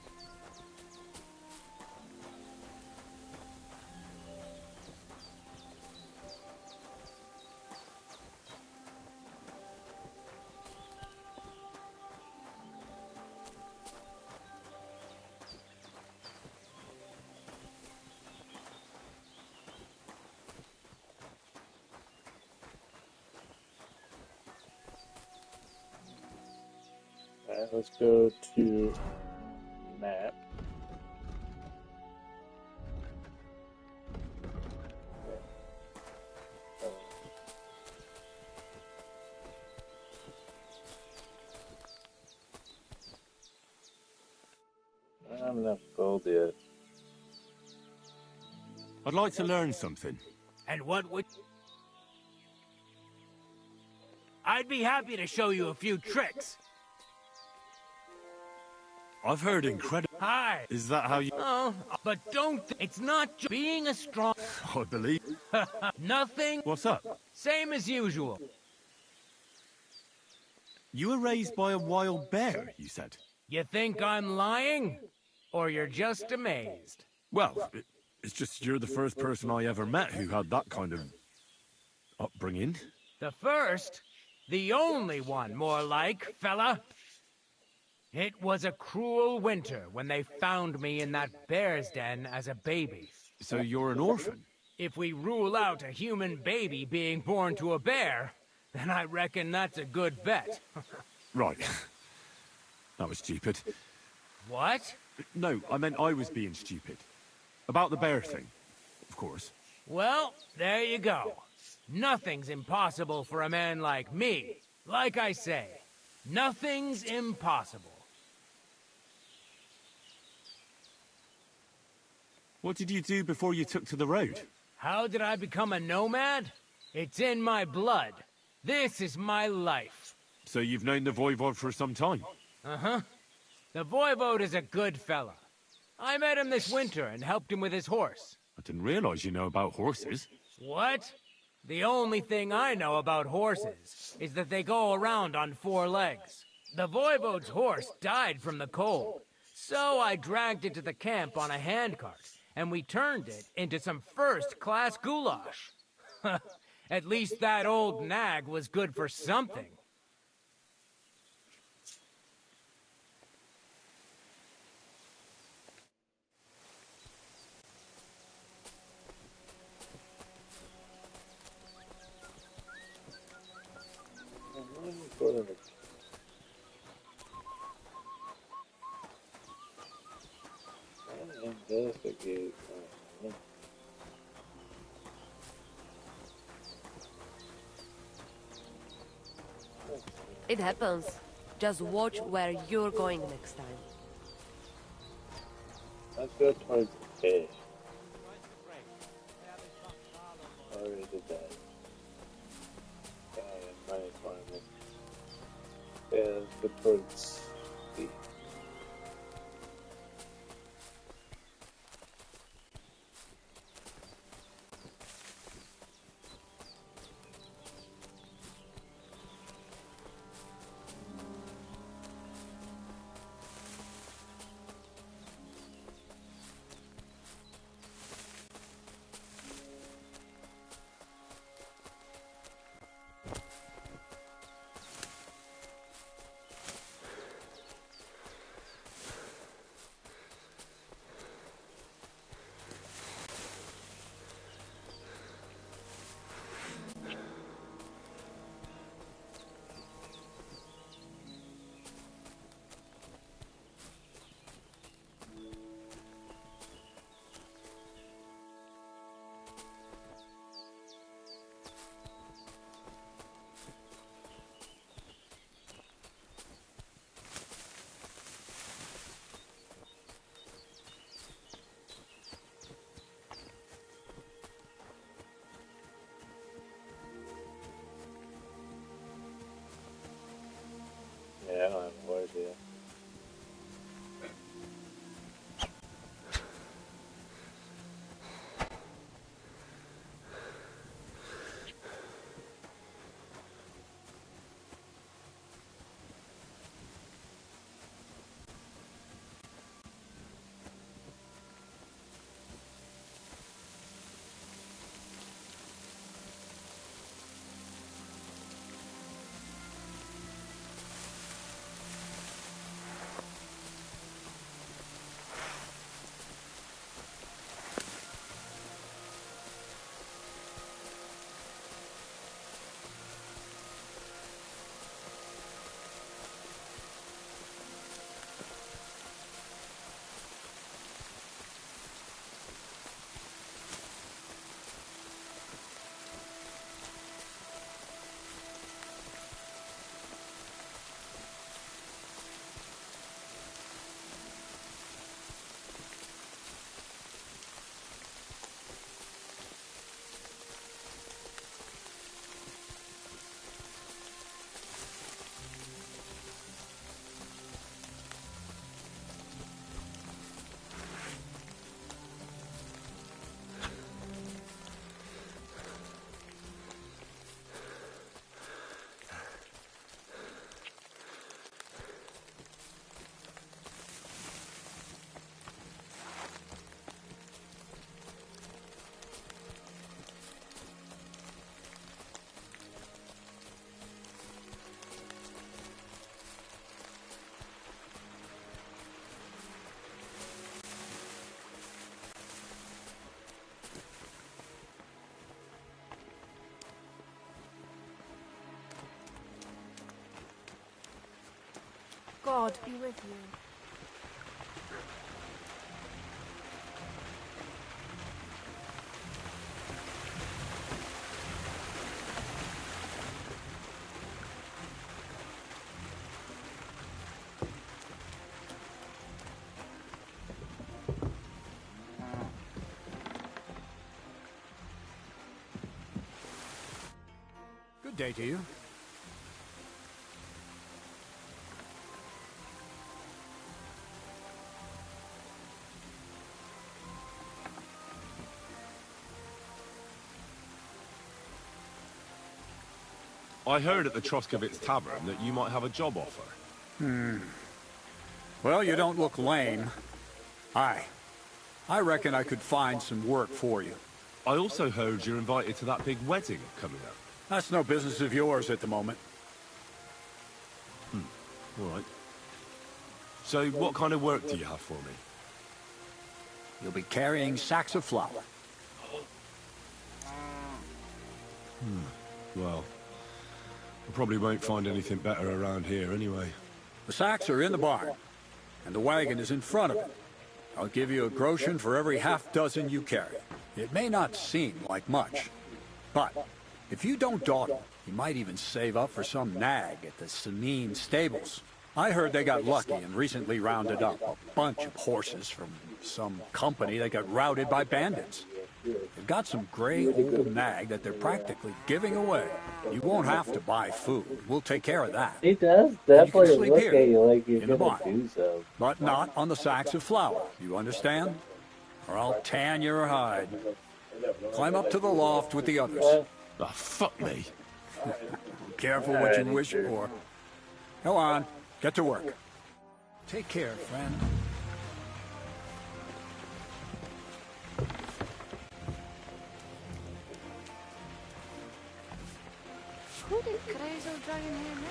Alright, let's go to map. I don't have enough gold yet. I'd like to learn something. And what would... I'd be happy to show you a few tricks. I've heard incredible... Hi. Is that how you... Oh, but don't... It's not just being a strong... I believe... Nothing. What's up? Same as usual. You were raised by a wild bear, you said? You think I'm lying? Or you're just amazed? Well, it's just you're the first person I ever met who had that kind of... upbringing. The first? The only one, more like, fella. It was a cruel winter when they found me in that bear's den as a baby. So you're an orphan? If we rule out a human baby being born to a bear, then I reckon that's a good bet. Right. That was stupid. What? No, I meant I was being stupid. About the bear thing, of course. Well, there you go. Nothing's impossible for a man like me. Like I say, nothing's impossible. What did you do before you took to the road? How did I become a nomad? It's in my blood. This is my life. So you've known the Voivod for some time? Uh-huh. The Voivode is a good fella. I met him this winter and helped him with his horse. I didn't realize you know about horses. What? The only thing I know about horses is that they go around on 4 legs. The Voivode's horse died from the cold, so I dragged it to the camp on a handcart, and we turned it into some first-class goulash. At least that old nag was good for something. Investigate. It happens. Just watch where you're going next time. Let's go towards the fish. Already did that. Money farming. Yeah, let's go towards the... God be with you. Good day to you. I heard at the Troskovitz Tavern that you might have a job offer. Well, you don't look lame. I reckon I could find some work for you. I also heard you're invited to that big wedding coming up. That's no business of yours at the moment. All right. So what kind of work do you have for me? You'll be carrying sacks of flour. Well, I probably won't find anything better around here anyway. The sacks are in the barn, and the wagon is in front of it. I'll give you a groschen for every half dozen you carry. It may not seem like much, but if you don't dawdle, you might even save up for some nag at the Sanine stables. I heard they got lucky and recently rounded up a bunch of horses from some company that got routed by bandits. They've got some gray old nag that they're practically giving away. You won't have to buy food. We'll take care of that. He does definitely look at you like you're gonna do so. But not on the sacks of flour. You understand? Or I'll tan your hide. Climb up to the loft with the others. Oh, fuck me. Careful what you wish for. Go on. Get to work. Take care, friend. Who did Kreisel drag in here now?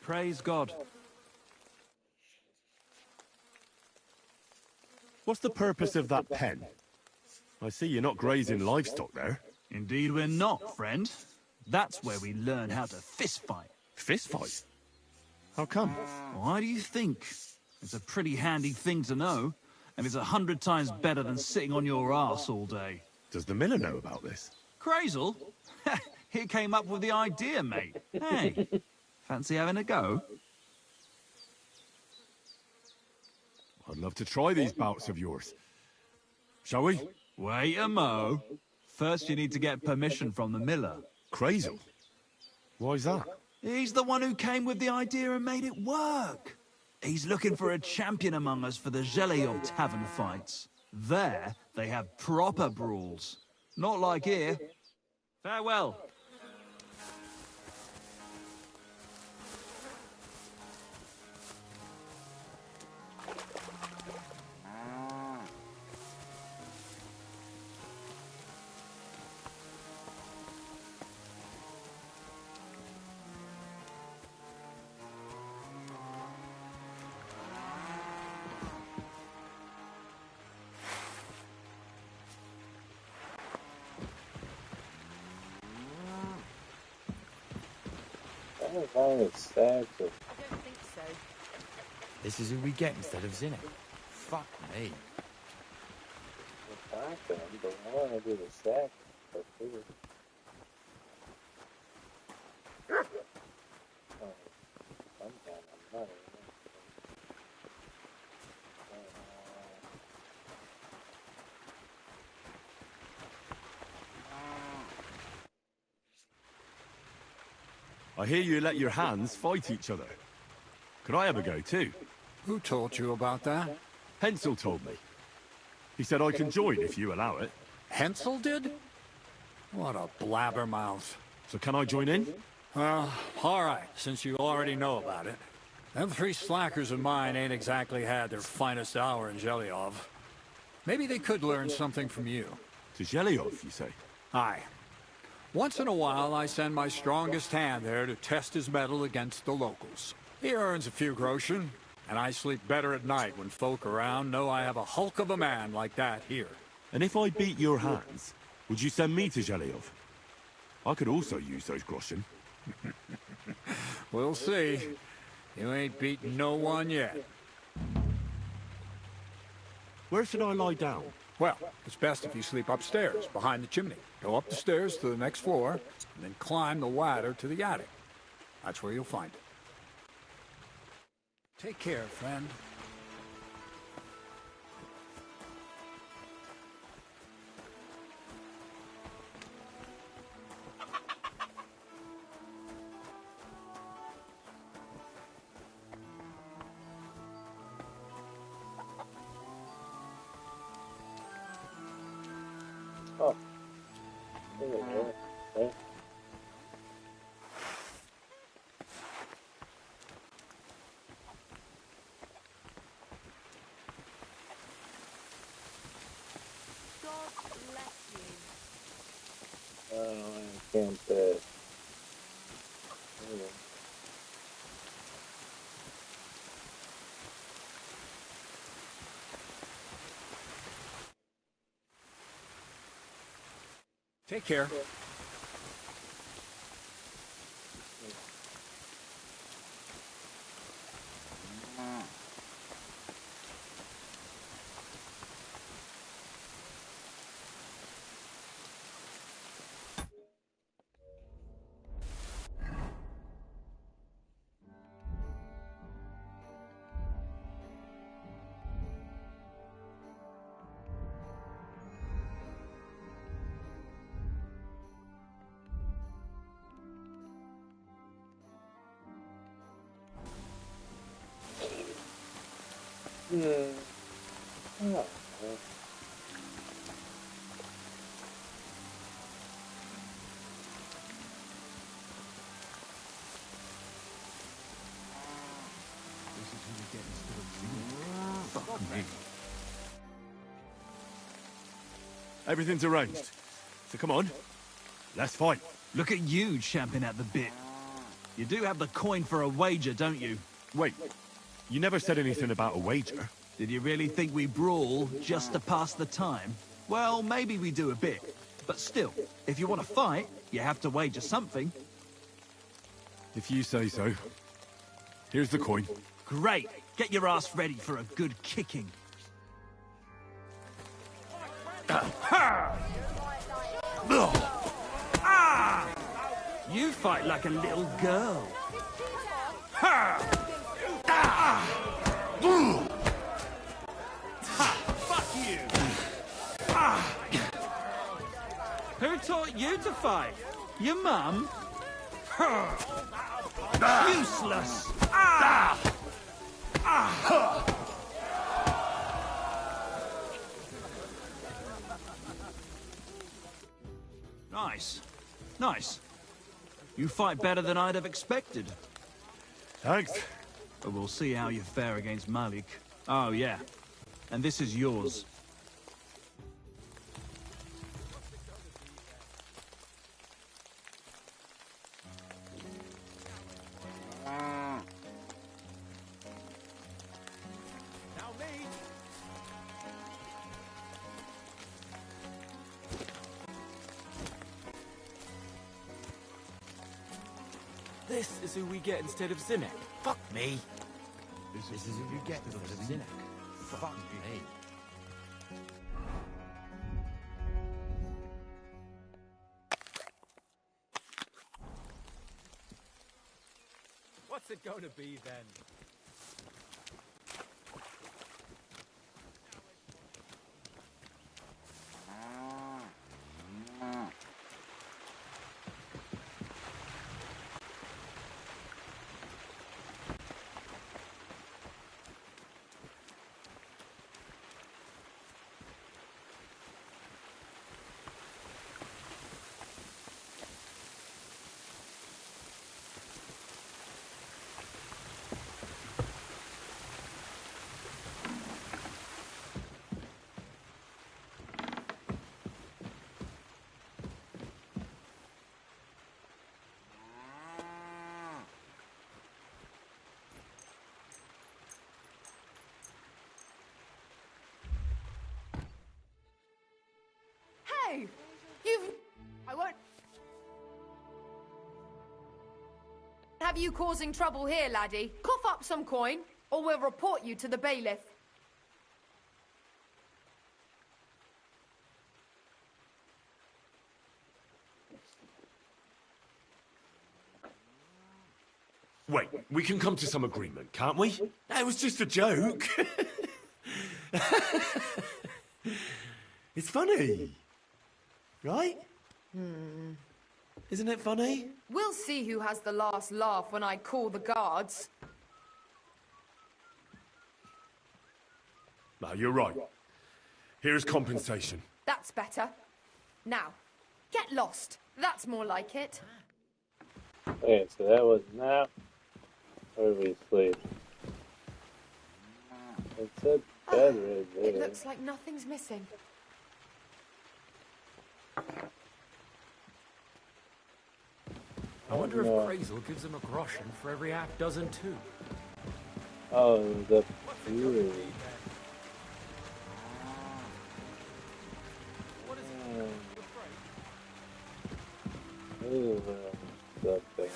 Praise God. What's the purpose of that pen? I see you're not grazing livestock there. Indeed we're not, friend. That's where we learn how to fist fight. Fist fight? How come? Why do you think? It's a pretty handy thing to know, and it's 100 times better than sitting on your arse all day. Does the miller know about this? Crazel? He came up with the idea, mate. Hey, fancy having a go? I'd love to try these bouts of yours. Shall we? Wait a mo. First you need to get permission from the miller. Crazel? Why's that? He's the one who came with the idea and made it work. He's looking for a champion among us for the Geliot tavern fights. There, they have proper brawls. Not like here. Farewell. I don't think so. This is who we get instead of Zinnik. Fuck me. But I want to do the sack for food. Oh, sometime I'm not. I hear you let your hands fight each other. Could I have a go too? Who told you about that? Hensel told me. He said I can join if you allow it. Hensel did? What a blabbermouth. So can I join in? Well, all right, since you already know about it. Them three slackers of mine ain't exactly had their finest hour in Zhelyov. Maybe they could learn something from you. To Zhelyov, you say? Aye. Once in a while, I send my strongest hand there to test his mettle against the locals. He earns a few groschen, and I sleep better at night when folk around know I have a hulk of a man like that here. And if I beat your hands, would you send me to Zhelyov? I could also use those groschen. We'll see. You ain't beaten no one yet. Where should I lie down? Well, it's best if you sleep upstairs, behind the chimney. Go up the stairs to the next floor, and then climb the ladder to the attic. That's where you'll find it. Take care, friend. Oh. Okay. Oh, I can't, hold on. Take care. Oh. Fuck me. Everything's arranged. So come on, let's fight. Look at you champing at the bit. You do have the coin for a wager, don't you? Wait, you never said anything about a wager. Did you really think we brawl just to pass the time? Well, maybe we do a bit. But still, if you want to fight, you have to wager something. If you say so. Here's the coin. Great. Get your ass ready for a good kicking. You fight like a little girl. Fuck you! Who taught you to fight? Your mum? Useless! Nice. Nice. You fight better than I'd have expected. Thanks. But we'll see how you fare against Malik. Oh, yeah. And this is yours. This is who we get instead of Zinnek. Fuck me. This is who you get instead of Zinnek. Fuck me. What's it going to be then? Hey! I won't have you causing trouble here, laddie. Cough up some coin, or we'll report you to the bailiff. Wait, we can come to some agreement, can't we? That was just a joke. It's funny. Right? Isn't it funny? We'll see who has the last laugh when I call the guards. No, you're right. Here's compensation. That's better. Now, get lost. That's more like it. Okay, so that was now. Obviously. It's a bed right there. It looks like nothing's missing. I wonder if Crazel gives him a groschen for every half dozen too. Oh, the beauty. Something.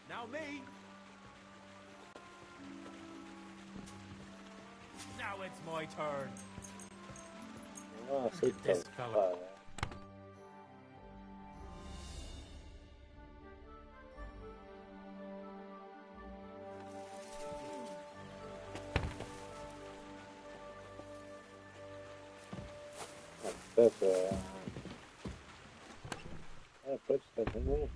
Now me. Now it's my turn. Oh, Look at this fella. That's I put stuff in there.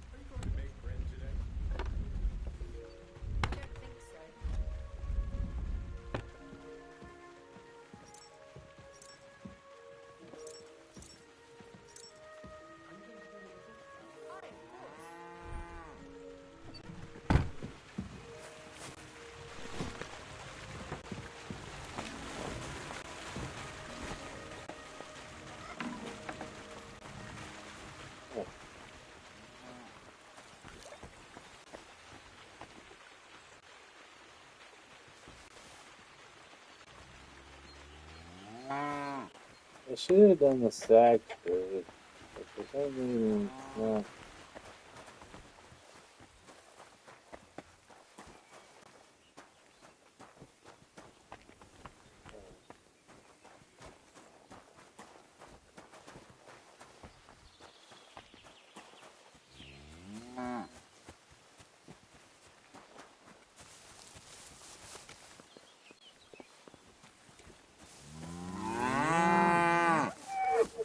I should have done the sack first, but for some reason, no.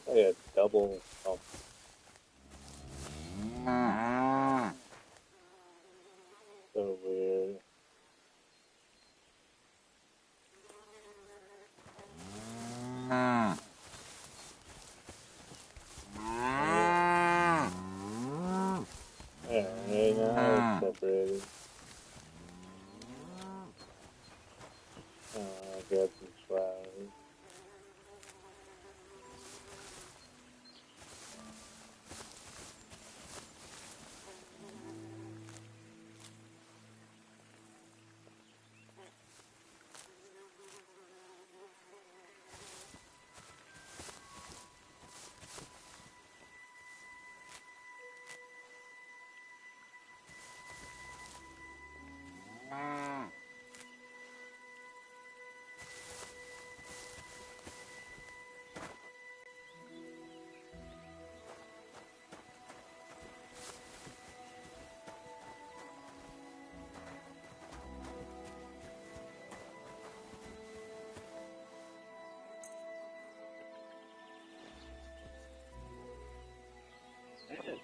I got double pump. So weird. Alright, now it's separated. Oh, I got some flowers.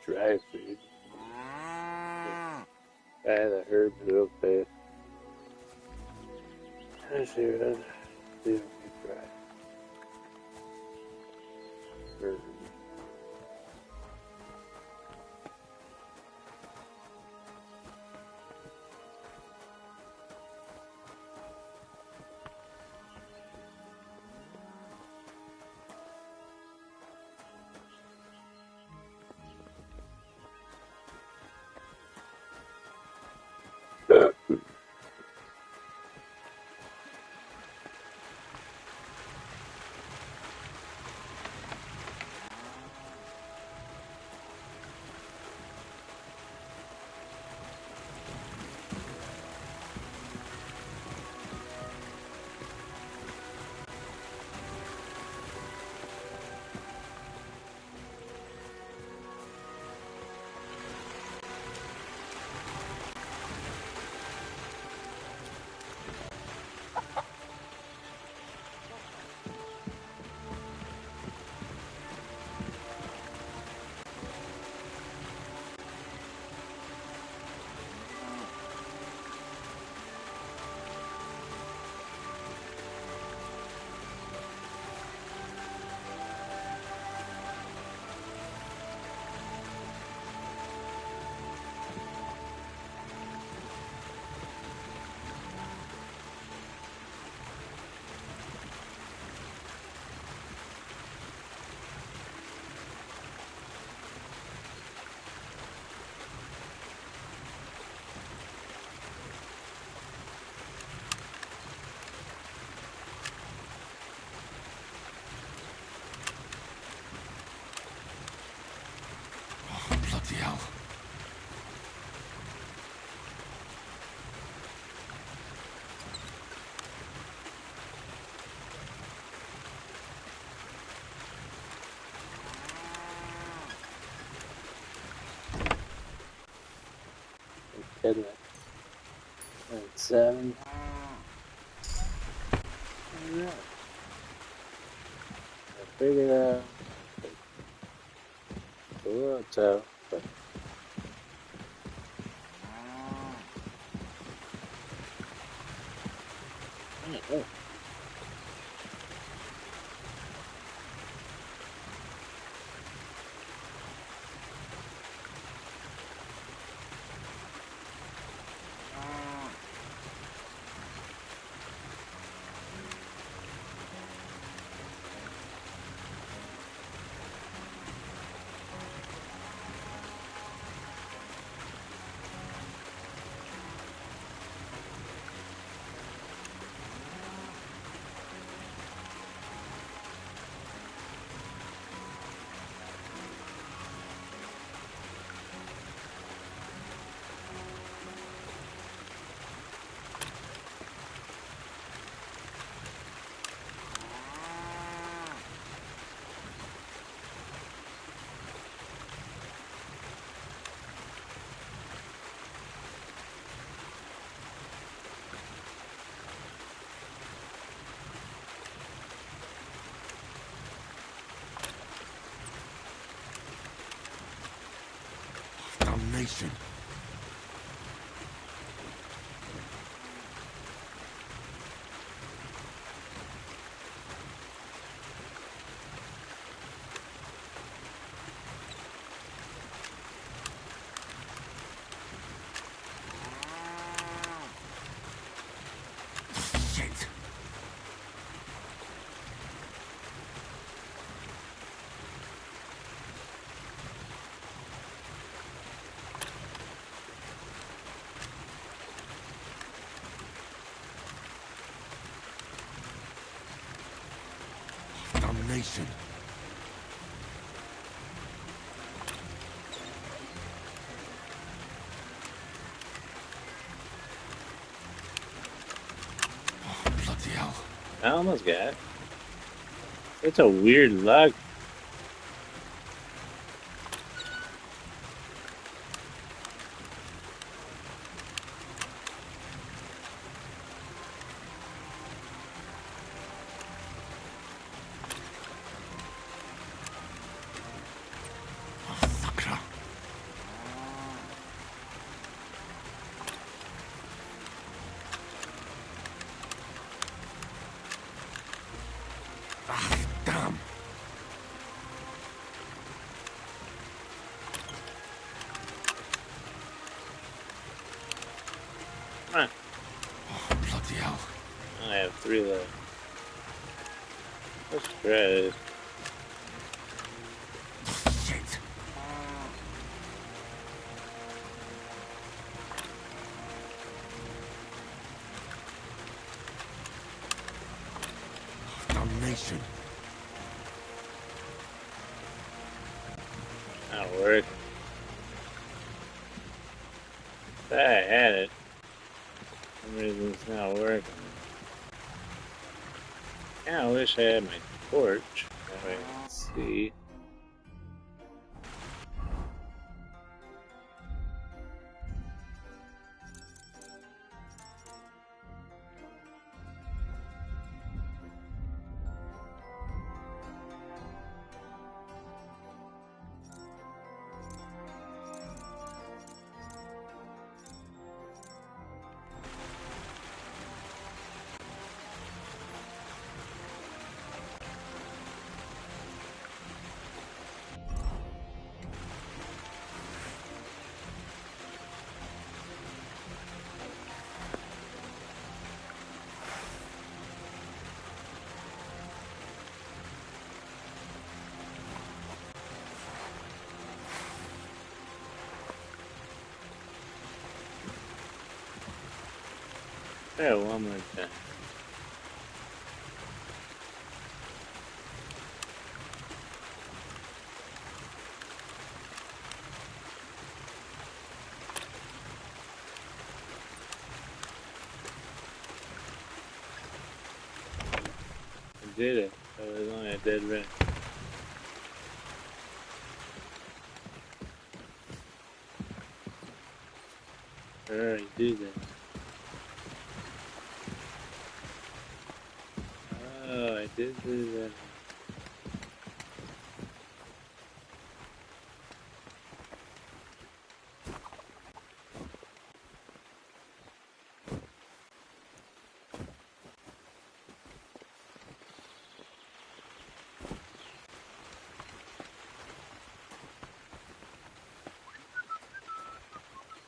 Dry food. The herbs real fast. Let's see what else. See if we can try. Herbs. Bloody hell. Kidding it. 7. Alright. I figured out. It's a little tough, but. Oh. Damnation. Shit. Damnation. Oh, bloody hell. I almost got it. It's a weird luck. Damn. Come on. Oh, bloody hell. I have 3 left. Let's try this. Shit. Damnation. Not working. I had it. For some reason it's not working. Yeah, I wish I had my torch. That way I can see. Try it one more time. did it. So it was only a dead rat. Sure, he did that. Oh, I did do that.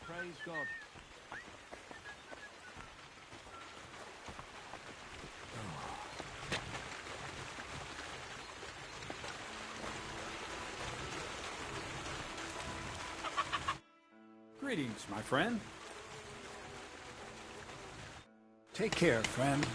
Praise God. Greetings, my friend. Take care, friend.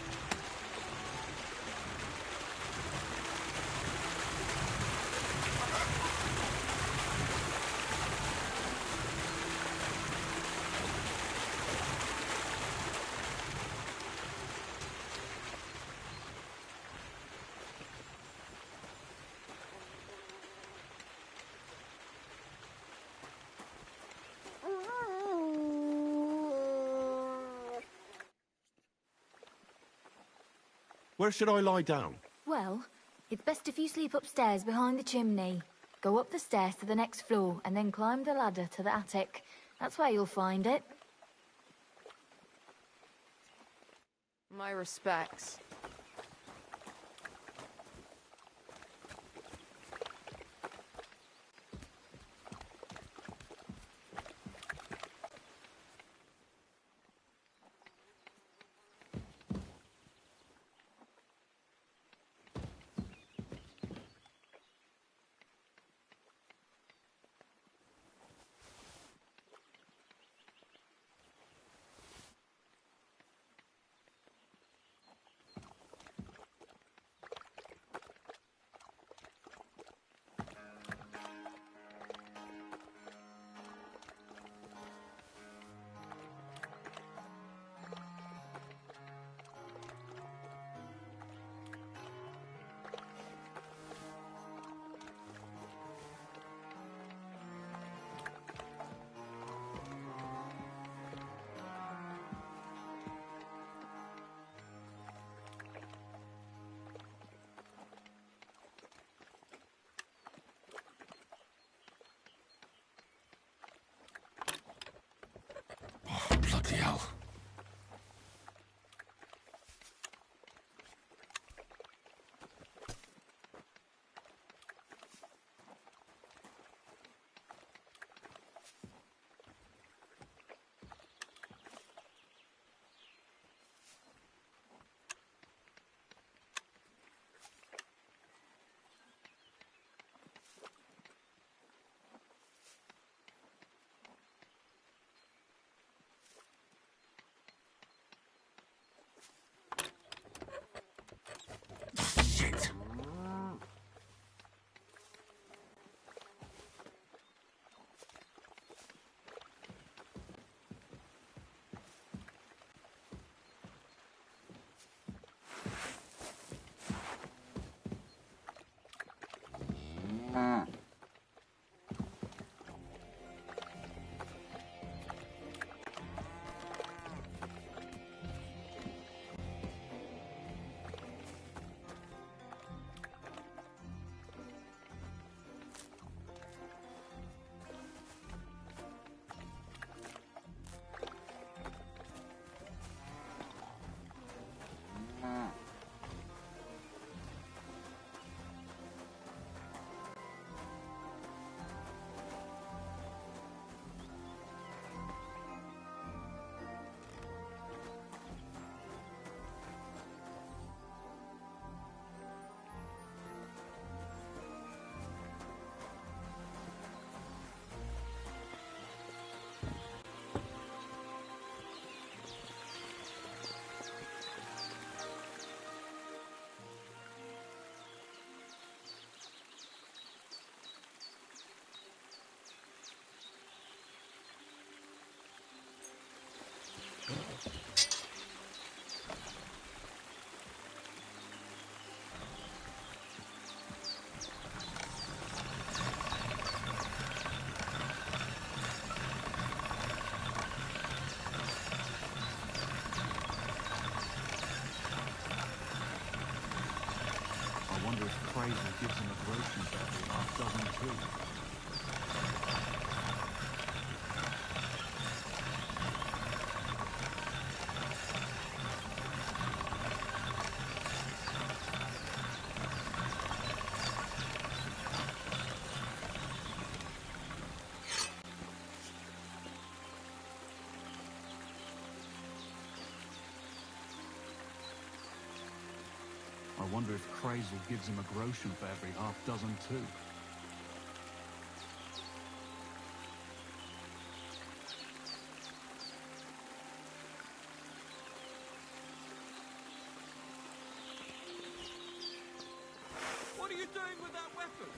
Where should I lie down? Well, it's best if you sleep upstairs behind the chimney. Go up the stairs to the next floor and then climb the ladder to the attic. That's where you'll find it. My respects. Bloody hell. Shit. wonder if Crazel gives him a grocery for every half dozen too. I wonder if Crazel gives him a groschen for every half dozen too. What are you doing with that weapon?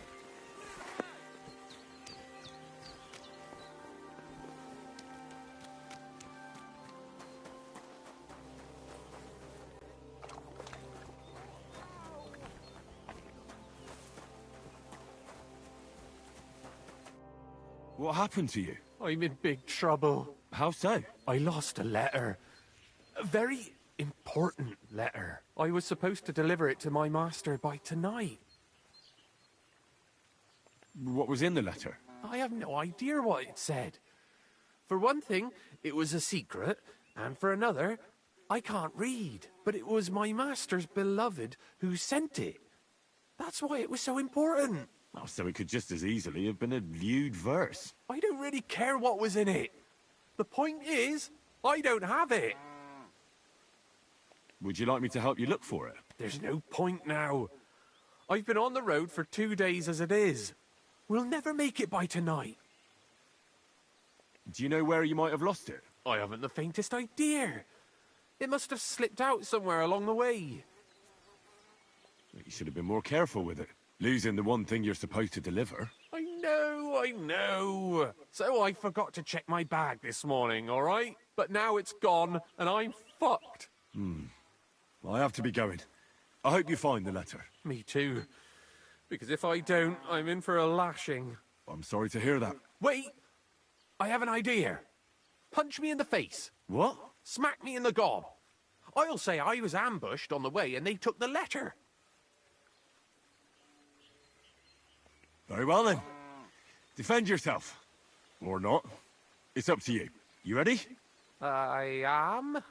What happened to you? I'm in big trouble. How so? I lost a letter. A very important letter. I was supposed to deliver it to my master by tonight. What was in the letter? I have no idea what it said. For one thing, it was a secret, and for another, I can't read. But it was my master's beloved who sent it. That's why it was so important. Oh, so it could just as easily have been a lewd verse. I don't really care what was in it. The point is, I don't have it. Would you like me to help you look for it? There's no point now. I've been on the road for 2 days as it is. We'll never make it by tonight. Do you know where you might have lost it? I haven't the faintest idea. It must have slipped out somewhere along the way. You should have been more careful with it. Losing the one thing you're supposed to deliver. I know. So I forgot to check my bag this morning, all right? But now it's gone, and I'm fucked. I have to be going. I hope you find the letter. Me too. Because if I don't, I'm in for a lashing. I'm sorry to hear that. Wait! I have an idea. Punch me in the face. What? Smack me in the gob. I'll say I was ambushed on the way and they took the letter. Very well then. Defend yourself. Or not. It's up to you. You ready? I am.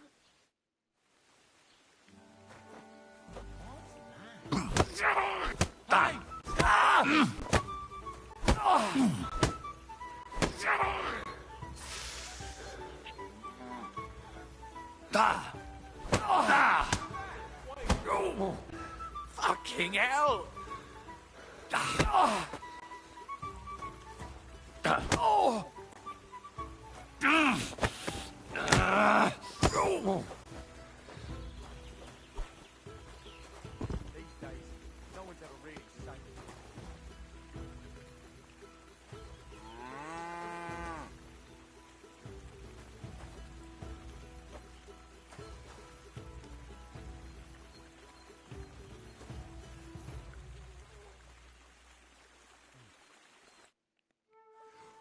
Fucking hell!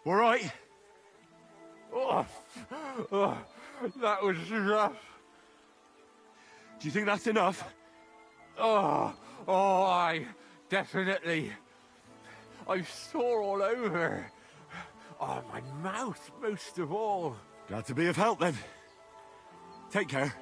All right. That was rough. Do you think that's enough? I definitely. I'm sore all over. Oh, my mouth most of all. Glad to be of help then. Take care.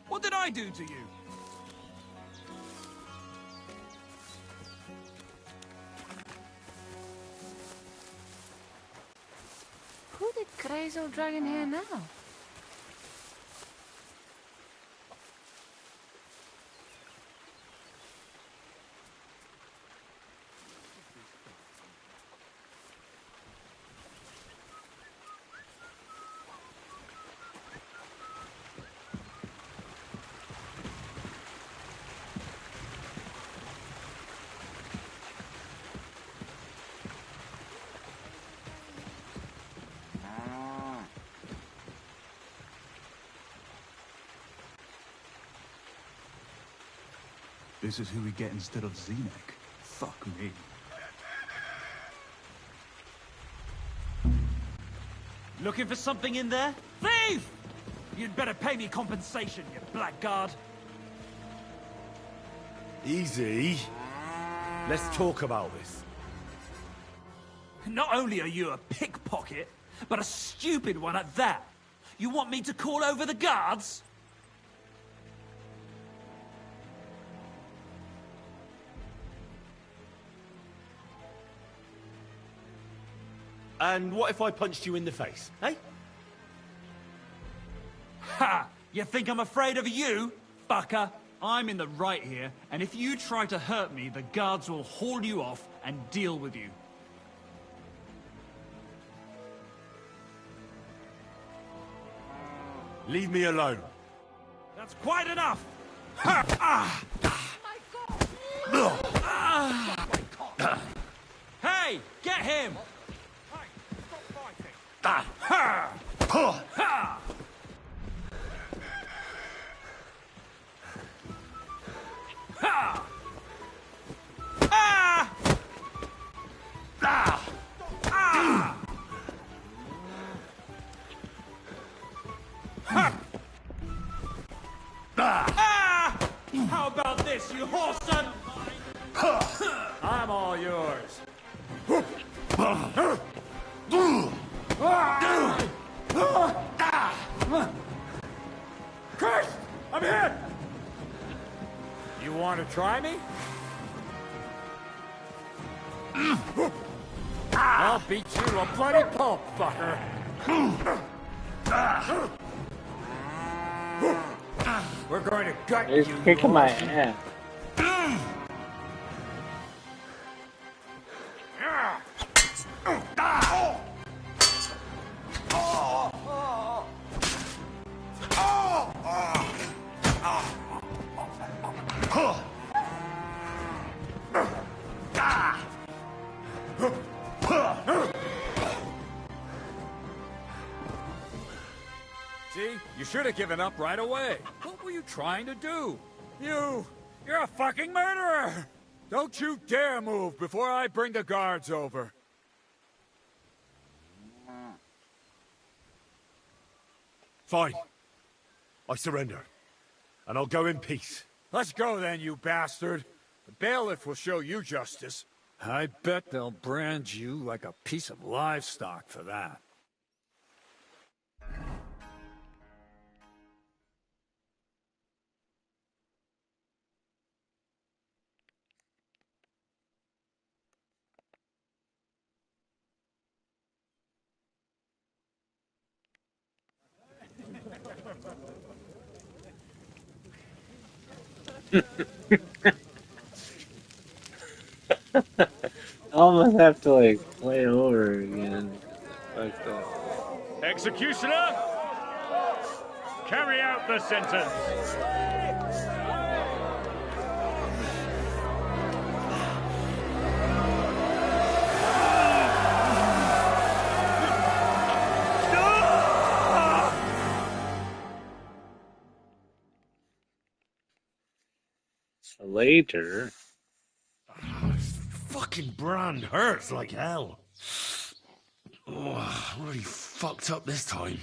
What did I do to you? Who did Crazel drag in here now? This is who we get instead of Zenek. Fuck me. Looking for something in there? Thief! You'd better pay me compensation, you blackguard. Easy. Let's talk about this. Not only are you a pickpocket, but a stupid one at that. You want me to call over the guards? And what if I punched you in the face, eh? Ha! You think I'm afraid of you, fucker? I'm in the right here, and if you try to hurt me, the guards will haul you off and deal with you. Leave me alone. That's quite enough! Ha! Ah! Ah! Hey, get him! Ha! Ha! Ha! Ah! Ah! Ah! Ha! Ah! How about this, you whoreson? I'm all yours. Christ! I'm hit! You want to try me? I'll beat you to a bloody pulp, fucker! We're going to gut He's you. kicking my ass. See? You should have given up right away. What were you trying to do? You're a fucking murderer! Don't you dare move before I bring the guards over. Fine. I surrender. And I'll go in peace. Let's go then, you bastard. The bailiff will show you justice. I bet they'll brand you like a piece of livestock for that. I almost have to like play it over again. Fucked up. Executioner, carry out the sentence. Later. Fucking brand hurts like hell. Oh, really fucked up this time.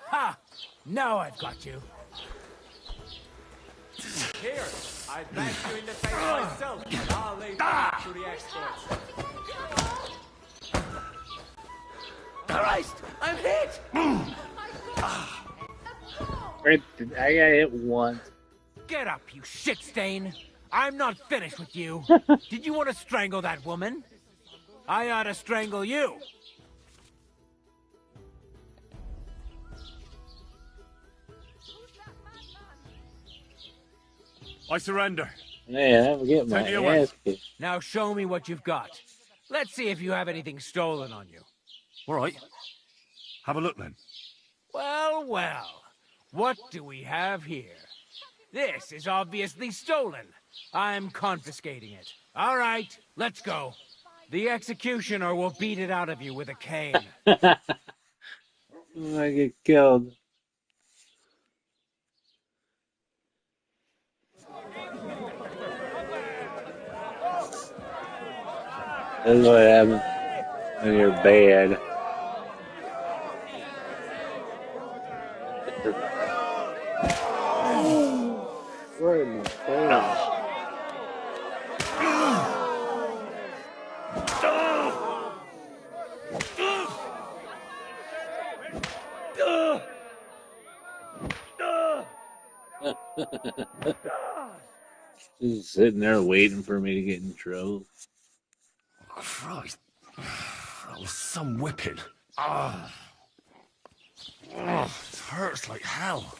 Ha! Now I've got you. Here, I bash you in the face myself, and I'll lay back to the experts. Christ! I'm hit! I got hit once. Get up, you shit stain! I'm not finished with you. Did you want to strangle that woman? I ought to strangle you. I surrender. Man, I'm getting my Take me away. ass kicked. Now show me what you've got. Let's see if you have anything stolen on you. All right. Have a look then. Well, well. What do we have here? This is obviously stolen. I'm confiscating it. All right, let's go. The executioner will beat it out of you with a cane. I get killed. This is what happens when you're bad. Right in the face. Just sitting there waiting for me to get in trouble. Christ. That was some whipping. Ah. Oh, it hurts like hell.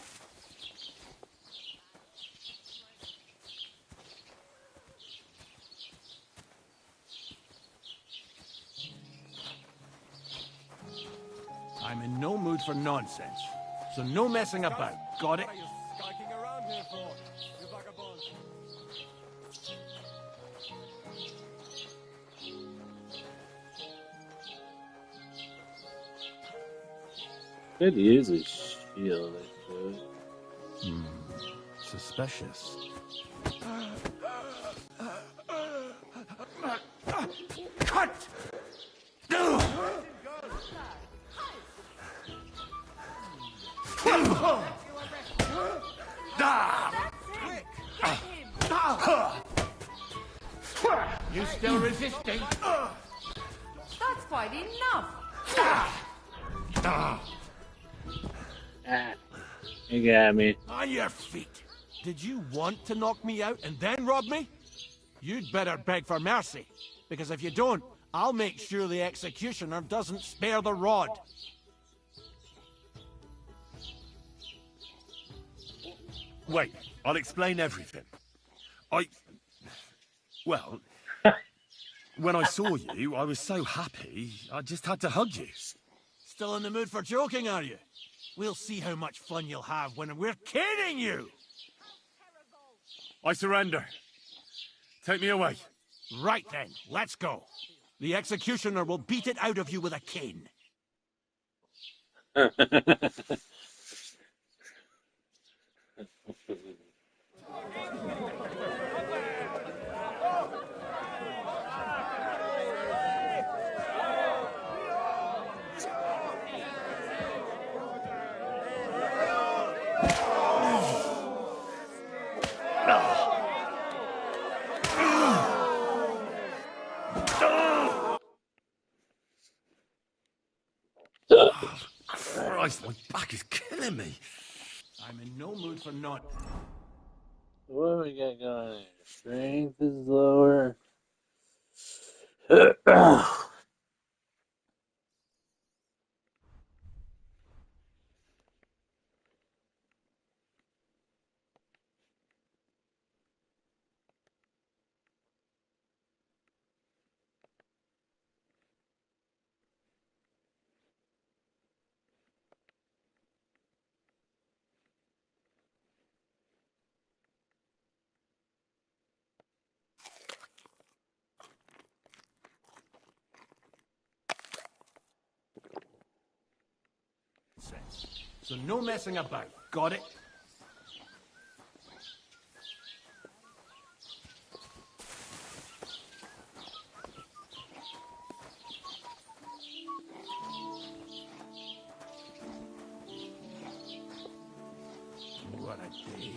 I'm in no mood for nonsense, so no messing about. Got it? Could use a shield, I could. Suspicious. Cut! You still resisting? That's quite enough. You got me. On your feet. Did you want to knock me out and then rob me? You'd better beg for mercy, because if you don't, I'll make sure the executioner doesn't spare the rod. Wait, I'll explain everything. Well, when I saw you, I was so happy, I just had to hug you. Still in the mood for joking, are you? We'll see how much fun you'll have when we're kidding you! I surrender. Take me away. Right then, let's go. The executioner will beat it out of you with a cane. Christ, my back is killing me. I'm in no mood for not. What do we got going here? Strength is lower. So no messing about. Got it? What a day.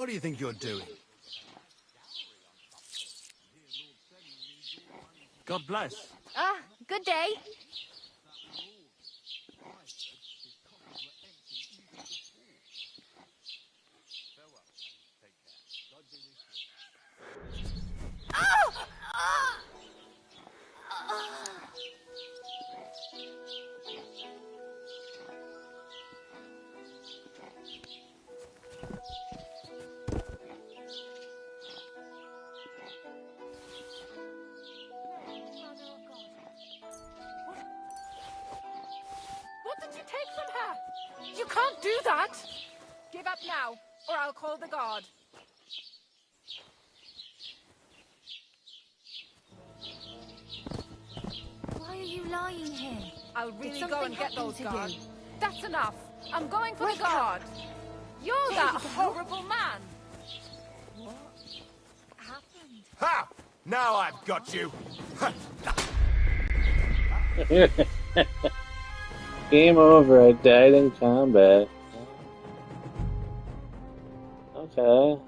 What do you think you're doing? God bless. Ah, good day. What did you take from her? You can't do that! Give up now, or I'll call the guard. Why are you lying here? I'll Did really go something and get happen those to guards. you? That's enough. I'm going for Wake the guard. You're There that you go. horrible man. What happened? Ha! Now I've got you! Game over. I died in combat. Okay.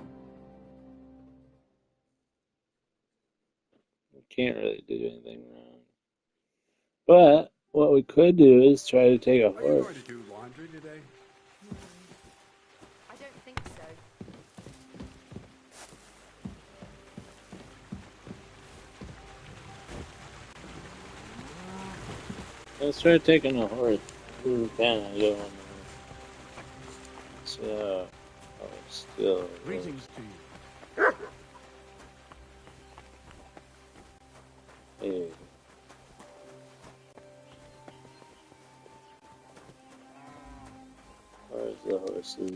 Can't really do anything wrong. But what we could do is try to take a Are you horse. going to do laundry today? I don't think so. Let's try taking a horse. We kind of go on there. So, still. Greetings to you. Hey. Where's the horses?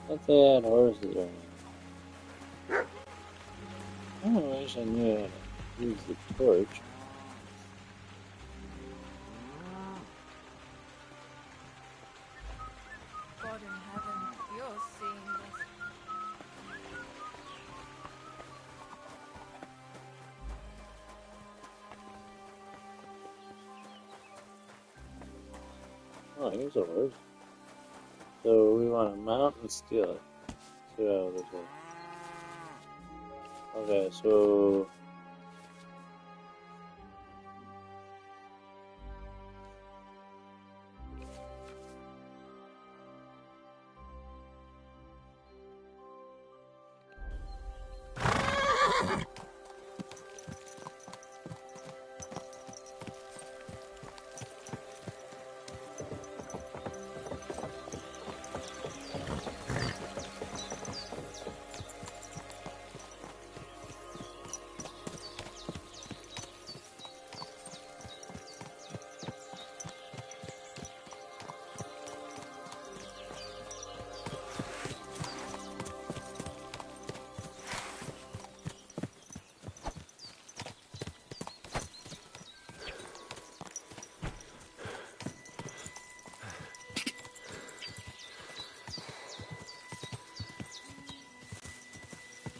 I thought they had horses around. I wish I knew how to use the torch. God in heaven, you're seeing this. Oh, here's a horse. So we want to mount and steal it. See how this works. Okay, so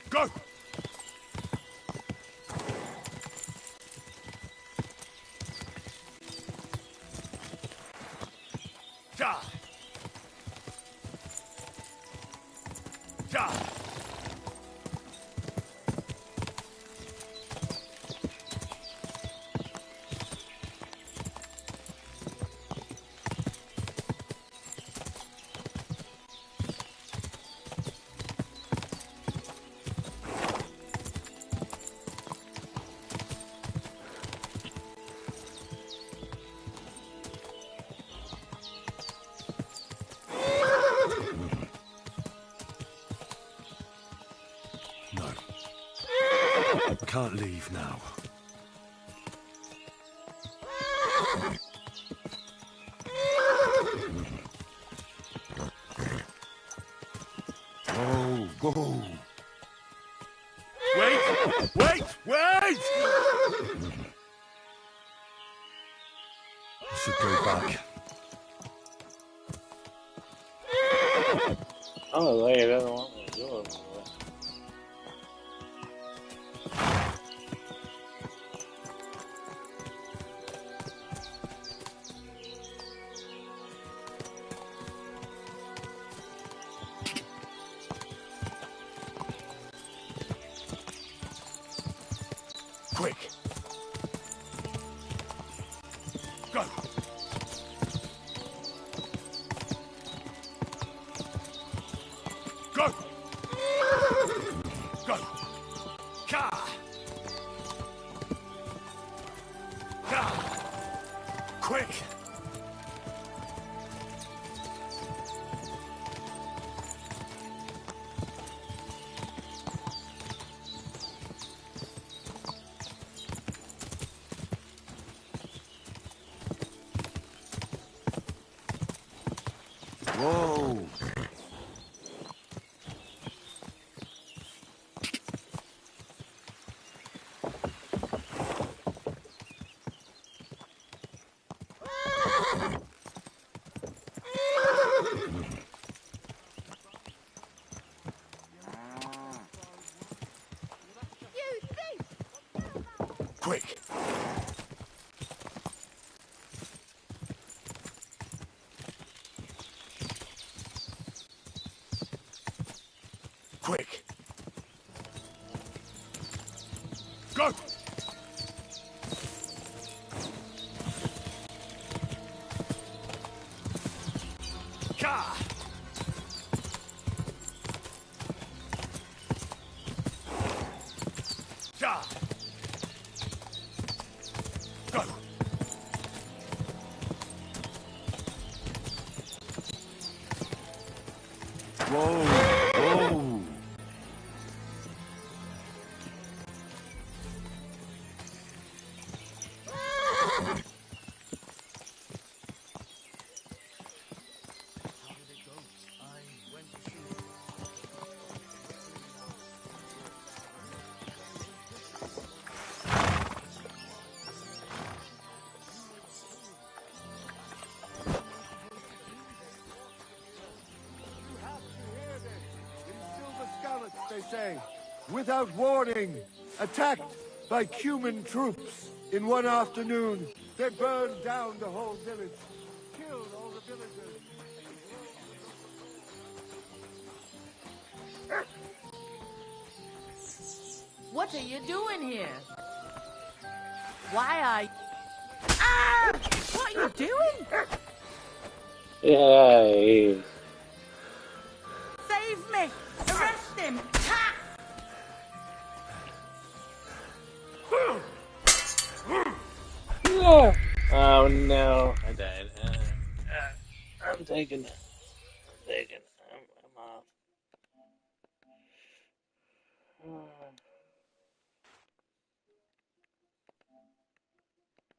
Go! Ja! Ja! Can't leave now. Whoa, whoa. Wait! Wait! Wait! I should go back. Oh, like it doesn't want me to do it. Quick! Go! Go! Go! Ka! Ka! Quick! Whoa! Quick! Quick! Go! Ka! Ja! Go! Whoa! Whoa! They say, without warning, attacked by Cuman troops. In one afternoon, they burned down the whole village, killed all the villagers. What are you doing here? Why are you... Ah! What are you doing? Yay! Save me! Arrest him! Ha! Oh no, I died. I'm taking. I'm off.